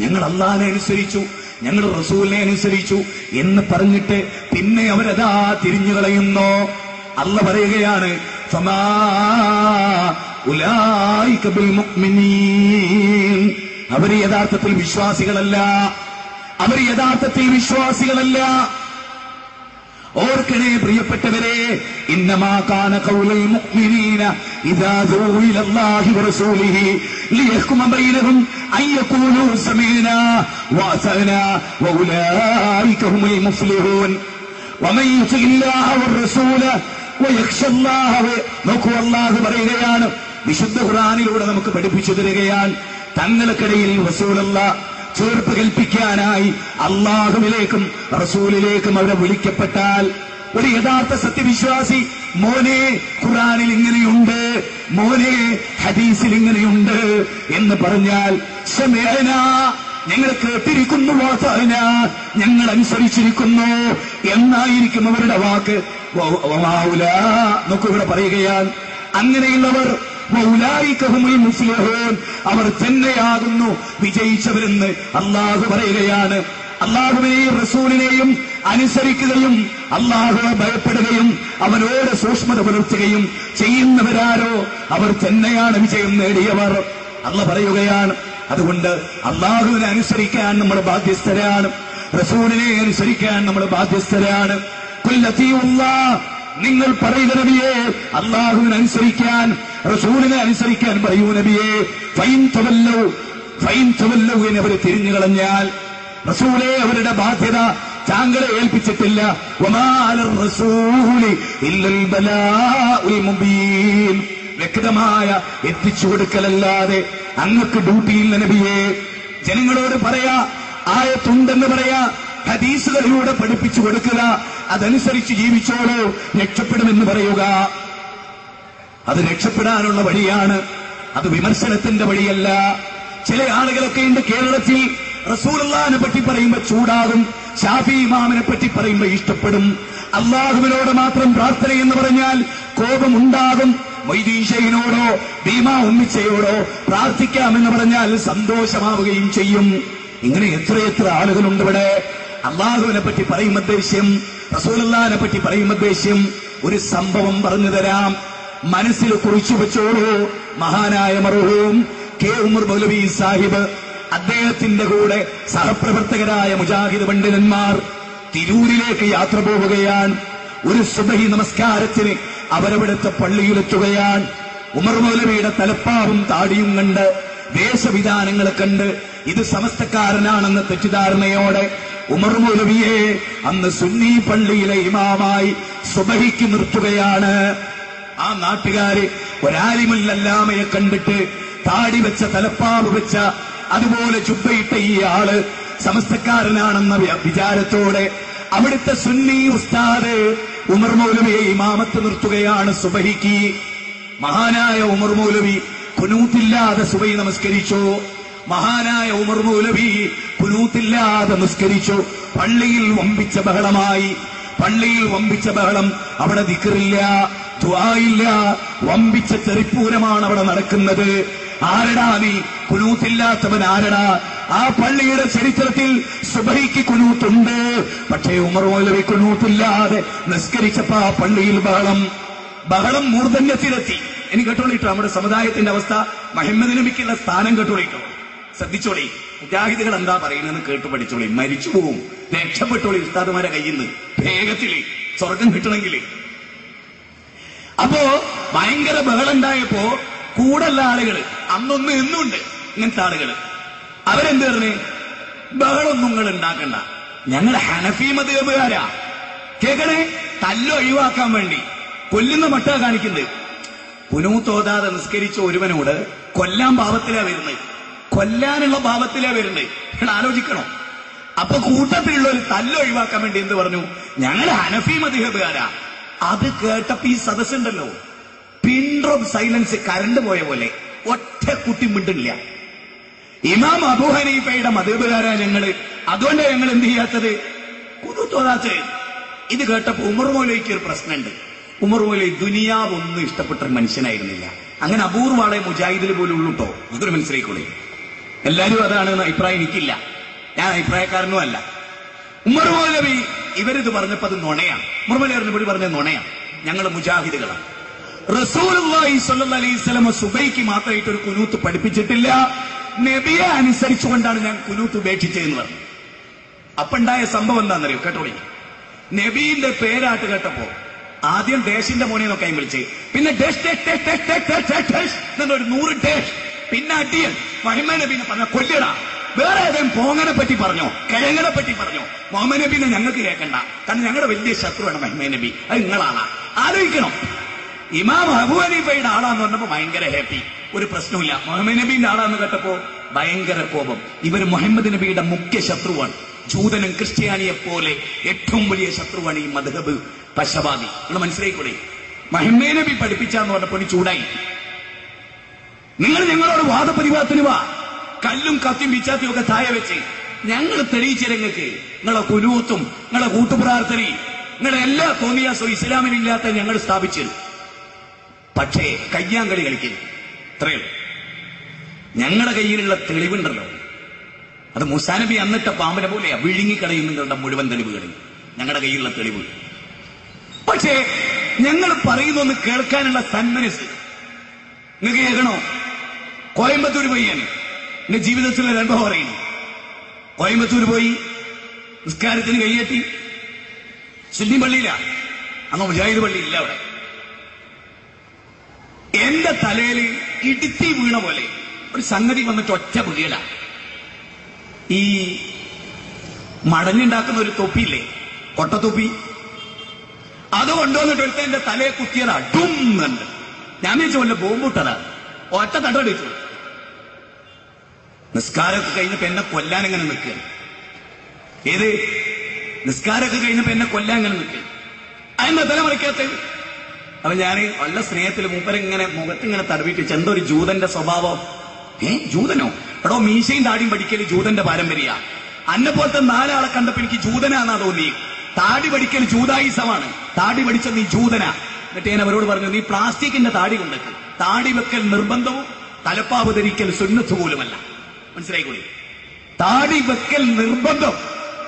ഞങ്ങൾ അല്ലാഹുവിനെ അനുസരിച്ചു, ഞങ്ങൾ റസൂലിനെ അനുസരിച്ചു എന്ന് പറഞ്ഞിട്ട് പിന്നെ അവരതാ തിരിഞ്ഞു കളയുന്നു. അല്ലാഹു പറയുകയാണ്, ഫമാ ഉലൈക ബിൽ മുഅ്മിനീൻ. അവർ യഥാർത്ഥത്തിൽ വിശ്വാസികളല്ല, അവർ യഥാർത്ഥത്തിൽ വിശ്വാസികളല്ല. ഓർക്കണേ പ്രിയപ്പെട്ടവരെ, ഇന്നമാ കാന ഖൗലുൽ മുഅ്മിനീന ഇദാ ദൂ ഇലല്ലാഹി വറസൂലിഹി ലിയഹ്കുമ ബൈനഹും അയ്യഖൂലു സമീനാ വഅതനാ വഉലൈക ഹുമുൽ മുഫ്ലിഹൂൻ വമൻ യുതിഇല്ലാഹ വറസൂല വയഖ്ശല്ലാഹ. നോക്കൂ, അല്ലാഹു പറയുകയാണ്, വിശുദ്ധ ഖുർആനിലൂടെ നമുക്ക് പഠിപ്പിച്ചു തരികയാണ്, തങ്ങൾക്കിടയിൽ റസൂലുള്ളാഹ് ചേർപ്പ് കൽപ്പിക്കാനായി അള്ളാഹുവിലേക്കും റസൂലിലേക്കും അവരെ വിളിക്കപ്പെട്ടാൽ ഒരു യഥാർത്ഥ സത്യവിശ്വാസി, മോനെ ഖുർആനിൽ ഇങ്ങനെയുണ്ട്, മോനെ ഹദീസിൽ ഇങ്ങനെയുണ്ട് എന്ന് പറഞ്ഞാൽ സമഅനാ, ഞങ്ങൾ കേട്ടിരിക്കുന്നു, വാതഅന, ഞങ്ങൾ അനുസരിച്ചിരിക്കുന്നു എന്നായിരിക്കും അവരുടെ വാക്ക്. നോക്കൂ, ഇവിടെ പറയുകയാണ്, അങ്ങനെയുള്ളവർ അവർ തന്നെയാകുന്നു വിജയിച്ചവരെന്ന് അല്ലാഹു പറയുകയാണ്. അല്ലാഹുവിനെയും റസൂലിനെയും അനുസരിക്കുകയും അല്ലാഹുവെ ഭയപ്പെടുകയും അവനോട് സൂക്ഷ്മത പുലർത്തുകയും ചെയ്യുന്നവരാരോ അവർ തന്നെയാണ് വിജയം നേടിയവർ. അല്ലാഹു പറയുകയാണ്, അതുകൊണ്ട് അല്ലാഹുവിനെ അനുസരിക്കാൻ നമ്മൾ ബാധ്യസ്ഥരാണ്, റസൂലിനെ അനുസരിക്കാൻ നമ്മൾ ബാധ്യസ്ഥരാണ്. നിങ്ങൾ പറയുക നബിയെ, അല്ലാഹുവിനെ അനുസരിക്കാൻ റസൂലിനെ അനുസരിക്കാൻ പറയൂ നബിയെ. ഫൈൻ തവല്ലൗ എന്ന് അവർ തിരിഞ്ഞു കളഞ്ഞാൽ, റസൂലെ അവരുടെ ബാധ്യത താങ്കളെ ഏൽപ്പിച്ചിട്ടില്ല. വമാ അലർ റസൂലി ഇല്ലൽ ബലാഉൽ മുബീൻ, വ്യക്തമായ എത്തിച്ചു കൊടുക്കലല്ലാതെ അങ്ങക്ക് ഡ്യൂട്ടിയില്ല നബിയെ. ജനങ്ങളോട് പറയാ, ആയത്തുണ്ടെന്ന് പറയാ, ഹദീസുകളിലൂടെ പഠിപ്പിച്ചു കൊടുക്കുക, അതനുസരിച്ച് ജീവിച്ചോളൂ, രക്ഷപ്പെടുമെന്ന് പറയുക. അത് രക്ഷപ്പെടാനുള്ള വഴിയാണ്, അത് വിമർശനത്തിന്റെ വഴിയല്ല. ചില ആളുകളൊക്കെ ഉണ്ട് കേരളത്തിൽ, റസൂലുള്ളാഹിനെ പറ്റി പറയുമ്പോൾ ചൂടാകും, ഷാഫി ഇമാമിനെ പറ്റി പറയുമ്പോൾ ഇഷ്ടപ്പെടും, അല്ലാഹുവിനോട് മാത്രം പ്രാർത്ഥന എന്ന് പറഞ്ഞാൽ കോപമുണ്ടാകും, മൊയ്തീൻ ഷെയ്ഖിനോടോ ഭീമാ ഉമ്മിച്ചയോടോ പ്രാർത്ഥിക്കാമെന്ന് പറഞ്ഞാൽ സന്തോഷമാവുകയും ചെയ്യും. ഇങ്ങനെ എത്രയെത്ര ആളുകളുണ്ട് ഇവിടെ. അല്ലാഹുവിനെ പറ്റി പറയുമ്പോൾ ദേഷ്യം, റസൂലുള്ളാഹിനെ പറ്റി പറയുമ്പോൾ ദേഷ്യം. ഒരു സംഭവം പറഞ്ഞു തരാം, മനസ്സിൽ കുറിച്ചു വെച്ചോളൂ. മഹാനായ മർഹൂം കെ ഉമർ മൗലവി സാഹിബ്, അദ്ദേഹത്തിന്റെ കൂടെ സഹപ്രവർത്തകരായ മുജാഹിദ് പണ്ഡിതന്മാർ തിരൂരിലേക്ക് യാത്ര പോവുകയാണ്. ഒരു സുബഹി നമസ്കാരത്തിന് അവരവിടുത്തെ പള്ളിയിലെത്തുകയാണ്. ഉമർ മൗലവിയുടെ തലപ്പാവും താടിയും കണ്ട്, വേഷവിധാനങ്ങളെ കണ്ട് ഇത് സമസ്തക്കാരനാണെന്ന തെറ്റിദ്ധാരണയോടെ ഉമർ മൗലവിയെ അന്ന് സുന്നി പള്ളിയിലെ ഇമാമായി സുബഹിക്ക് നിർത്തുകയാണ്. ആ നാട്ടുകാര് ഒരാലിമുൽ അല്ലാമയെ കണ്ടിട്ട് താടി വെച്ച, തലപ്പാവ് വെച്ച, അതുപോലെ ചുബയിട്ട ഈ ആള് സമസ്തക്കാരനാണെന്ന വിചാരത്തോടെ അവിടുത്തെ സുന്നി ഉസ്താദ് ഉമർ മൗലവിയെ ഇമാമത്ത് നിർത്തുകയാണ് സുബഹിക്ക്. മഹാനായ ഉമർ മൗലവി ഖുനൂത്തില്ലാതെ സുബഹി നമസ്കരിച്ചു. മഹാനായ ഉമർ മൗലവി ഖുനൂത്തില്ലാതെ നിസ്കരിച്ചു. പള്ളിയിൽ വമ്പിച്ച ബഹളമായി. പള്ളിയിൽ വമ്പിച്ച ബഹളം. അവിടെ ദിക്റില്ല, ദുആയില്ല, വമ്പിച്ച തെറിപ്പൂരമാണ് അവിടെ നടക്കുന്നത്. ആരടാ നീ? ഖുനൂത്തില്ലാത്തവൻ ആരടാ? ആ പള്ളിയുടെ ചരിത്രത്തിൽ സുബഹിക്ക് ഖുനൂത്തുണ്ട്, പക്ഷേ ഉമർ മൗലവി ഖുനൂത്തില്ലാതെ നിസ്കരിച്ചപ്പോ ആ പള്ളിയിൽ ബഹളം മൂർധന്യത്തിലെത്തി. ഇനി കേട്ടോളിട്ടോ നമ്മുടെ സമുദായത്തിന്റെ അവസ്ഥ, മുഹമ്മദ് നബിക്കുള്ള സ്ഥാനം കേട്ടോളിട്ടോ, ശ്രദ്ധിച്ചോളി. മുജാഹിദുകൾ എന്താ പറയുന്നതെന്ന് കേട്ടു പഠിച്ചോളി. മരിച്ചു പോവും, രക്ഷപ്പെട്ടോളി ഉസ്താദുമാരെ കയ്യിൽ നിന്ന് വേഗത്തില്, സ്വർഗം കിട്ടണമെങ്കിൽ. അപ്പോ ഭയങ്കര ബഹളം ഉണ്ടായപ്പോ കൂടുള്ള ആളുകള്, അന്നൊന്നും എന്നുണ്ട് ഇങ്ങനത്തെ ആളുകള്, അവരെന്ത് പറഞ്ഞ്, ബഹളൊന്നും നിങ്ങൾ ഉണ്ടാക്കണ്ട, ഞങ്ങൾ ഹനഫി മദ്ഹബുകാരാ, കേൾക്കണേ, തല്ലൊഴിവാക്കാൻ വേണ്ടി കൊല്ലുന്ന മട്ട കാണിക്കുന്നത്. കുനൂത്തോതാതെ നിസ്കരിച്ച ഒരുവനോട് കൊല്ലാൻ ഭാവത്തിലാ വരുന്നത്, കൊല്ലാനുള്ള ഭാവത്തിലാ വരുന്നത്. നിങ്ങൾ ആലോചിക്കണം. അപ്പൊ കൂട്ടത്തിലുള്ള ഒരു തല്ല് ഒഴിവാക്കാൻ വേണ്ടി എന്ത് പറഞ്ഞു? ഞങ്ങൾ ഹനഫി മദ്ഹബുകാരാ. അത് കേട്ടപ്പോ ഈ സദസ്സുണ്ടല്ലോ, പിൻ ഡ്രോപ്പ് സൈലൻസ്, കരണ്ട് പോയ പോലെ ഒറ്റ കുട്ടി മിണ്ടില്ല. ഇമാം അബൂ ഹനീഫയുടെ മദ്ഹബുകാരാ ഞങ്ങള്, അതുകൊണ്ട് ഞങ്ങൾ എന്ത് ചെയ്യാത്തത്? കുനൂത്തോതാത്ത്. ഇത് കേട്ടപ്പോ ഉമർ മൗലവിക്ക് ഒരു പ്രശ്നമുണ്ട്. ഉമർ മൗലവി ദുനിയാവൊന്നും ഇഷ്ടപ്പെട്ട ഒരു മനുഷ്യനായിരുന്നില്ല. അങ്ങനെ അപൂർവ്വമാളെ മുജാഹിദിൽ പോലും ഉള്ളൂട്ടോ. അതൊരു മനസ്സിലായിക്കോളെ. എല്ലാരും അതാണെന്ന് അഭിപ്രായം എനിക്കില്ല, ഞാൻ അഭിപ്രായക്കാരനും അല്ല. ഉമർ മൗലവി ഇവരിത് പറഞ്ഞപ്പോ അത് നുണയാണ്. ഉമർ മൗലവി പറഞ്ഞ നുണയാണ്. ഞങ്ങൾ മുജാഹിദുകളാണ്. റസൂലുള്ളാഹി സ്വല്ലല്ലാഹു അലൈഹി വസല്ലം സുബൈക്ക് മാത്രമായിട്ട് ഒരു കുനൂത്ത് പഠിപ്പിച്ചിട്ടില്ല, നബിയെ അനുസരിച്ചുകൊണ്ടാണ് ഞാൻ കുനൂത്ത് ഉപേക്ഷിച്ചതെന്ന് പറഞ്ഞു. അപ്പുണ്ടായ സംഭവം എന്താണെന്നറിയോ? കേട്ടോളി. നബീന്റെ പേരാട്ട് കേട്ടപ്പോ ആദ്യം ഡേഷിന്റെ മോനെ നോക്കാൻ വിളിച്ച്, പിന്നെ ഒരു 100 ഡേഷ്, പിന്നെ അടിയൻ മുഹമ്മദ് നബീനെ പറഞ്ഞ കൊല്ലടാ. വേറെ ഏതെങ്കിലും പോങ്ങനെ പറ്റി പറഞ്ഞോ, കിഴങ്ങനെ പറ്റി പറഞ്ഞോ? മുഹമ്മദ് നബീനെ ഞങ്ങൾക്ക് കേൾക്കണ്ട, കാരണം ഞങ്ങളുടെ വലിയ ശത്രുവാണ് മുഹമ്മദ് നബി. അത് നിങ്ങളാണ്. ആലോചിക്കണം. ഇമാം അബൂ ഹനീഫയുടെ ആളാന്ന് പറഞ്ഞപ്പോ ഭയങ്കര ഹാപ്പി, ഒരു പ്രശ്നമില്ല. മുഹമ്മദ് നബീന്റെ ആളാന്ന് കേട്ടപ്പോ ഭയങ്കര കോപം. ഇവർ മുഹമ്മദ് നബിയുടെ മുഖ്യ ശത്രുവാണ്. ജൂതനും ക്രിസ്ത്യാനിയെ പോലെ ഏറ്റവും വലിയ ശത്രുവാണ് ഈ മദ്ഹബ് പശവാദി. നിങ്ങൾ മനസ്സിലായിക്കൂടെ? മുഹമ്മദ് നബി പഠിപ്പിച്ചാന്ന് പറഞ്ഞപ്പോ ചൂടായി. നിങ്ങൾ ഞങ്ങളോട് വാദപരിവാദത്തിന് വാ, കല്ലും കത്തിയും വിച്ചാത്തിയും ഒക്കെ താഴെ വെച്ച് ഞങ്ങൾ തെളിയിച്ചിരങ്ങൾക്ക് നിങ്ങളെ കുനൂത്തും നിങ്ങളെ കൂട്ടുപ്രാർത്ഥനയും നിങ്ങളെ എല്ലാ തോന്നിയാസവും ഇസ്ലാമിനില്ലാത്ത ഞങ്ങൾ സ്ഥാപിച്ചു. പക്ഷേ കയ്യാങ്കളി കളിക്കുന്നു. ഇത്രയും ഞങ്ങളുടെ കയ്യിലുള്ള തെളിവുണ്ടല്ലോ, അത് മൂസാ നബി അന്നിട്ട പാമ്പിനെ പോലെയാ വിഴുങ്ങിക്കളയും നിങ്ങളുടെ മുഴുവൻ തെളിവുകളിൽ ഞങ്ങളുടെ കയ്യിലുള്ള തെളിവ്. പക്ഷേ ഞങ്ങൾ പറയുന്നൊന്ന് കേൾക്കാനുള്ള സന്മനസ് നിങ്ങൾക്ക് കേൾക്കണോ? കോയമ്പത്തൂർ പോയി ഞാൻ എന്റെ ജീവിതത്തിലെ അനുഭവം പറയുന്നു. കോയമ്പത്തൂർ പോയി നിസ്കാരത്തിന് കൈയ്യട്ടി. സുന്നി പള്ളിയിലാണ്, അന്ന് മുജാഹിദ് പള്ളി ഇല്ല അവിടെ. എന്റെ തലയിൽ ഇടുത്തി വീണ പോലെ ഒരു സംഗതി വന്നിട്ട് ഒറ്റ പുതിയല. ഈ മടഞ്ഞുണ്ടാക്കുന്ന ഒരു തൊപ്പിയില്ലേ, കൊട്ടത്തൊപ്പി, അത് കൊണ്ടുവന്നിട്ട് ഒരുത്ത എന്റെ തലയെ കുത്തിയതാ. ഡും എന്നുണ്ട്. ഞാൻ വിളിച്ച പോലെ ബോംബിട്ടതാ. ഒറ്റ തട്ടടിച്ചു. നിസ്കാരമൊക്കെ കഴിഞ്ഞപ്പോ എന്നെ കൊല്ലാൻ എങ്ങനെ നിൽക്കുക? ഏത് നിസ്കാരമൊക്കെ കഴിഞ്ഞപ്പോ എന്നെ കൊല്ലാൻ എങ്ങനെ നിൽക്കുക? അതെന്താ തല മറിക്കാത്തത്? അപ്പൊ ഞാൻ നല്ല സ്നേഹത്തിൽ മൂപ്പരെങ്ങനെ മുഖത്തിങ്ങനെ തടവിട്ട്, എന്തോ ഒരു ജൂതന്റെ സ്വഭാവം. ജൂതനോ? എടോ, മീശയും താടിയും പഠിക്കല് ജൂതന്റെ പാരമ്പര്യ. അന്നെ പോലത്തെ 4 ആളെ കണ്ടപ്പോ എനിക്ക് ജൂതനാന്നാ തോന്നി. താടി പഠിക്കൽ ജൂതായുസമാണ്. താടി പഠിച്ച നീ ജൂതനാ. എന്നിട്ട് ഞാൻ അവരോട് പറഞ്ഞു, നീ പ്ലാസ്റ്റിക്കിന്റെ താടി കൊണ്ടെക്ക്. താടി വെക്കൽ നിർബന്ധവും തലപ്പാവ് ധരിക്കൽ സുന്നത്ത് പോലുമല്ല. മനസ്സിലായിക്കൂടി? താടി വെക്കൽ നിർബന്ധം,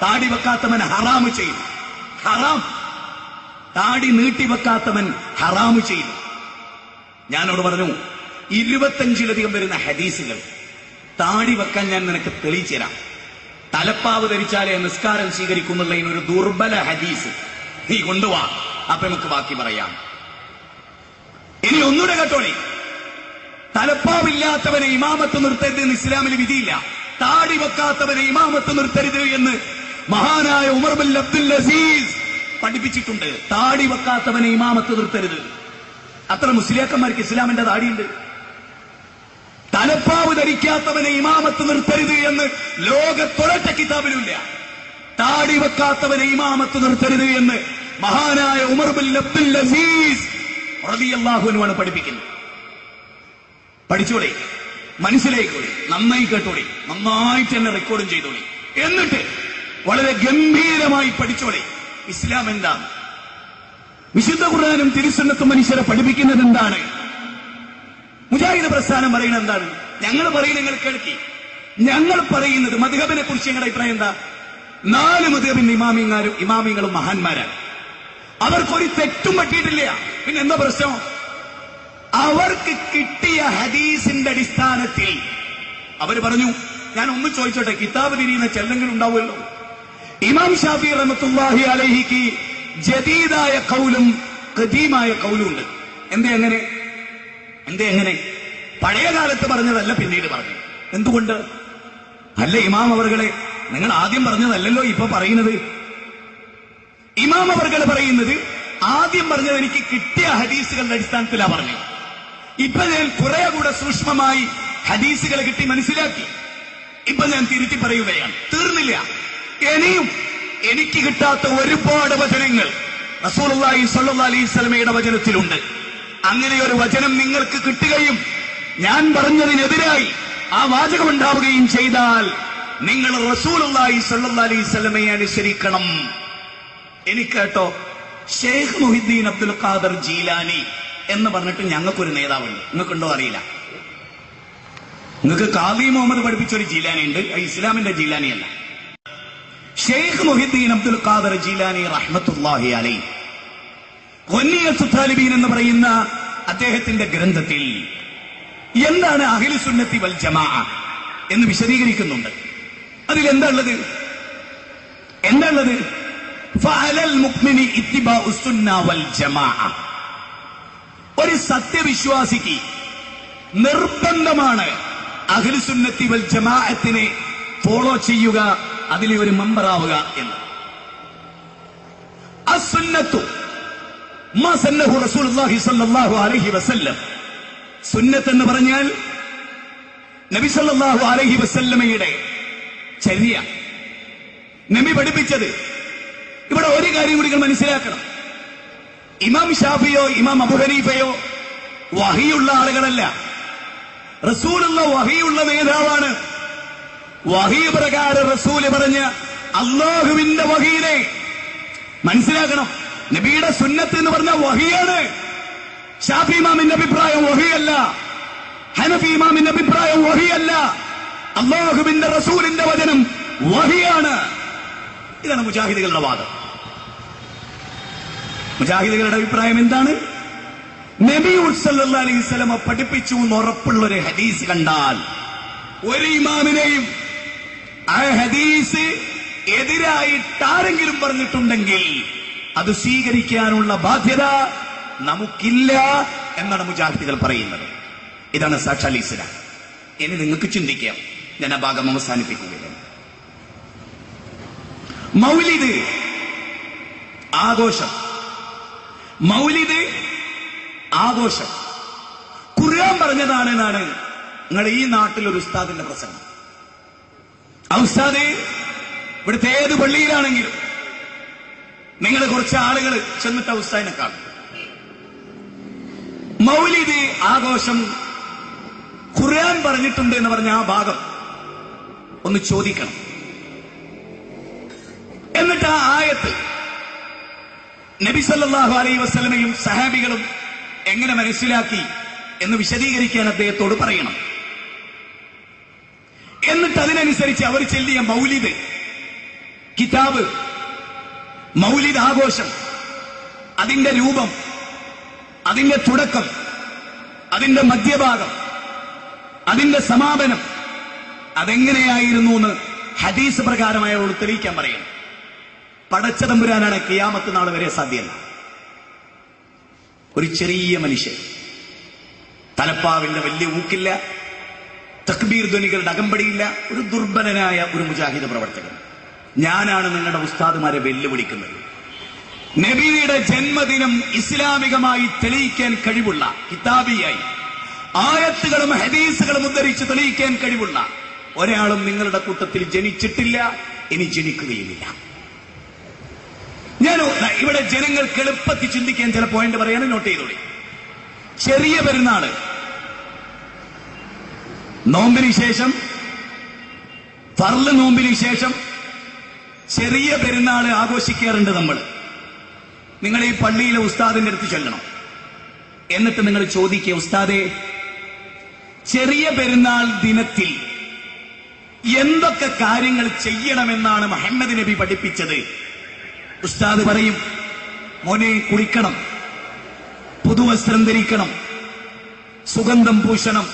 താടി വെക്കാത്തവൻ ഹറാമ് ചെയ്യും. ഹറാം. താടി നീട്ടിവെക്കാത്തവൻ ഹറാമ് ചെയ്യും. ഞാനോട് പറഞ്ഞു, 25-ലധികം വരുന്ന ഹദീസുകൾ താടി വെക്കാൻ ഞാൻ നിനക്ക് തെളിയിച്ചു തരാം. തലപ്പാവ് ധരിച്ചാലേ നിസ്കാരം സ്വീകരിക്കുന്നുള്ളതിന് ഒരു ദുർബല ഹദീസ് നീ കൊണ്ടുവാ, അപ്പൊ നമുക്ക് ബാക്കി പറയാം. ഇനി ഒന്നുകൂടെ കേട്ടോളി. തലപ്പാവില്ലാത്തവനെ ഇമാമത്ത് നിർത്തരുത് എന്ന് ഇസ്ലാമിൽ വിധിയില്ല. താടി വെക്കാത്തവനെ ഇമാമത്ത് നിർത്തരുത് എന്ന് മഹാനായ ഉമർ ബിൻ അബ്ദുൽ അസീസ് പഠിപ്പിച്ചിട്ടുണ്ട്. താടി വെക്കാത്തവനെ ഇമാമത്ത് നിർത്തരുത്. അത്ര മുസ്ലിയാക്കന്മാർക്ക് ഇസ്ലാമിന്റെ താടിയുണ്ട്. തലപ്പാവ് ധരിക്കാത്തവനെ ഇമാമത്ത് നിർത്തരുത് എന്ന് ലോകത്തൊരൊറ്റ കിതാബിലുമില്ല. താടി വെക്കാത്തവനെ ഇമാമത്ത് നിർത്തരുത് എന്ന് മഹാനായ ഉമർ ബിൻ അബ്ദുൽ അസീസ് റളിയല്ലാഹു അൻഹു ആണ് പഠിപ്പിക്കുന്നത്. പഠിച്ചോളി, മനസ്സിലായിക്കോളി, നന്നായി കേട്ടോളി, നന്നായിട്ട് തന്നെ റെക്കോർഡും ചെയ്തോളി. എന്നിട്ട് വളരെ ഗംഭീരമായി പഠിച്ചോളി ഇസ്ലാം എന്താണ്, വിശുദ്ധ ഖുർആനും തിരുസുന്നത്തും മനുഷ്യരെ പഠിപ്പിക്കുന്നത് എന്താണ്, മുജാഹിദ് പ്രസ്ഥാനം പറയുന്നത് എന്താണ്. ഞങ്ങൾ പറയുന്നത് നിങ്ങൾ കേൾക്കി. ഞങ്ങൾ പറയുന്നത് മദ്ഹബിനെ കുറിച്ച് ഞങ്ങളുടെ അഭിപ്രായം എന്താ? 4 മദ്ഹബിന്റെ ഇമാമിങ്ങളും മഹാന്മാരാണ്. അവർക്കൊരു തെറ്റും പറ്റിയിട്ടില്ല. പിന്നെ എന്താ പ്രശ്നം? അവർക്ക് കിട്ടിയ ഹദീസിന്റെ അടിസ്ഥാനത്തിൽ അവർ പറഞ്ഞു. ഞാൻ ഒന്ന് ചോദിച്ചോട്ടെ, കിതാബ് തിരിയുന്ന ചെല്ലെങ്കിലും ഉണ്ടാവുമല്ലോ. ഇമാം ഷാഫി റഹ്മത്തുള്ളാഹി അലൈഹിക്ക് ജദീദായ ഖൗലും ഖദീമായ ഖൗലും ഉണ്ട്. എന്തേ എങ്ങനെ? പഴയ കാലത്ത് പറഞ്ഞതല്ല പിന്നീട് പറഞ്ഞു. എന്തുകൊണ്ട്? അല്ല ഇമാം അവർകളെ, നിങ്ങൾ ആദ്യം പറഞ്ഞതല്ലല്ലോ ഇപ്പൊ പറയുന്നത്. ഇമാം അവർകൾ പറയുന്നത് ആദ്യം പറഞ്ഞത് എനിക്ക് കിട്ടിയ ഹദീസുകളുടെ അടിസ്ഥാനത്തിലാ പറഞ്ഞു. ഇപ്പൊ ഞാൻ കുറെ കൂടെ സൂക്ഷ്മമായി ഹദീസുകൾ കിട്ടി മനസ്സിലാക്കി. ഇപ്പൊ ഞാൻ തിരുത്തി പറയുകയാണ്. തീർന്നില്ല. ഇനിയും എനിക്ക് കിട്ടാത്ത ഒരുപാട് വചനങ്ങൾ റസൂലുള്ളാഹി സ്വല്ലല്ലാഹു അലൈഹി വസല്ലമയുടെ വചനത്തിലുണ്ട്. അങ്ങനെ ഒരു വചനം നിങ്ങൾക്ക് കിട്ടുകയും ഞാൻ പറഞ്ഞതിനെതിരായി ആ വാചകം ഉണ്ടാവുകയും ചെയ്താൽ നിങ്ങൾ റസൂലുള്ളാഹി സ്വല്ലല്ലാഹു അലൈഹി വസല്ലമയെ അനുസരിക്കണം. എനിക്ക് കേട്ടോ, ഷെയ്ഖ് മുഹിദ്ദീൻ അബ്ദുൽ ഖാദർ ജീലാനി എന്ന് പറഞ്ഞിട്ട് ഞങ്ങൾക്കൊരു നേതാവുണ്ട്. നിങ്ങൾക്കുണ്ടോ അറിയില്ല. നിങ്ങൾക്ക് ഖാദി മുഹമ്മദ് പഠിപ്പിച്ചൊരു ജീലാനി ഉണ്ട്. ഇസ്ലാമിന്റെ ജീലാനി അല്ല. ഷെയ്ഖ് മുഹിദ്ദീൻ അബ്ദുൽ ഖാദർ ജീലാനി റഹ്മത്തുള്ളാഹി അലൈഹി ഖുനിയത്തു താലിബീൻ എന്ന് പറയുന്ന അദ്ദേഹത്തിന്റെ ഗ്രന്ഥത്തിൽ എന്താണ് അഹ്ലു സുന്നത്തി വൽ ജമാഅ എന്ന് വിശദീകരിക്കുന്നുണ്ട്. അതിലെന്താ ഉള്ളത്? ഫഅലൽ മുഅ്മിനി ഇത്തിബാഉ സുന്ന വൽ ജമാഅ. ഒരു സത്യവിശ്വാസിക്ക് നിർബന്ധമാണ് അഹ്ലു സുന്നത്തി വൽ ജമാഅത്തിനെ ഫോളോ ചെയ്യുക, അതിലെ ഒരു മെമ്പറാവുക എന്ന്. അസ്സുന്നത്തു മാ സന്നഹു റസൂലുള്ളാഹി സ്വല്ലല്ലാഹു അലൈഹി വസല്ലം. സുന്നത്ത് എന്ന് പറഞ്ഞാൽ നബി സല്ലല്ലാഹു അലൈഹി വസല്ലമയുടെ ചര്യ, നബി പഠിപ്പിച്ചത്. ഇവിടെ ഒരു കാര്യം കൂടി മനസ്സിലാക്കണം. ഇമാം ഷാഫിയോ ഇമാം അബൂ ഹനീഫയോ വഹിയുള്ള ആളുകളല്ല. റസൂലുള്ള വഹിയുള്ള നേതാവാണ്. വഹി പ്രകാരം റസൂല് പറഞ്ഞ അല്ലാഹുവിന്റെ വഹീനെ മനസ്സിലാക്കണം. നബിയുടെ സുന്നത്ത് എന്ന് പറഞ്ഞ വഹിയാണ്. ഷാഫി ഇമാമിന്റെ അഭിപ്രായം വഹിയല്ല, ഹനഫി ഇമാമിന്റെ അഭിപ്രായം വഹിയല്ല. അല്ലാഹുവിന്റെ റസൂലിന്റെ വചനം വഹിയാണ്. ഇതാണ് മുജാഹിദുകളുടെ വാദം. മുജാഹിദുകളുടെ അഭിപ്രായം എന്താണ്? നബി സല്ലല്ലാഹു അലൈഹി വസല്ലം പഠിപ്പിച്ചു എന്ന് ഉറപ്പുള്ള ഒരു ഹദീസ് കണ്ടാൽ ഒരു ഇമാമിനെയും ആ ഹദീസ് എതിരായിട്ടാരെങ്കിലും പറഞ്ഞിട്ടുണ്ടെങ്കിൽ അത് സ്വീകരിക്കാനുള്ള ബാധ്യത നമുക്കില്ല എന്നാണ് മുജാഹിദുകൾ പറയുന്നത്. ഇതാണ് സാക്ഷാൽ ഇസ്ലാം. ഇനി നിങ്ങൾക്ക് ചിന്തിക്കാം. ഞാൻ ആ ഭാഗം അവസാനിപ്പിക്കുകയാണ്. മൗലിദ് ആഘോഷം, മൗലിദ് ആഘോഷം ഖുർആൻ പറഞ്ഞതാണെന്നാണ് നിങ്ങൾ ഈ നാട്ടിൽ ഒരു ഉസ്താദിന്റെ പ്രസംഗം. ആ ഉസ്താദ് ഇവിടുത്തെ ഏത് പള്ളിയിലാണെങ്കിലും നിങ്ങൾ കുറച്ച് ആളുകൾ ചെന്നിട്ട് ആ ഉസ്താദിനെ കാണും. മൗലിദ് ആഘോഷം ഖുർആൻ പറഞ്ഞിട്ടുണ്ട് എന്ന് പറഞ്ഞ ആ ഭാഗം ഒന്ന് ചോദിക്കണം. എന്നിട്ട് ആ ആയത്ത് നബി സല്ലല്ലാഹു അലൈഹി വസല്ലമയും സഹാബികളും എങ്ങനെ മനസ്സിലാക്കി എന്ന് വിശദീകരിക്കാൻ അദ്ദേഹത്തോട് പറയണം. എന്നിട്ട് അതിനനുസരിച്ച് അവർ ചൊല്ലിയ മൗലിദ് കിതാബ്, മൗലിദ് ആഘോഷം, അതിന്റെ രൂപം, അതിന്റെ തുടക്കം, അതിന്റെ മധ്യഭാഗം, അതിന്റെ സമാപനം അതെങ്ങനെയായിരുന്നു എന്ന് ഹദീസ് പ്രകാരം അയാളോട് തെളിയിക്കാൻ പറയണം. പടച്ച തമ്പുരാനാണ് ഖിയാമത്ത് നാൾ വരെ സാധ്യമല്ല. ഒരു ചെറിയ മനുഷ്യൻ, തലപ്പാവിന്റെ വലിയ ഊക്കില്ല, തക്ബീർ ധ്വനികളുടെ അകമ്പടിയില്ല, ഒരു ദുർബലനായ ഒരു മുജാഹിദ് പ്രവർത്തകൻ. ഞാനാണ് നിങ്ങളുടെ ഉസ്താദുമാരെ വെല്ലുവിളിക്കുന്നത്. നബിയുടെ ജന്മദിനം ഇസ്ലാമികമായി തെളിയിക്കാൻ കഴിവുള്ള, കിതാബിയായി ആയത്തുകളും ഹദീസുകളും ഉദ്ധരിച്ച് തെളിയിക്കാൻ കഴിവുള്ള ഒരാളും നിങ്ങളുടെ കൂട്ടത്തിൽ ജനിച്ചിട്ടില്ല, ഇനി ജനിക്കുകയുമില്ല. ഞാൻ ഇവിടെ ജനങ്ങൾക്ക് എളുപ്പത്തിൽ ചിന്തിക്കാൻ ചില പോയിന്റ് പറയാനും നോട്ട് ചെയ്തോളി. ചെറിയ പെരുന്നാള്, നോമ്പിന് ശേഷം, ഫർള് നോമ്പിന് ശേഷം ചെറിയ പെരുന്നാള് ആഘോഷിക്കാറുണ്ട് നമ്മൾ. നിങ്ങൾ ഈ പള്ളിയിലെ ഉസ്താദിന്റെ അടുത്ത് ചെല്ലണം. എന്നിട്ട് നിങ്ങൾ ചോദിക്കുക, ഉസ്താദേ, ചെറിയ പെരുന്നാൾ ദിനത്തിൽ എന്തൊക്കെ കാര്യങ്ങൾ ചെയ്യണമെന്നാണ് മുഹമ്മദ് നബി പഠിപ്പിച്ചത്? ഉസ്താദ് പറയും, മോനെ കുളിക്കണം, പുതുവസ്ത്രം ധരിക്കണം, സുഗന്ധം പൂശണം,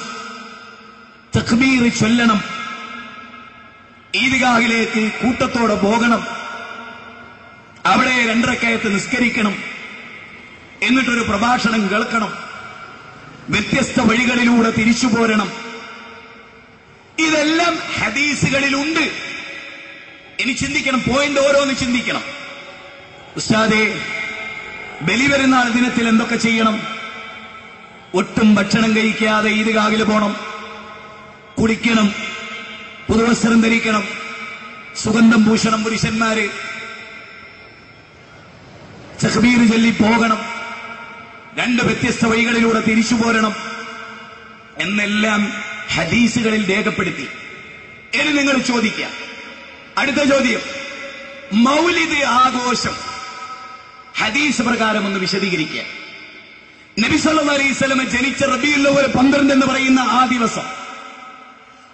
തക്ബീർ ചൊല്ലണം, ഈദ്ഗാഹിലേക്ക് കൂട്ടത്തോടെ പോകണം, അവിടെ 2 റക്അത്ത് നിസ്കരിക്കണം, എന്നിട്ടൊരു പ്രഭാഷണം കേൾക്കണം, വ്യത്യസ്ത വഴികളിലൂടെ തിരിച്ചു പോരണം. ഇതെല്ലാം ഹദീസുകളിലുണ്ട്. ഇനി ചിന്തിക്കണം, പോയിന്റ് ഓരോന്ന് ചിന്തിക്കണം. ഉസ്താദേ, ബലിപെരുന്നാൾ ദിനത്തിൽ എന്തൊക്കെ ചെയ്യണം? ഒട്ടും ഭക്ഷണം കഴിക്കാതെ ഈദ്ഗാഹിൽ പോണം, കുളിക്കണം, പുതുവസ്ത്രം ധരിക്കണം, സുഗന്ധം പൂശണം പുരുഷന്മാര്, തക്ബീർ ചൊല്ലി പോകണം, 2 വ്യത്യസ്ത വഴികളിലൂടെ തിരിച്ചു പോരണം എന്നെല്ലാം ഹദീസുകളിൽ രേഖപ്പെടുത്തി. ഇനി നിങ്ങൾ ചോദിക്കാം, അടുത്ത ചോദ്യം, മൗലിദ് ആഘോഷം ഹദീസ് പ്രകാരം ഒന്ന് വിശദീകരിക്കുക. നബി സല്ലല്ലാഹു അലൈഹി വസല്ലം ജനിച്ച റബീഉൽ അവ്വൽ 12 എന്ന് പറയുന്ന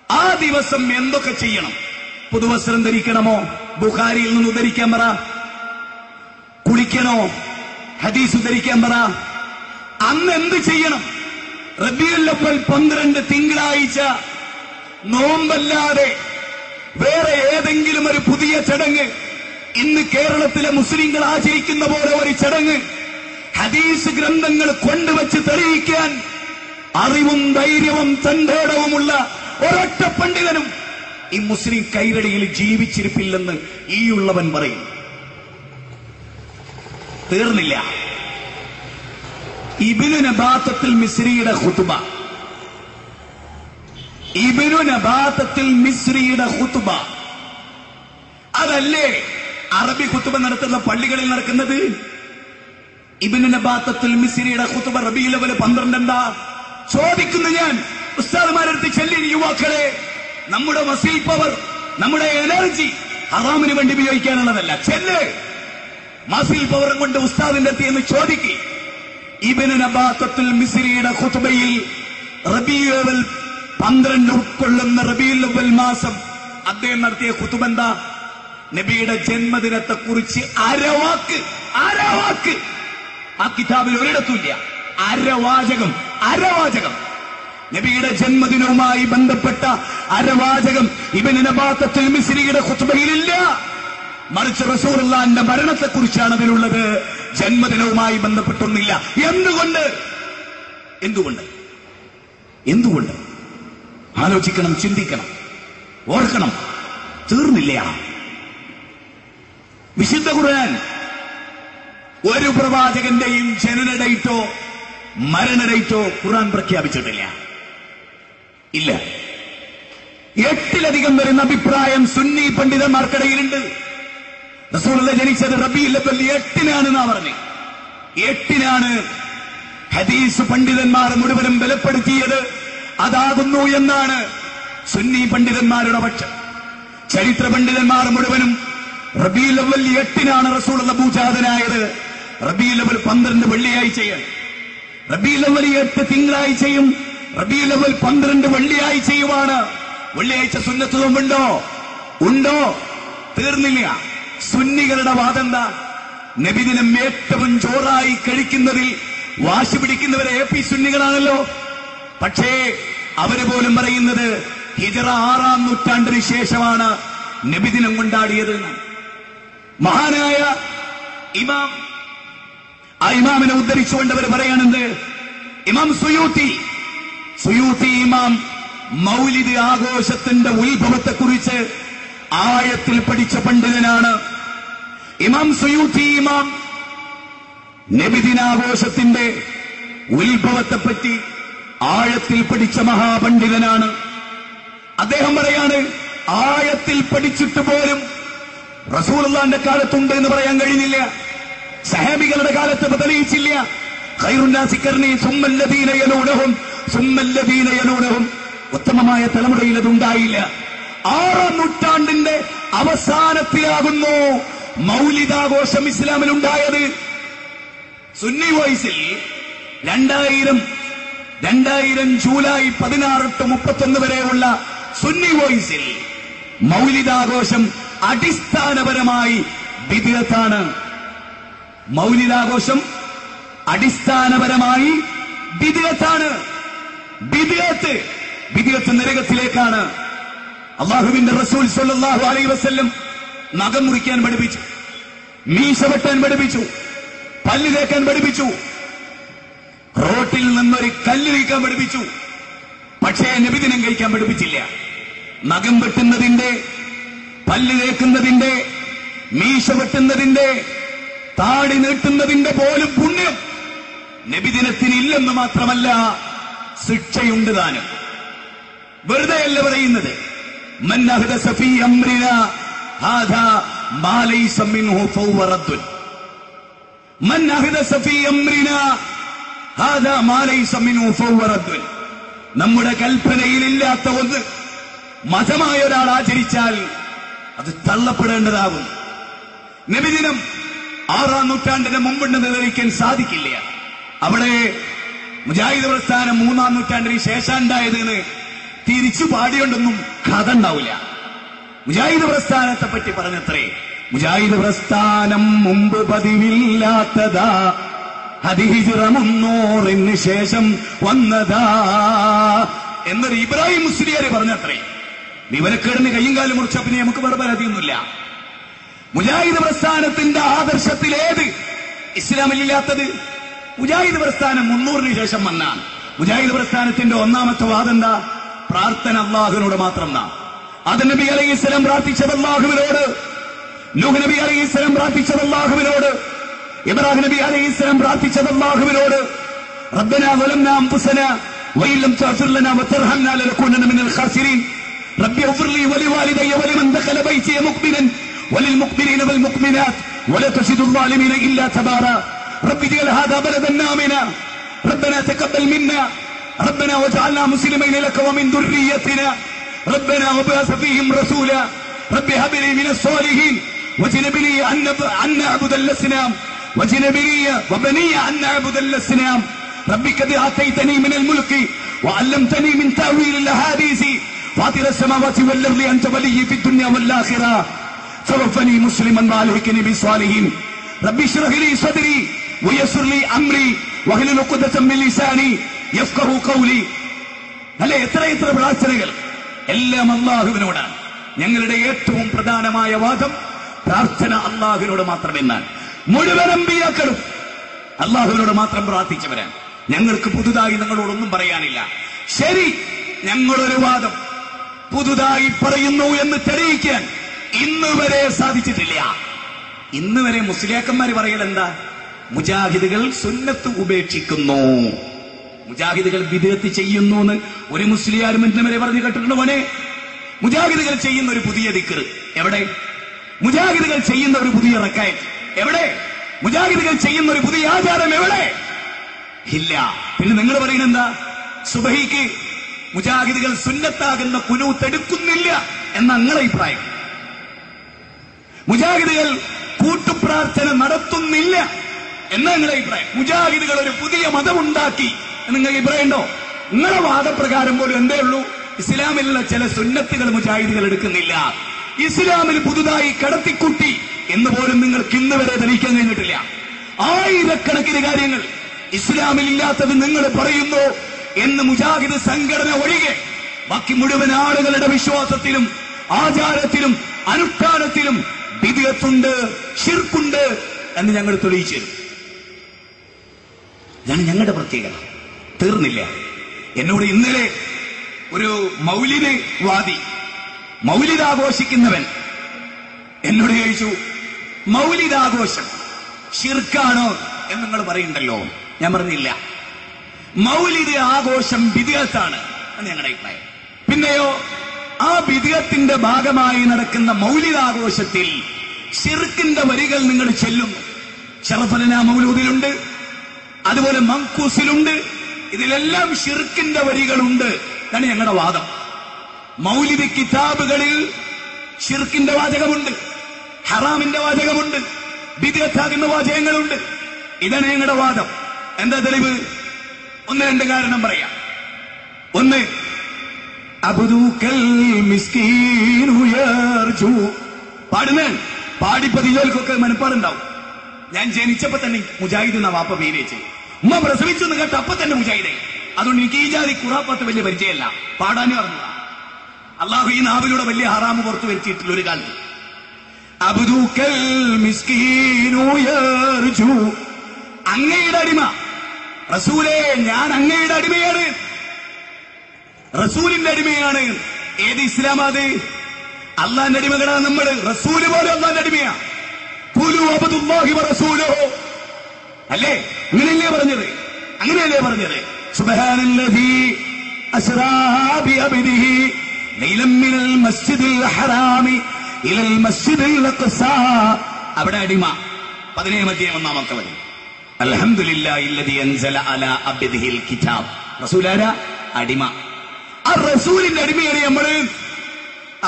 ആ ദിവസം എന്തൊക്കെ ചെയ്യണം? പുതുവസ്ത്രം ധരിക്കണമോ? ബുഖാരിയിൽ നിന്ന് ഉദ്ധരിക്കാൻ പറ. കുളിക്കണോ? ഹദീസ് ഉദ്ധരിക്കാൻ പറ. അന്ന് എന്ത് ചെയ്യണം? റബീഉൽ അവ്വൽ 12 തിങ്കളാഴ്ച നോമ്പല്ലാതെ വേറെ ഏതെങ്കിലും ഒരു പുതിയ ചടങ്ങ്, ഇന്ന് കേരളത്തിലെ മുസ്ലിങ്ങൾ ആചരിക്കുന്ന പോലെ ഒരു ചടങ്ങ് ഹദീസ് ഗ്രന്ഥങ്ങൾ കൊണ്ടുവച്ച് തെളിയിക്കാൻ അറിവും ധൈര്യവും തന്റേടവുമുള്ള ഒരൊറ്റ പണ്ഡിതനും ഈ മുസ്ലിം കൈരടിയിൽ ജീവിച്ചിരിപ്പില്ലെന്ന് ഈ ഉള്ളവൻ പറയും. തീർന്നില്ല. ഇബ്നു നബാത്തത്തുൽ മിസ്രിയുടെ ഖുതുബ, ഇബ്നു നബാത്തത്തുൽ മിസ്രിയുടെ ഖുതുബ അതല്ലേ അറബി ഖുതുബ നടത്തുന്ന പള്ളികളിൽ നടക്കുന്നത്? ഇബ്നു നബാത്തത്തുൽ മിസ്രിയുടെ ഖുതുബ റബീഉൽ അവ്വൽ 12 എന്താ ചോദിക്കുന്നു ഞാൻ. ഉസ്താദുമാരെടുത്ത് ചെല്ലി, യുവാക്കളെ, നമ്മുടെ മസിൽ പവർ, നമ്മുടെ എനർജി ഹറാമിന് വേണ്ടി ഉപയോഗിക്കാനുള്ളതല്ല. ചെല്ല്, മസിൽ പവർ കൊണ്ട് ഉസ്താദിന്റെ അടുത്ത് എന്ന് ചോദിക്ക്. ഇബ്നു നബാത്തത്തുൽ മിസ്രിയുടെ ഖുതുബയിൽ റബീഉൽ അവ്വൽ 12 ഉൾക്കൊള്ളുന്ന റബീഉൽ അവ്വൽ മാസം അദ്ദേഹം നടത്തിയ ഖുതുബ എന്താ? നബിയുടെ ജന്മദിനത്തെ കുറിച്ച് അരവാക്ക് ആ കിതാബിൽ ഒരിടത്തുമില്ല. അരവാചകം നബിയുടെ ജന്മദിനവുമായി ബന്ധപ്പെട്ട അരവാചകം ഇബ്നു നബാത്തത്തുൽ മിസ്രിയുടെ ഖുതുബയിലില്ല. മറിച്ച് റസൂലുള്ളാഹിന്റെ മരണത്തെക്കുറിച്ചാണ് അതിലുള്ളത്. ജന്മദിനവുമായി ബന്ധപ്പെട്ടൊന്നില്ല. എന്തുകൊണ്ട്? ആലോചിക്കണം, ചിന്തിക്കണം, ഓർക്കണം. തീർന്നില്ല. വിശുദ്ധ ഖുർആൻ ഒരു പ്രവാചകന്റെയും ജനന ഡേറ്റോ മരണ ഡേറ്റോ ഖുർആൻ പ്രഖ്യാപിച്ചിട്ടില്ല. ഇല്ല. 8-ലധികം വരുന്ന അഭിപ്രായം സുന്നി പണ്ഡിതന്മാർക്കിടയിലുണ്ട്. റസൂലുള്ളാഹി ജനിച്ചത് റബീഉൽ അവ്വൽ 8-നാണെന്നാ പറഞ്ഞത്. 8-നാണ് ഹദീസ് പണ്ഡിതന്മാർ മുഴുവനും ബലപ്പെടുത്തിയത് അതാകുന്നു എന്നാണ് സുന്നി പണ്ഡിതന്മാരുടെ പക്ഷം. ചരിത്ര പണ്ഡിതന്മാർ മുഴുവനും റബീഉൽ അവ്വൽ 8-നാണ് റസൂലുള്ളാഹി ഭൂജാതനായത്. റബീഉൽ അവ്വൽ 12 വെള്ളിയാഴ്ചയാണ്. റബീഉൽ അവ്വൽ 8 തിങ്കളാഴ്ചയും റബീഉൽ അവ്വൽ 12 വെള്ളിയാഴ്ചയുമാണ്. വെള്ളിയാഴ്ച സുന്നത്ത് നോമ്പുണ്ടോ? ഉണ്ടോ? തീർന്നില്ല. സുന്നികളുടെ വാദം എന്താ? നബിദിനം ഏറ്റവും ജോറായി കഴിക്കുന്നതിൽ വാശി പിടിക്കുന്നവരെ AP സുന്നികളാണല്ലോ. പക്ഷേ അവര് പോലും പറയുന്നത് ഹിജറ 6-ാം നൂറ്റാണ്ടിന് ശേഷമാണ് നബിദിനം കൊണ്ടാടിയത്. മഹാനായ ഇമാം, ആ ഇമാമിനെ ഉദ്ധരിച്ചുകൊണ്ട് അവർ പറയാണെന്ത്? ഇമാം സുയൂത്തി ഇമാം മൗലിദ് ആഘോഷത്തിന്റെ ഉത്ഭവത്തെക്കുറിച്ച് ആഴത്തിൽ പഠിച്ച പണ്ഡിതനാണ്. ഇമാം സുയൂത്തി ഇമാം നബിദിനാഘോഷത്തിന്റെ ഉത്ഭവത്തെപ്പറ്റി ആഴത്തിൽ പഠിച്ച മഹാപണ്ഡിതനാണ്. അദ്ദേഹം പറയാണ്, ആഴത്തിൽ പഠിച്ചിട്ട് പോലും റസൂലുള്ളാഹിന്റെ കാലത്തുണ്ട് എന്ന് പറയാൻ കഴിഞ്ഞില്ല. സഹാബികളുടെ കാലത്ത് തെളിയിച്ചില്ല. ഖൈറുന്നാസി ഖർനി സുമ്മല്ലദീന യലൂനഹും സുമ്മല്ലദീന യലൂനഹും. ഉത്തമമായ തലമുറയിൽ അതുണ്ടായില്ല. 6-ാം നൂറ്റാണ്ടിന്റെ അവസാനത്തിലാകുന്നു മൗലിദാഘോഷം ഇസ്ലാമിലുണ്ടായത്. സുന്നി വോയിസിൽ 2000 ജൂലൈ 16-31 വരെയുള്ള സുന്നി വോയിസിൽ മൗലിദാഘോഷം അടിസ്ഥാനപരമായി ബിദ്അത്താണ്. മൗലിദാഘോഷം അടിസ്ഥാനപരമായി ബിദ്അത്താണ്. ബിദ്അത്ത് നരകത്തിലേക്കാണ്. അല്ലാഹുവിന്റെ റസൂൽ സ്വല്ലല്ലാഹു അലൈഹി വസല്ലം നഖം മുറിക്കാൻ പഠിപ്പിച്ചു, മീശ വെട്ടാൻ പഠിപ്പിച്ചു, പല്ല് തേക്കാൻ പഠിപ്പിച്ചു, റോട്ടിൽ നിന്നൊരു കല്ല് നീക്കാൻ പഠിപ്പിച്ചു. പക്ഷേ നബിദിനം കഴിക്കാൻ പഠിപ്പിച്ചില്ല. നഖം വെട്ടുന്നതിന്റെ, പല്ല് തേക്കുന്നതിന്റെ, മീശ വെട്ടുന്നതിന്റെ, താടി നീട്ടുന്നതിന്റെ പോലും പുണ്യം നബിദിനത്തിന് ഇല്ലെന്ന് മാത്രമല്ല, ശിക്ഷയുണ്ട് താനും. വെറുതെയല്ല പറയുന്നത്. മൻ അഹ്ദസ ഫീ അംരിനാ ഹാദാ മാ ലൈസ മിൻഹു ഫഹുവ റദ്ദുൻ. മൻ അഹ്ദസ ഫീ അംരിനാ ഹാദാ മാ ലൈസ മിൻഹു ഫഹുവ റദ്ദുൻ. നമ്മുടെ കൽപ്പനയിലില്ലാത്ത ഒന്ന് മതമായ ഒരാൾ ആചരിച്ചാൽ അത് തള്ളപ്പെടേണ്ടതാകും. നബിദിനം 6-ാം നൂറ്റാണ്ടിന് മുമ്പുണ്ടെന്ന് തെളിയിക്കാൻ സാധിക്കില്ല. അവിടെ മുജാഹിദ് പ്രസ്ഥാനം 3-ാം നൂറ്റാണ്ടിന് ശേഷം ഉണ്ടായതെന്ന് തിരിച്ചു പാടിയോണ്ടൊന്നും കഥ ഉണ്ടാവില്ല. മുജാഹിദ് പ്രസ്ഥാനത്തെ പറ്റി പറഞ്ഞത്രേ, മുജാഹിദ് പ്രസ്ഥാനം മുമ്പ് പതിവില്ലാത്തതാ, ഹിജ്റ 300 ശേഷം വന്നതാ എന്നൊരു ഇബ്രാഹിം മുസ്ലിയാര് പറഞ്ഞത്രേ. വിവരക്കേടിന് കയ്യും കാലും മുറിച്ച പിന്നെ നമുക്ക് വേറെ പരാതിയൊന്നുമില്ല. മുജാഹിദ് പ്രസ്ഥാനത്തിന്റെ ആദർശത്തിലേത് ഇസ്ലാമിലില്ലാത്തത്? മുജാഹിദ് പ്രസ്ഥാനം 300 ശേഷം വന്നാണ്. മുജാഹിദ് പ്രസ്ഥാനത്തിന്റെ ഒന്നാമത്തെ വാദം എന്താ? പ്രാർത്ഥന അല്ലാഹുവിനോട് മാത്രം. ആദം നബി അലൈഹിസ്സലാം പ്രാർത്ഥിച്ചത് അല്ലാഹുവിനോട്, നൂഹ് നബി അലൈഹിസ്സലാം പ്രാർത്ഥിച്ചത് അല്ലാഹുവിനോട്, ഇബ്രാഹിം നബി അലൈഹിസ്സലാം പ്രാർത്ഥിച്ചത് അല്ലാഹുവിനോട്. റബ്ബനാ വലംനാ അൻഫുസനാ വഇൻ ലം തഗ്ഫിർ ലനാ വതർഹംനാ ലനകൂനന്ന മിനൽ ഖാസിരീൻ റബ്ബി ഇഗ്ഫിർ ലീ വലിവാലിദയ്യ വലിമൻ ദഖല ബൈതിയ മുഖ്മിനൻ وللمؤمنين والمؤمنات ولا تزد الظالمين إلا تبارا رب اجعل هذا بلدا آمنا ربنا تقبل منا ربنا واجعلنا مسلمين لك ومن ذريتنا ربنا وابعث فيهم رسولا رب هب لي من الصالحين واجنبني أن نعبد الأصنام واجنبني وبني أن نعبد الأصنام ربي قد آتيتني من الملك وعلمتني من تأويل الأحاديث فاطر السماوات والأرض أنت ولي في الدنيا والآخرة توفني مسلما والحقني بالصالحين ربي اشرح لي صدري ويسر لي امري واحلل عقدة من لساني يفقهوا قولي. അല്ലെ, എത്ര പ്രാർത്ഥനകൾ എല്ലാം അല്ലാഹുവിനോടാണ്. ഞങ്ങളുടെ ഏറ്റവും പ്രധാനമായ വാദം പ്രാർത്ഥന അല്ലാഹുവിനോട് മാത്രമെന്നാണ്. മുഴുവൻ അമ്പിയാക്കളും അല്ലാഹുവിനോട് മാത്രം പ്രാർത്ഥിച്ചവരാണ്. ഞങ്ങൾക്ക് പുതുതായി നിങ്ങളോടൊന്നും പറയാനില്ല. ശരി, ഞങ്ങളൊരു വാദം പുതുതായി പറയുന്നു എന്ന് തെളിയിക്കാൻ ഇന്ന് വരെ സാധിച്ചിട്ടില്ല. ഇന്ന് വരെ മുസ്ലിയാക്കന്മാർ പറയൽ എന്താ? മുജാഹിദുകൾ സുന്നത്ത് ഉപേക്ഷിക്കുന്നു, മുജാഹിദുകൾ ബിദ്അത്ത് ചെയ്യുന്നു എന്ന് ഒരു മുസ്ലിയാരും ഇന്ന് വരെ പറഞ്ഞു കേട്ടിട്ടുണ്ട്. മോനെ, മുജാഹിദുകൾ ചെയ്യുന്ന ഒരു പുതിയ ദിക്ർ എവിടെ? മുജാഹിദുകൾ ചെയ്യുന്ന ഒരു പുതിയ റക്അത്ത് എവിടെ? മുജാഹിദുകൾ ചെയ്യുന്ന ഒരു പുതിയ ആചാരം എവിടെ? ഇല്ല. പിന്നെ നിങ്ങൾ പറയുന്നത് എന്താ? സുബഹിക്ക് മുജാഹിദുകൾ സുന്നത്താകുന്ന ഖുനൂത്ത് എടുക്കുന്നില്ല എന്ന നിങ്ങളുടെ അഭിപ്രായം. മുജാഹിദുകൾ കൂട്ടുപ്രാർത്ഥന നടത്തുന്നില്ല എന്ന നിങ്ങളുടെ അഭിപ്രായം. മുജാഹിദുകൾ ഒരു പുതിയ മതമുണ്ടാക്കി എന്ന് നിങ്ങൾക്ക് അഭിപ്രായം ഉണ്ടോ? നിങ്ങളുടെ വാദപ്രകാരം പോലും എന്തേ ഉള്ളൂ? ഇസ്ലാമിലുള്ള ചില സുന്നത്തുകൾ മുജാഹിദുകൾ എടുക്കുന്നില്ല, ഇസ്ലാമിൽ പുതുതായി കടത്തിക്കുട്ടി എന്ന് പോലും നിങ്ങൾക്ക് ഇന്ന് വരെ തെളിയിക്കാൻ കഴിഞ്ഞിട്ടില്ല. ആയിരക്കണക്കിന് കാര്യങ്ങൾ ഇസ്ലാമിൽ ഇല്ലാത്തത് നിങ്ങൾ പറയുന്നു എന്ന് മുജാഹിദ് സംഘടന ഒഴികെ ബാക്കി മുഴുവൻ ആളുകളുടെ വിശ്വാസത്തിലും ആചാരത്തിലും അനുഷ്ഠാനത്തിലും ബിദ്അത്തുണ്ട്, ശിർക്കുണ്ട് എന്ന് ഞങ്ങൾ തെളിയിച്ചു തരും. ഇതാണ് ഞങ്ങളുടെ പ്രത്യേകത. തീർന്നില്ല. എന്നോട് ഇന്നലെ ഒരു മൗലിദ് വാദി, മൗലിദാഘോഷിക്കുന്നവൻ എന്നോട് ചോദിച്ചു, മൗലിദാഘോഷം ശിർക്കാണോ എന്ന് നിങ്ങൾ പറയുന്നുണ്ടല്ലോ. ഞാൻ പറഞ്ഞില്ല, മൗലിദ് ആഘോഷം ബിദ്അത്താണ് എന്ന് ഞങ്ങളുടെ അഭിപ്രായം. പിന്നെയോ ആ ബിദ്അത്തിന്റെ ഭാഗമായി നടക്കുന്ന മൗലിദാഘോഷത്തിൽ ശിർക്കിന്റെ വരികൾ നിങ്ങൾ ചെല്ലുന്നു. ശറഫലന മൗലൂദിലുണ്ട്, അതുപോലെ മങ്കൂസിലുണ്ട്, ഇതിലെല്ലാം ശിർക്കിന്റെ വരികളുണ്ട്. ഇതാണ് ഞങ്ങളുടെ വാദം. മൗലിദ് കിതാബുകളിൽ ശിർക്കിന്റെ വാചകമുണ്ട്, ഹറാമിന്റെ വാചകമുണ്ട്, ബിദ്അത്താകുന്ന വാചകങ്ങളുണ്ട്. ഇതാണ് ഞങ്ങളുടെ വാദം. എന്താ തെളിവ്? ഒന്ന് രണ്ട് കാരണം പറയാം. ഒന്ന്, അബ്ദുക്കൽ മിസ്കീനു യർജു പാടുന്ന പാടിപ്പതികൾക്കൊക്കെ മനപ്പാടുണ്ടാവും. ഞാൻ ജനിച്ചപ്പോ തന്നെ മുജാഹിദ് എന്ന വാപ്പ പേര് വെച്ച്, ഉമ്മ പ്രസവിച്ചു എന്ന് കേട്ട അപ്പൊ തന്നെ മുജാഹിദ്. അതുകൊണ്ട് എനിക്ക് ഈ ജാതി ഖുറാഫത്ത് വലിയ പരിചയമല്ല, പാടാനും അറിഞ്ഞൂടാ. അള്ളാഹു ഈ നാവിലൂടെ വലിയ ഹറാമ് പുറത്തു വരുത്തിയിട്ടില്ല ഒരു കാലത്ത്. അബ്ദുക്കൽ മിസ്കീനു യർജു, അങ്ങയുടെ അടിമ റസൂലേ, ഞാൻ അങ്ങയുടെ അടിമയാണ്, റസൂലിന്റെ അടിമയാണ്. ഏത് ഇസ്ലാം? അത് അള്ളാന്റെ അടിമകളാണ് നമ്മൾ. റസൂല് പോലും അള്ളാന്റെ അടിമയാ. ഖൂലു അബ്ദുല്ലാഹി വറസൂലുഹു. അല്ലേ? അങ്ങനെയല്ലേ പറഞ്ഞത്? അങ്ങനെയല്ലേ പറഞ്ഞത്? സുബ്ഹാനല്ലദീ അസ്റാ ബിഅബ്ദിഹി ലൈലൻ മിനൽ മസ്ജിദിൽ ഹറാമി ഇലൽ മസ്ജിദിൽ അഖ്സാ. അവിടെ അടിമ 17-1 വചനം. അൽഹംദുലില്ലാഹില്ലദീ അൻസല അലാ അബ്ദിഹിൽ കിതാബ്. റസൂലാരാ? അടിമ. ആ റസൂലിന്റെ അടിമയാണ് നമ്മള്.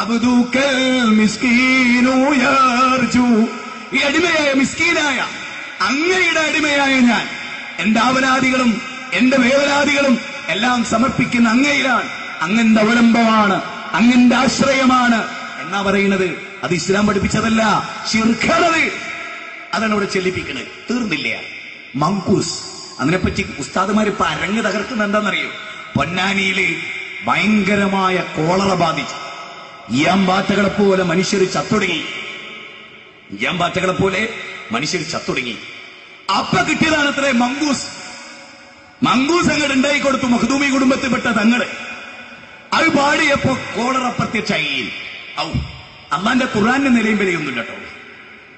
അബ്ദുക്കൽ മിസ്കീനു യർജു. ഈ അടിമയായ മിസ്കീനായ അങ്ങയുടെ അടിമയായ ഞാൻ എന്റെ ആവലാദികളും എന്റെ വേവലാദികളും എല്ലാം സമർപ്പിക്കുന്ന അങ്ങയിലാണ്. അങ്ങന്റെ അവലംബമാണ്, അങ്ങന്റെ ആശ്രയമാണ് എന്നാ പറയുന്നത്. അത് ഇസ്ലാം പഠിപ്പിച്ചതല്ല, ശിർഖാണത്. അതാണ് ഇവിടെ ചെല്ലിപ്പിക്കുന്നത്. തീർന്നില്ല. മങ്കൂസ്. അതിനെപ്പറ്റി ഉസ്താദുമാര് ഇപ്പൊ അരങ്ങ് തകർക്കുന്ന എന്താണെന്നറിയോ? പൊന്നാനിയില് ഭയങ്കരമായ കോളറ ബാധിച്ചു. ഈയാമ്പാറ്റകളെ പോലെ മനുഷ്യർ ചത്തൊടുങ്ങി. ഈയാമ്പാറ്റകളെ പോലെ മനുഷ്യർ ചത്തൊടുങ്ങി. അപ്പൊ കിട്ടിയതാണ് അത്രേ മങ്കൂസ്. മങ്കൂസ് അങ്ങോട്ട് ഉണ്ടായി കൊടുത്തു മഖ്ദൂമി കുടുംബത്തിൽപ്പെട്ട തങ്ങള്. അത് പാടിയപ്പോ കോളറ പ്രത്യക്ഷായി. ഔ, അള്ളാന്റെ ഖുർആന്റെ നിലയും വിലയൊന്നുമില്ല കേട്ടോ.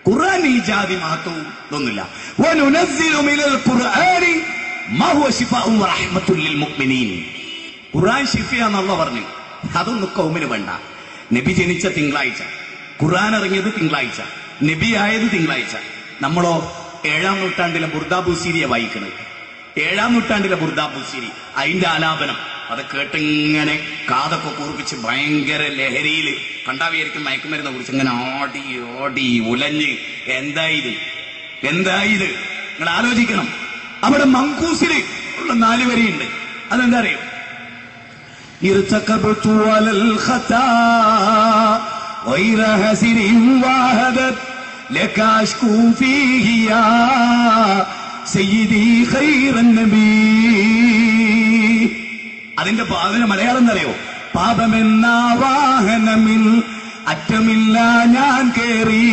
ഖുർആൻ ഈ ജാതി മഹത്വവും ഇതൊന്നുമില്ല. വനുനസ്സിലു മിനൽ ഖുർആനി മാ ഹുവ ശിഫാഉൻ വറഹ്മത്തുൽ ലിൽ മുഅ്മിനീൻ. ഖുർആൻ ശിഫയാന്ന് അല്ലാഹ് പറഞ്ഞു. അതൊന്നും കൗമിന് വേണ്ട. നബി ജനിച്ച തിങ്കളാഴ്ച, ഖുർആൻ ഇറങ്ങിയത് തിങ്കളാഴ്ച, നബി ആയത് തിങ്കളാഴ്ച. നമ്മളോ 7-ാം നൂറ്റാണ്ടിലെ ബുർദാബൂസീരിയെ വായിക്കുന്നത്. 7-ാം നൂറ്റാണ്ടിലെ ബുർദാബൂസീരി, അതിന്റെ ആലാപനം അത് കേട്ടിങ്ങനെ കാതൊക്കെ കൂർപ്പിച്ച് ഭയങ്കര ലഹരിയിൽ കണ്ടാവിയായിരിക്കും മയക്കുമരുന്നിനെ കുറിച്ച് ഇങ്ങനെ ഓടി ഓടി ഉലഞ്ഞ് എന്തായത് നിങ്ങൾ ആലോചിക്കണം. അവിടെ മങ്കൂസില് ഉള്ള 4 വരിയുണ്ട്. അതെന്താ അറിയോ? ഇർതകബതു അലൽ ഖതാ ഗൈറ ഹസിരിൻ വഹദത് ലകാഷ്കു ഫീഹി യാ സയ്യിദി ഖൈറൻ നബി. അതിന്റെ പാവന മലയാളം എന്നറിയോ? പാപമെന്ന വാഹനമിൽ അറ്റമില്ല ഞാൻ കേറി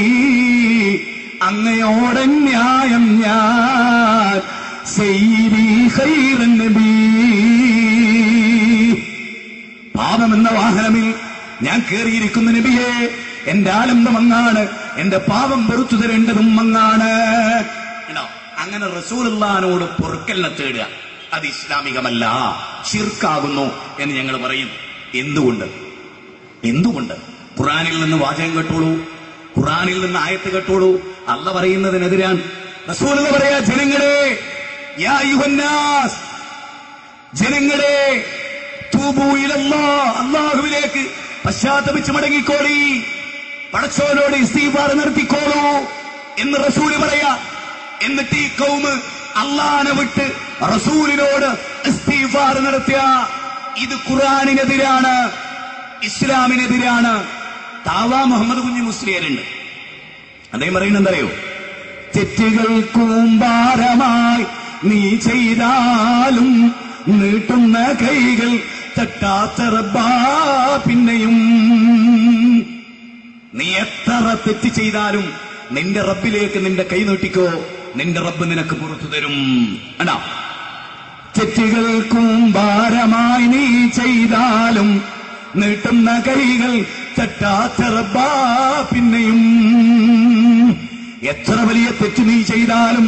അങ്ങയോടെ ന്യായം ഞാൻ സയ്യിദി ഖൈറൻ നബി. പാപമെന്ന വാഹനമിൽ ഞാൻ കേറിയിരിക്കുന്ന നബിയെ, എന്റെ ആലംബം അങ്ങാണ്, എന്റെ പാപം പൊറുത്തു തരേണ്ടതും അങ്ങാണ്. അങ്ങനെ റസൂലുള്ളാഹിനോട് പൊറുക്കലിനെ തേടുക അത് ഇസ്ലാമികമല്ല, ശിർക്കാകുന്നു എന്ന് ഞങ്ങൾ പറയും. എന്തുകൊണ്ട്? ഖുർആനിൽ നിന്ന് വാചകം കേട്ടോളൂ, ഖുർആനിൽ നിന്ന് ആയത്ത് കേട്ടോളൂ. അല്ലാഹ് പറയുന്നതിനെതിരാണ്. റസൂലുള്ളാഹി പറയാ, ജനങ്ങളെ, യാ അയ്യുഹന്നാസ്, ജനങ്ങളെ, തൂബൂ ഇലല്ലാഹ്, അല്ലാഹുവിലേക്ക് പശ്ചാത്തപിച്ച് മടങ്ങിക്കോളി, പടച്ചോനോട് ഇസ്തിഗ്ഫാർ നടത്തിക്കോളൂ എന്ന് റസൂല് പറയാ. എന്നിട്ട് ഈ കൗമ് അള്ളാനെ വിട്ട് റസൂലിനോട് ഇസ്തിഗ്ഫാർ നടത്തിയ ഇത് ഖുർആനിനെതിരാണ്, ഇസ്ലാമിനെതിരാണ്. താവാ മുഹമ്മദ് കുഞ്ഞി മുസ്ലിയാരുണ്ട്. അദ്ദേഹം പറയുന്നത് എന്തറിയോ? തെറ്റുകൾ കൂമ്പാരമായി നീ ചെയ്താലും നീട്ടുന്ന കൈകൾ തട്ടാത്ത റബ്ബാ പിന്നെയും. നീ എത്ര തെറ്റ് ചെയ്താലും നിന്റെ റബ്ബിലേക്ക് നിന്റെ കൈ നീട്ടിക്കോ, നിന്റെ റബ്ബ് നിനക്ക് പുറത്തു തരും. അടാ, തെറ്റുകൾക്കും ഭാരമായി നീ ചെയ്താലും നീട്ടുന്ന കൈകൾ തട്ടാത്ത റബ്ബാ പിന്നെയും. എത്ര വലിയ തെറ്റ് നീ ചെയ്താലും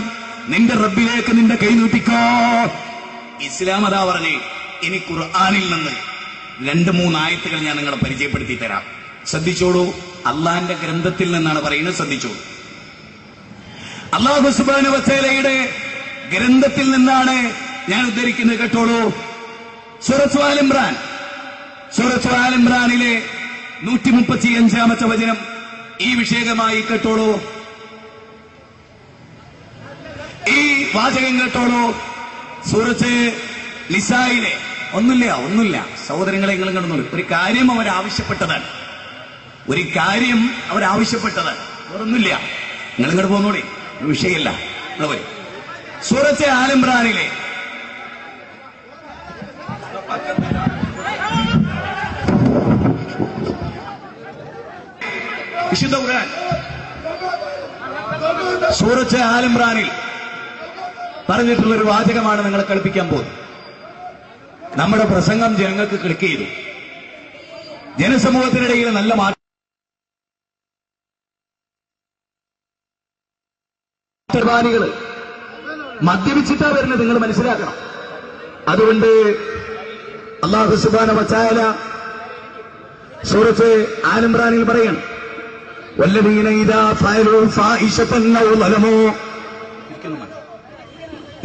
നിന്റെ റബ്ബിലേക്ക് നിന്റെ കൈ നീട്ടിക്കോ. ഇസ്ലാം അതാ പറഞ്ഞേ. ഇനി ഖുർആനിൽ നിന്ന് 2-3 ആയത്തുകൾ ഞാൻ നിങ്ങളെ പരിചയപ്പെടുത്തി തരാം. ശ്രദ്ധിച്ചോളൂ. അള്ളാന്റെ ഗ്രന്ഥത്തിൽ നിന്നാണ് പറയുന്നത്, ശ്രദ്ധിച്ചോളൂ. അല്ലാഹു സുബ്ഹാനഹു വ തആലയുടെ ഗ്രന്ഥത്തിൽ നിന്നാണ് ഞാൻ ഉദ്ധരിക്കുന്നത്, കേട്ടോളൂ. സൂറത്ത് ആൽ ഇംറാനിലെ 135-ാമത്തെ വചനം ഈ വിഷയകമായി കേട്ടോളൂ. ഈ വാചകം കേട്ടോളൂ. സൂറത്ത് നിസായിലെ ഒന്നുമില്ല സഹോദരങ്ങളെ, നിങ്ങൾ കണ്ടു. ഒരു കാര്യം അവരാവശ്യപ്പെട്ടതാണ്, വേറൊന്നുമില്ല. നിങ്ങൾ ഇങ്ങോട്ട് പോന്നോളി, വിഷയമല്ല. സൂറത്ത് ആൽ ഇംറാനിലെ വിശുദ്ധ ഖുർആൻ സൂറത്ത് ആൽ ഇംറാനിൽ പറഞ്ഞിട്ടുള്ള ഒരു വാചകമാണ് നിങ്ങളെ കളിപ്പിക്കാൻ പോകുന്നത്. നമ്മുടെ പ്രസംഗം ജനങ്ങൾക്ക് ക്ലിക്ക് ചെയ്തു. ജനസമൂഹത്തിനിടയിൽ നല്ല മാറ്റം കുർബാനികള് മദ്യപിച്ചിട്ടാ വരുന്നത്, നിങ്ങൾ മനസ്സിലാക്കണം. അതുകൊണ്ട് അല്ലാഹു സുബ്ഹാനഹു വ തആല സൂറത്ത് ആൽ ഇംറാനിൽ പറയാണ്, വല്ലദീന ഇദാ ഫഅലൂ ഫാഹിശതൻ ഔ ളലമൂ.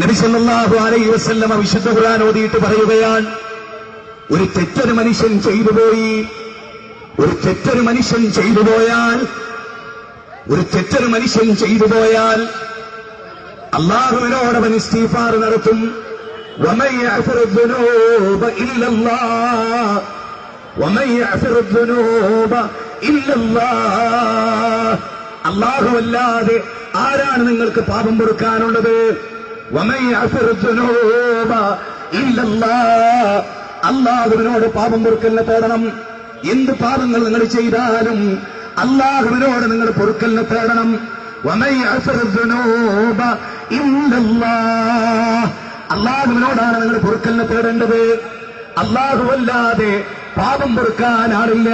നബി സല്ലല്ലാഹു അലൈഹി വസല്ലമ വിശുദ്ധ ഖുർആൻ ഓതിയിട്ട് പറയുകയാണ്, ഒരു തെറ്റൊരു മനുഷ്യൻ ചെയ്തു പോയി, ഒരു തെറ്റൊരു മനുഷ്യൻ ചെയ്തു പോയാൽ, ഒരു തെറ്റൊരു മനുഷ്യൻ ചെയ്തു പോയാൽ അല്ലാഹുവിനോട് അവൻ ഇസ്തിഗ്ഫാർ നടത്തും. വമൻ യഗ്ഫിറു ദുനൂബ ഇല്ലല്ലാഹ്, വമൻ യഗ്ഫിറു ദുനൂബ ഇല്ലല്ലാഹ്. അല്ലാഹുവല്ലാതെ ആരാണ് നിങ്ങൾക്ക് പാപം പൊറുക്കാനുള്ളത്? വമൻ യഗ്ഫിറു ദുനൂബ ഇല്ലല്ലാഹ്. അല്ലാഹുവിനോട് പാപം പൊറുക്കലിനെ തേടണം. എന്ത് പാപങ്ങൾ നിങ്ങൾ ചെയ്താലും അല്ലാഹുവിനോട് നിങ്ങൾ പൊറുക്കലിനെ തേടണം. വമൻ യഗ്ഫിറു ദുനൂബ ഇല്ലല്ലാഹ്. അല്ലാഹുവിനോടാണ് നിങ്ങൾ പൊറുക്കലിനെ തേടേണ്ടത്. അല്ലാഹുവല്ലാതെ പാപം പൊറുക്കാൻ ആളില്ല.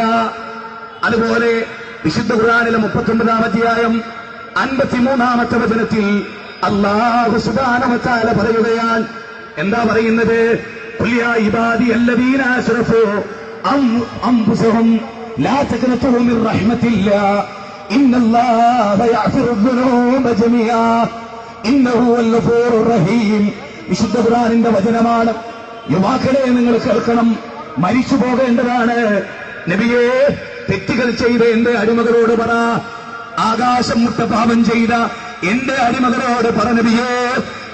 അതുപോലെ വിശുദ്ധ ഖുർആനിലെ 39-ാം അധ്യായം 53-ാമത്തെ വചനത്തിൽ അല്ലാഹു സുബ്ഹാനഹു വ തആല പറയുകയാണ്, എന്താ പറയുന്നത്? ഖുൽ യാ ഇബാദിയല്ലദീന അസ്റഫൂ അൻഫുസഹും ലാ തഖ്നതു മിർ റഹ്മത്തില്ലാഹ് ഇന്നല്ലാഹ യഗ്ഫിറു ദുനൂബ ജമീഅ ഇന്നഹു വൽ ഗഫൂറുർ റഹീം. വിശുദ്ധ ഖുർആനിന്റെ വചനമാണ്. യുവാക്കളെ, നിങ്ങൾ കേൾക്കണം, മരിച്ചു പോകേണ്ടതാണ്. നബിയെ, തെറ്റുകൾ ചെയ്ത എന്റെ അടിമകളോട് പറ, ആകാശം മുട്ട പാപം ചെയ്ത എന്റെ അടിമകളോട് പറ നബിയെ,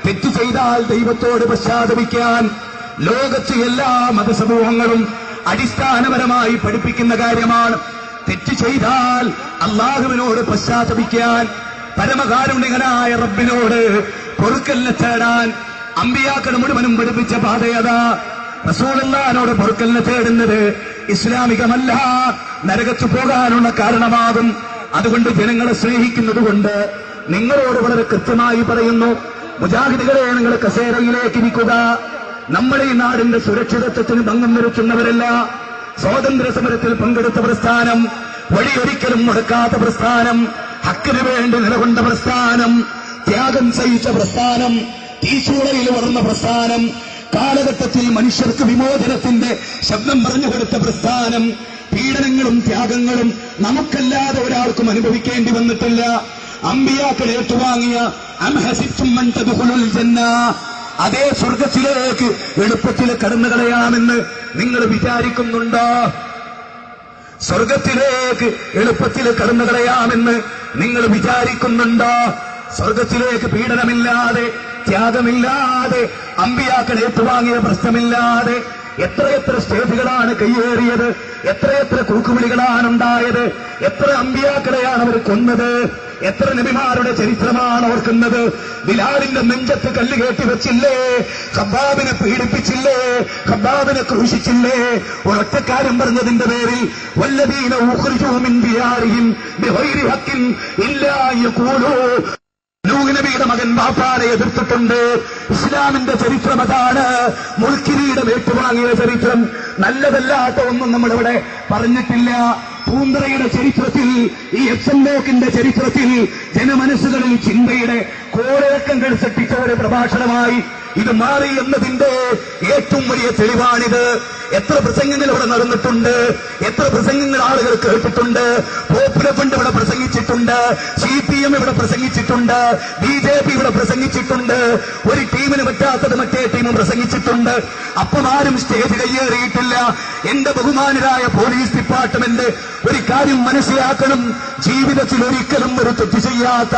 തെറ്റ് ചെയ്താൽ ദൈവത്തോട് പശ്ചാത്തപിക്കാൻ. ലോകത്ത് എല്ലാ മതസമൂഹങ്ങളും അടിസ്ഥാനപരമായി പഠിപ്പിക്കുന്ന കാര്യമാണ്. തെറ്റ് ചെയ്താൽ അല്ലാഹുവിനോട് പശ്ചാത്തപിക്കാൻ, പരമകാരുണികനായ റബ്ബിനോട് പൊറുക്കലിനെ തേടാൻ. അമ്പിയാക്കൾ മുഴുവനും പഠിപ്പിച്ച പാതയതാ. റസൂലുള്ളാഹിനോട് പൊറുക്കലിനെ തേടുന്നത് ഇസ്ലാമികമല്ല, നരകത്തു പോകാനുള്ള കാരണമാകും. അതുകൊണ്ട് ജനങ്ങളെ സ്നേഹിക്കുന്നതുകൊണ്ട് നിങ്ങളോട് വളരെ കൃത്യമായി പറയുന്നു, മുജാഹിദുകളെ, നിങ്ങൾ കസേരയിലേക്ക് ഇരിക്കുക. നമ്മുടെ ഈ നാടിന്റെ സുരക്ഷിതത്വത്തിന് ഭംഗം വരുത്തുന്നവരല്ല. സ്വാതന്ത്ര്യ സമരത്തിൽ പങ്കെടുത്ത പ്രസ്ഥാനം, വഴിയൊരിക്കലും മുടക്കാത്ത പ്രസ്ഥാനം, ഹക്കിന് വേണ്ടി നിലകൊണ്ട പ്രസ്ഥാനം, ത്യാഗം സഹിച്ച പ്രസ്ഥാനം, തീച്ചൂളയിൽ വളർന്ന പ്രസ്ഥാനം, കാലഘട്ടത്തിൽ മനുഷ്യർക്ക് വിമോചനത്തിന്റെ ശബ്ദം പറഞ്ഞുകൊടുത്ത പ്രസ്ഥാനം. പീഡനങ്ങളും ത്യാഗങ്ങളും നമുക്കല്ലാതെ ഒരാൾക്കും അനുഭവിക്കേണ്ടി വന്നിട്ടില്ല. അമ്പിയാക്കൾ ഏറ്റുവാങ്ങിയ അം ഹസിബ്തും അൻ തദ്ഖുലുൽ ജന്ന, അതേ സ്വർഗത്തിലേക്ക് എളുപ്പത്തിൽ കടന്നു കളയാമെന്ന് നിങ്ങൾ വിചാരിക്കുന്നുണ്ടോ? സ്വർഗത്തിലേക്ക് എളുപ്പത്തിൽ കടന്നു കളയാമെന്ന് നിങ്ങൾ വിചാരിക്കുന്നുണ്ടോ? സ്വർഗത്തിലേക്ക് പീഡനമില്ലാതെ, ത്യാഗമില്ലാതെ, അമ്പിയാക്കൾ ഏറ്റുവാങ്ങിയ പ്രശ്നമില്ലാതെ എത്രയെത്ര സ്റ്റേജുകളാണ് കയ്യേറിയത്, എത്രയെത്ര കൂക്കുവിളികളാണ് ഉണ്ടായത്, എത്ര അമ്പിയാക്കളെയാണ് അവർ കൊന്നത്, എത്ര നബിമാരുടെ ചരിത്രമാണ് ഓർക്കുന്നത്. ബിലാലിന്റെ നെഞ്ചത്ത് കല്ല് കയറ്റി വെച്ചില്ലേ? ഖബ്ബാബിനെ പീഡിപ്പിച്ചില്ലേ? ഖബ്ബാബിനെ ക്രൂശിച്ചില്ലേ? ഒരൊറ്റക്കാരൻ പറഞ്ഞതിന്റെ പേരിൽ വല്ലദീന ഉഖ്രിജൂ മിൻ ദിയാരിഹിം ബിഗൈരി ഹഖിൻ ഇല്ലാ യഖൂലൂ. നൂഹ് നബിയുടെ മകൻ ബാപ്പാനെ എതിർത്തിട്ടുണ്ട്. ഇസ്ലാമിന്റെ ചരിത്രം അതാണ്. മുൾക്കിരീടം ഏറ്റുവാങ്ങിയ ചരിത്രം. നല്ലതല്ലാത്ത ഒന്നും നമ്മളിവിടെ പറഞ്ഞിട്ടില്ല. പൂന്തറയുടെ ചരിത്രത്തിൽ, ഈ എക്സംബോക്കിന്റെ ചരിത്രത്തിൽ ജനമനസ്സുകളിൽ ചിന്തയുടെ കോളിളക്കങ്ങൾ സൃഷ്ടിച്ച ഒരു പ്രഭാഷണമായി ഇത് മാറി എന്നതിന്റെ ഏറ്റവും വലിയ തെളിവാണിത്. എത്ര പ്രസംഗങ്ങൾ ഇവിടെ നടന്നിട്ടുണ്ട്, എത്ര പ്രസംഗങ്ങൾ ആളുകൾ കേട്ടിട്ടുണ്ട്. പോപ്പുലർ ഫണ്ട് ഇവിടെ പ്രസംഗിച്ചിട്ടുണ്ട്, CPM ഇവിടെ പ്രസംഗിച്ചിട്ടുണ്ട്, BJP ഇവിടെ പ്രസംഗിച്ചിട്ടുണ്ട്. ഒരു ടീമിന് പറ്റാത്തത് മറ്റേ ടീമും പ്രസംഗിച്ചിട്ടുണ്ട്. അപ്പം ആരും സ്റ്റേജ് കയ്യേറിയിട്ടില്ല. എന്റെ ബഹുമാനരായ പോലീസ് ഡിപ്പാർട്ട്മെന്റ് ഒരു കാര്യം മനസ്സിലാക്കണം, ജീവിതത്തിൽ ഒരിക്കലും ഒരു തെറ്റ് ചെയ്യാത്ത,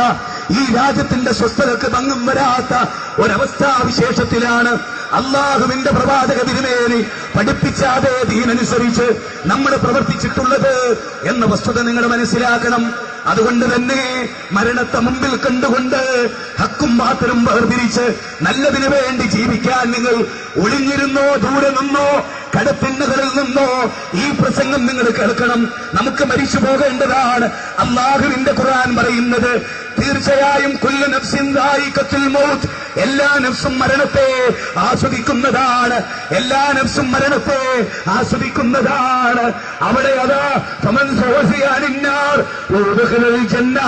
ഈ രാജ്യത്തിന്റെ സ്വസ്ഥതക്ക് ഭംഗം വരാത്ത ഒരവസ്ഥാവിശേഷത്തിലാണ് അല്ലാഹുവിന്റെ പ്രവാചക തിരുമേനി പഠിപ്പിച്ച അതേ ദീനനുസരിച്ച് നമ്മൾ പ്രവർത്തിച്ചിട്ടുള്ളത് എന്ന വസ്തുത നിങ്ങൾ മനസ്സിലാക്കണം. അതുകൊണ്ട് തന്നെ മരണത്തെ മുമ്പിൽ കണ്ടുകൊണ്ട് ഹക്കും ബാത്തിലും വേർതിരിച്ച് നല്ലതിനു വേണ്ടി ജീവിക്കാൻ നിങ്ങൾ ഒളിഞ്ഞിരുന്നോ, ദൂരെ നിന്നോ, കടത്തിണ്ണകളിൽ നിന്നോ ഈ പ്രസംഗം നിങ്ങൾ കേൾക്കണം. നമുക്ക് മരിച്ചു പോകേണ്ടതാണ്. അല്ലാഹുവിന്റെ ഖുർആൻ പറയുന്നത്, തീർച്ചയായും കുല്ലു നഫ്സിൻ ദായിഖത്തുൽ മൗത്ത്, എല്ലാ നഫ്സും മരണത്തെ ആസ്വദിക്കുന്നതാണ്. എല്ലാ നഫ്സും മരണത്തെ ആസ്വദിക്കുന്നതാണ്. അവിടെ അതാ ഫമൻ സുഹസിയ അനിന്നാർ വദഖലൽ ജന്ന,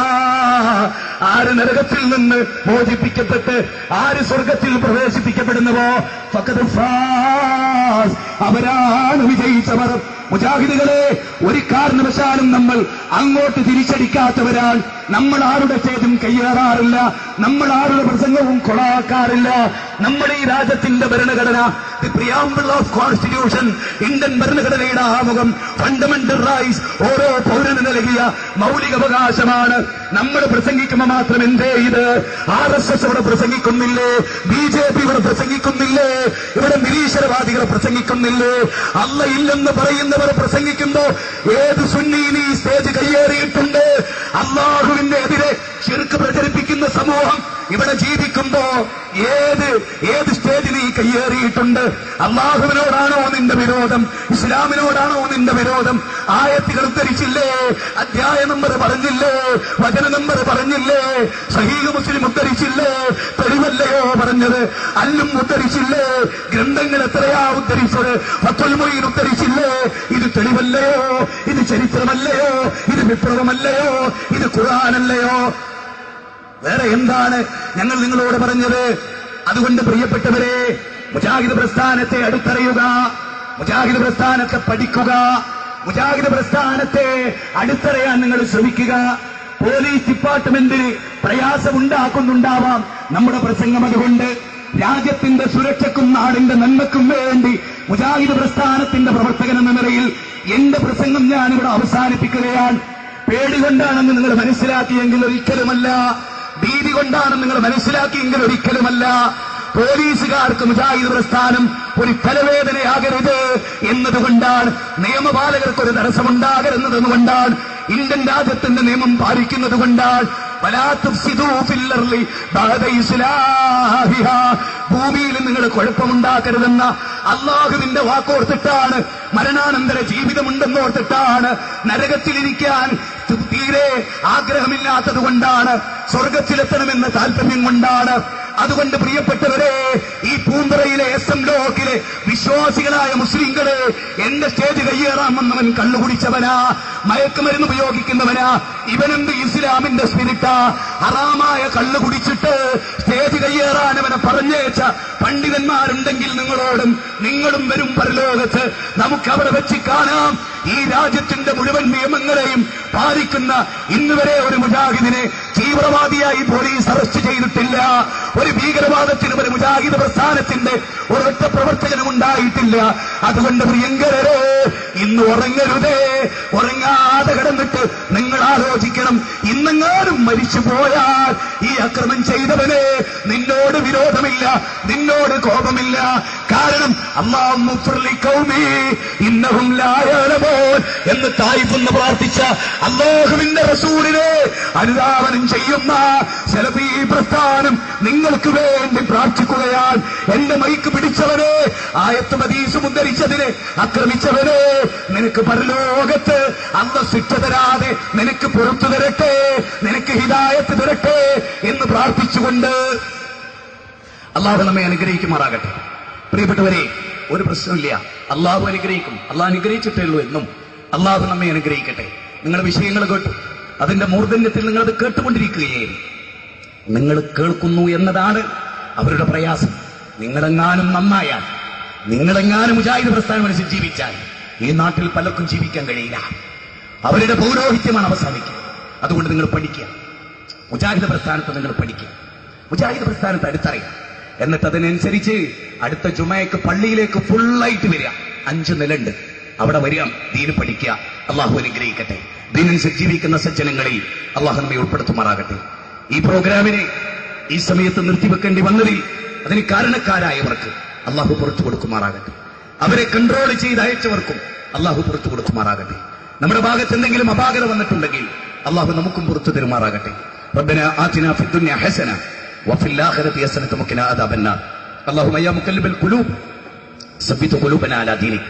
ആര് നരകത്തിൽ നിന്ന് മോചിപ്പിക്കപ്പെട്ട് ആര് സ്വർഗത്തിൽ പ്രവേശിപ്പിക്കപ്പെടുന്നുവോ ഫഖദ് ഫാസ്, അവരാണ് വിജയിച്ചവർ. മുജാഹിദുകളെ, ഒരു കാരണവശാലും നമ്മൾ അങ്ങോട്ട് തിരിച്ചടിക്കാത്തവരാണ്. നമ്മൾ ആരുടെ സ്റ്റേജും കയ്യേറാറില്ല, നമ്മൾ ആരുടെ പ്രസംഗവും കൊളാക്കാറില്ല. നമ്മുടെ ഈ രാജ്യത്തിന്റെ ഭരണഘടന, the preamble of constitution, Indian ഭരണഘടനയുടെ ആമുഖം, ഫണ്ടമെന്റൽ റൈറ്റ്സ്, ഓരോ പൗരന് നൽകിയ മൗലികാവകാശമാണ്. നമ്മൾ പ്രസംഗിക്കുമ്പോൾ മാത്രം എന്തേ ഇത് RSS ഇവിടെ പ്രസംഗിക്കുന്നില്ലേ, BJP ഇവിടെ പ്രസംഗിക്കുന്നില്ലേ, ഇവിടെ നിരീശ്വരവാദികളെ പ്രസംഗിക്കുന്നില്ലേ, അല്ല ഇല്ലെന്ന് പറയുന്നവർ പ്രസംഗിക്കുമ്പോ ഏത് സുന്നീൻ ഈ സ്റ്റേജ് കയ്യേറിയിട്ടുണ്ട്? അല്ലാഹുവിന്റെ എതിരെ ശിർക്ക് പ്രചരിപ്പിക്കുന്ന സമൂഹം ഇവിടെ ജീവിക്കുമ്പോ ഏത് സ്റ്റേജിൽ നീ കയ്യേറിയിട്ടുണ്ട്? അള്ളാഹുവിനോടാണോ നിന്റെ വിരോധം? ഇസ്ലാമിനോടാണോ നിന്റെ വിരോധം? ആയത്തുകൾ ഉദ്ധരിച്ചില്ലേ? അധ്യായ നമ്പർ പറഞ്ഞില്ലേ? വചന നമ്പർ പറഞ്ഞില്ലേ? സഹീഹ് മുസ്ലിം ഉദ്ധരിച്ചില്ലേ? തെളിവല്ലയോ പറഞ്ഞത്? അല്ലും ഉദ്ധരിച്ചില്ലേ? ഗ്രന്ഥങ്ങൾ എത്രയാ ഉദ്ധരിച്ചത്? ഫത്തുൽ മുഈൻ ഉദ്ധരിച്ചില്ലേ? ഇത് തെളിവല്ലയോ? ഇത് ചരിത്രമല്ലയോ? ഇത് വിപ്ലവമല്ലയോ? ഇത് ഖുർആനല്ലയോ? വേറെ എന്താണ് ഞങ്ങൾ നിങ്ങളോട് പറഞ്ഞത്? അതുകൊണ്ട് പ്രിയപ്പെട്ടവരെ, മുജാഹിദ് പ്രസ്ഥാനത്തെ അടുത്തറിയുക, മുജാഹിദ് പ്രസ്ഥാനത്തെ പഠിക്കുക, മുജാഹിദ് പ്രസ്ഥാനത്തെ അടുത്തറിയാൻ നിങ്ങൾ ശ്രമിക്കുക. പോലീസ് ഡിപ്പാർട്ട്മെന്റിന് പ്രയാസമുണ്ടാക്കുന്നുണ്ടാവാം നമ്മുടെ പ്രസംഗം. അതുകൊണ്ട് രാജ്യത്തിന്റെ സുരക്ഷയ്ക്കും നാടിന്റെ നന്മയ്ക്കും വേണ്ടി മുജാഹിദ് പ്രസ്ഥാനത്തിന്റെ പ്രവർത്തകൻ എന്ന നിലയിൽ എന്റെ പ്രസംഗം ഞാനിവിടെ അവസാനിപ്പിക്കുകയാണ്. പേടികൊണ്ടാണെന്ന് നിങ്ങൾ മനസ്സിലാക്കിയെങ്കിൽ ഒരിക്കലുമല്ല, ഭീതി കൊണ്ടാണെന്ന് നിങ്ങൾ മനസ്സിലാക്കിയെങ്കിൽ ഒരിക്കലുമല്ല. പോലീസുകാർക്ക് മുജാഹിദ് പ്രസ്ഥാനം ഒരു തലവേദനയാകരുത് എന്നതുകൊണ്ടാണ്, നിയമപാലകർക്ക് ഒരു തടസ്സമുണ്ടാകരുതെന്നതുകൊണ്ടാണ്, ഇന്ത്യൻ രാജ്യത്തിന്റെ നിയമം പാലിക്കുന്നത് കൊണ്ടാണ്. ഭൂമിയിൽ നിങ്ങൾ കുഴപ്പമുണ്ടാക്കരുതെന്ന അള്ളാഹുവിന്റെ വാക്കോർത്തിട്ടാണ്, മരണാനന്തര ജീവിതമുണ്ടെന്നോർത്തിട്ടാണ്, നരകത്തിലിരിക്കാൻ തീരെ ആഗ്രഹമില്ലാത്തത് കൊണ്ടാണ്, സ്വർഗത്തിലെത്തണമെന്ന താല്പര്യം കൊണ്ടാണ്. അതുകൊണ്ട് പ്രിയപ്പെട്ടവരെ, ഈ പൂന്തറയിലെ SM ബ്ലോക്കിലെ വിശ്വാസികളായ മുസ്ലിങ്ങളെ, എന്റെ സ്റ്റേജ് കയ്യേറാമെന്നവൻ കള്ളുകുടിച്ചവനാ, മയക്കുമരുന്ന് ഉപയോഗിക്കുന്നവനാ, ഇവനെന്ത് ഇസ്ലാമിന്റെ സ്പിരിറ്റാ? ഹറാമായ കള്ളു കുടിച്ചിട്ട് സ്റ്റേജ് കയ്യേറാൻ അവനെ പറഞ്ഞേച്ച പണ്ഡിതന്മാരുണ്ടെങ്കിൽ നിങ്ങളും വരും പരലോകത്ത്. നമുക്കവിടെ വെച്ച് കാണാം. ഈ രാജ്യത്തിന്റെ മുഴുവൻ നിയമങ്ങളെയും പാലിക്കുന്ന ഇന്നുവരെ ഒരു മുജാഹിദിനെ തീവ്രവാദിയായി പോലീസ് അറസ്റ്റ് ചെയ്തിട്ടില്ല. ഒരു ഭീകരവാദത്തിനും ഒരു മുജാഹിദ് പ്രസ്ഥാനത്തിന്റെ ഒരൊറ്റ പ്രവർത്തകനും ഉണ്ടായിട്ടില്ല. അതുകൊണ്ട് പ്രിയങ്കരരെ, ഇന്ന് ഉറങ്ങരുതേ. ഉറങ്ങാതെ കിടന്നിട്ട് നിങ്ങൾ ആലോചിക്കണം, ഇന്നെങ്ങാനും മരിച്ചു പോയാൽ ഈ അക്രമം ചെയ്തവനെ നിന്നോട് വിരോധമില്ല, നിന്നോട് കോപമില്ല. കാരണം അല്ലാഹുമ്മ ഫിർലി ഖൗമി ഇന്നഹും ലാ യഅലമൂൻ എന്ന് തായിഫെന്ന് പ്രാർത്ഥിച്ച അല്ലാഹുവിന്റെ റസൂലിനെ അനുധാവനം ചെയ്യുന്ന സലഫി പ്രസ്ഥാനം നിങ്ങൾക്ക് വേണ്ടി പ്രാർത്ഥിക്കുകയാണ്. എന്റെ മൈക്ക് പിടിച്ചവനെ, ആയത്തും ഹദീസും ഉദ്ധരിച്ചതിനെ ആക്രമിച്ചവനെ, നിനക്ക് പരലോകത്ത് അല്ലാഹു ശിക്ഷ തരാതെ നിനക്ക് പുറത്തു തരട്ടെ, നിനക്ക് ഹിദായത്ത് തരട്ടെ എന്ന് പ്രാർത്ഥിച്ചുകൊണ്ട് അല്ലാഹു നമ്മെ അനുഗ്രഹിക്കുമാറാകട്ടെ. പ്രിയപ്പെട്ടവരെ, ഒരു പ്രശ്നമില്ല, അല്ലാഹു അനുഗ്രഹിക്കും. അല്ലാഹു അനുഗ്രഹിച്ചിട്ടേ ഉള്ളൂ എന്നും. അല്ലാഹു നമ്മെ അനുഗ്രഹിക്കട്ടെ. നിങ്ങൾ വിഷയങ്ങൾ കേട്ടു, അതിന്റെ മൂർധന്യത്തിൽ നിങ്ങളത് കേട്ടുകൊണ്ടിരിക്കുകയും നിങ്ങൾ കേൾക്കുന്നു എന്നതാണ് അവരുടെ പ്രയാസം. നിങ്ങളെങ്ങാനും നന്നായാൽ, നിങ്ങളെങ്ങാനും മുജാഹിദ് പ്രസ്ഥാനം അനുസരിച്ച് ജീവിച്ചാൽ ഈ നാട്ടിൽ പലർക്കും ജീവിക്കാൻ കഴിയില്ല. അവരുടെ പൗരോഹിത്യമാണ് അവസാനിക്കുക. അതുകൊണ്ട് നിങ്ങൾ പഠിക്കുക, മുജാഹിദ് പ്രസ്ഥാനത്ത് നിങ്ങൾ പഠിക്കുക, മുജാഹിദ് പ്രസ്ഥാനത്ത് അടുത്തറിയാം. എന്നിട്ട് അതിനനുസരിച്ച് അടുത്ത ജുമയ്ക്ക് പള്ളിയിലേക്ക് ഫുള്ളായിട്ട് വരിക. 5 നിലയുണ്ട്, അവിടെ വരിക, ദീന് പഠിക്കുക. അള്ളാഹു അനുഗ്രഹിക്കട്ടെ. ദീനനുസരിച്ച് ജീവിക്കുന്ന സജ്ജനങ്ങളിൽ അള്ളാഹു നമ്മെ ഉൾപ്പെടുത്തുമാറാകട്ടെ. ഈ പ്രോഗ്രാമിനെ ഈ സമയത്ത് നിർത്തിവെക്കേണ്ടി വന്നതിൽ അതിന് കാരണക്കാരായവർക്ക് അള്ളാഹു പുറത്തു കൊടുക്കുമാറാകട്ടെ. അവരെ കൺട്രോൾ ചെയ്ത് അയച്ചവർക്കും അള്ളാഹു പുറത്തു കൊടുക്കുമാറാകട്ടെ. നമ്മുടെ ഭാഗത്ത് എന്തെങ്കിലും അപാകത വന്നിട്ടുണ്ടെങ്കിൽ അള്ളാഹു നമുക്കും പുറത്തു തരുമാറാകട്ടെ. റബ്ബനാ ആതിനാ ഫിദ്ദുനിയ ഹസന വഫിൽ ആഖിറതി ഹസനത വഖിനാ അദാബന്നാർ. اللهم يا مقلب القلوب ثبت قلوبنا على دينك.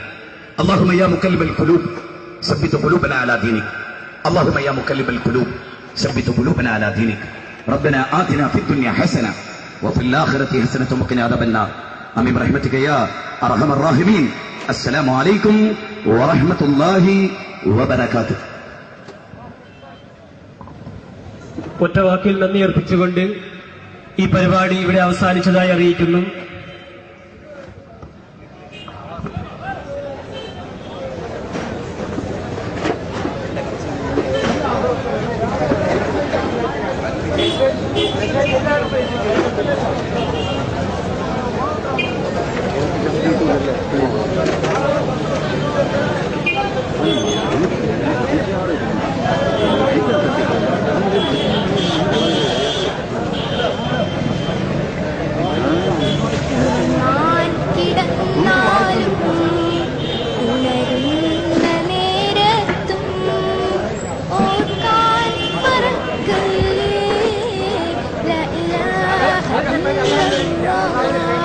اللهم يا مقلب القلوب ثبت قلوبنا على دينك. اللهم يا مقلب القلوب ثبت قلوبنا على دينك. ربنا آتنا في الدنيا حسنة وفي الآخرة حسنة وقنا عذاب النار. آمين برحمتك يا أرحم الراحمين. السلام عليكم ورحمة الله وبركاته. ഒറ്റവാക്കിൽ നന്ദി അർപ്പിച്ചുകൊണ്ട് ഈ പരിപാടി ഇവിടെ അവസാനിച്ചതായി അറിയിക്കുന്നു. La ilaha illallah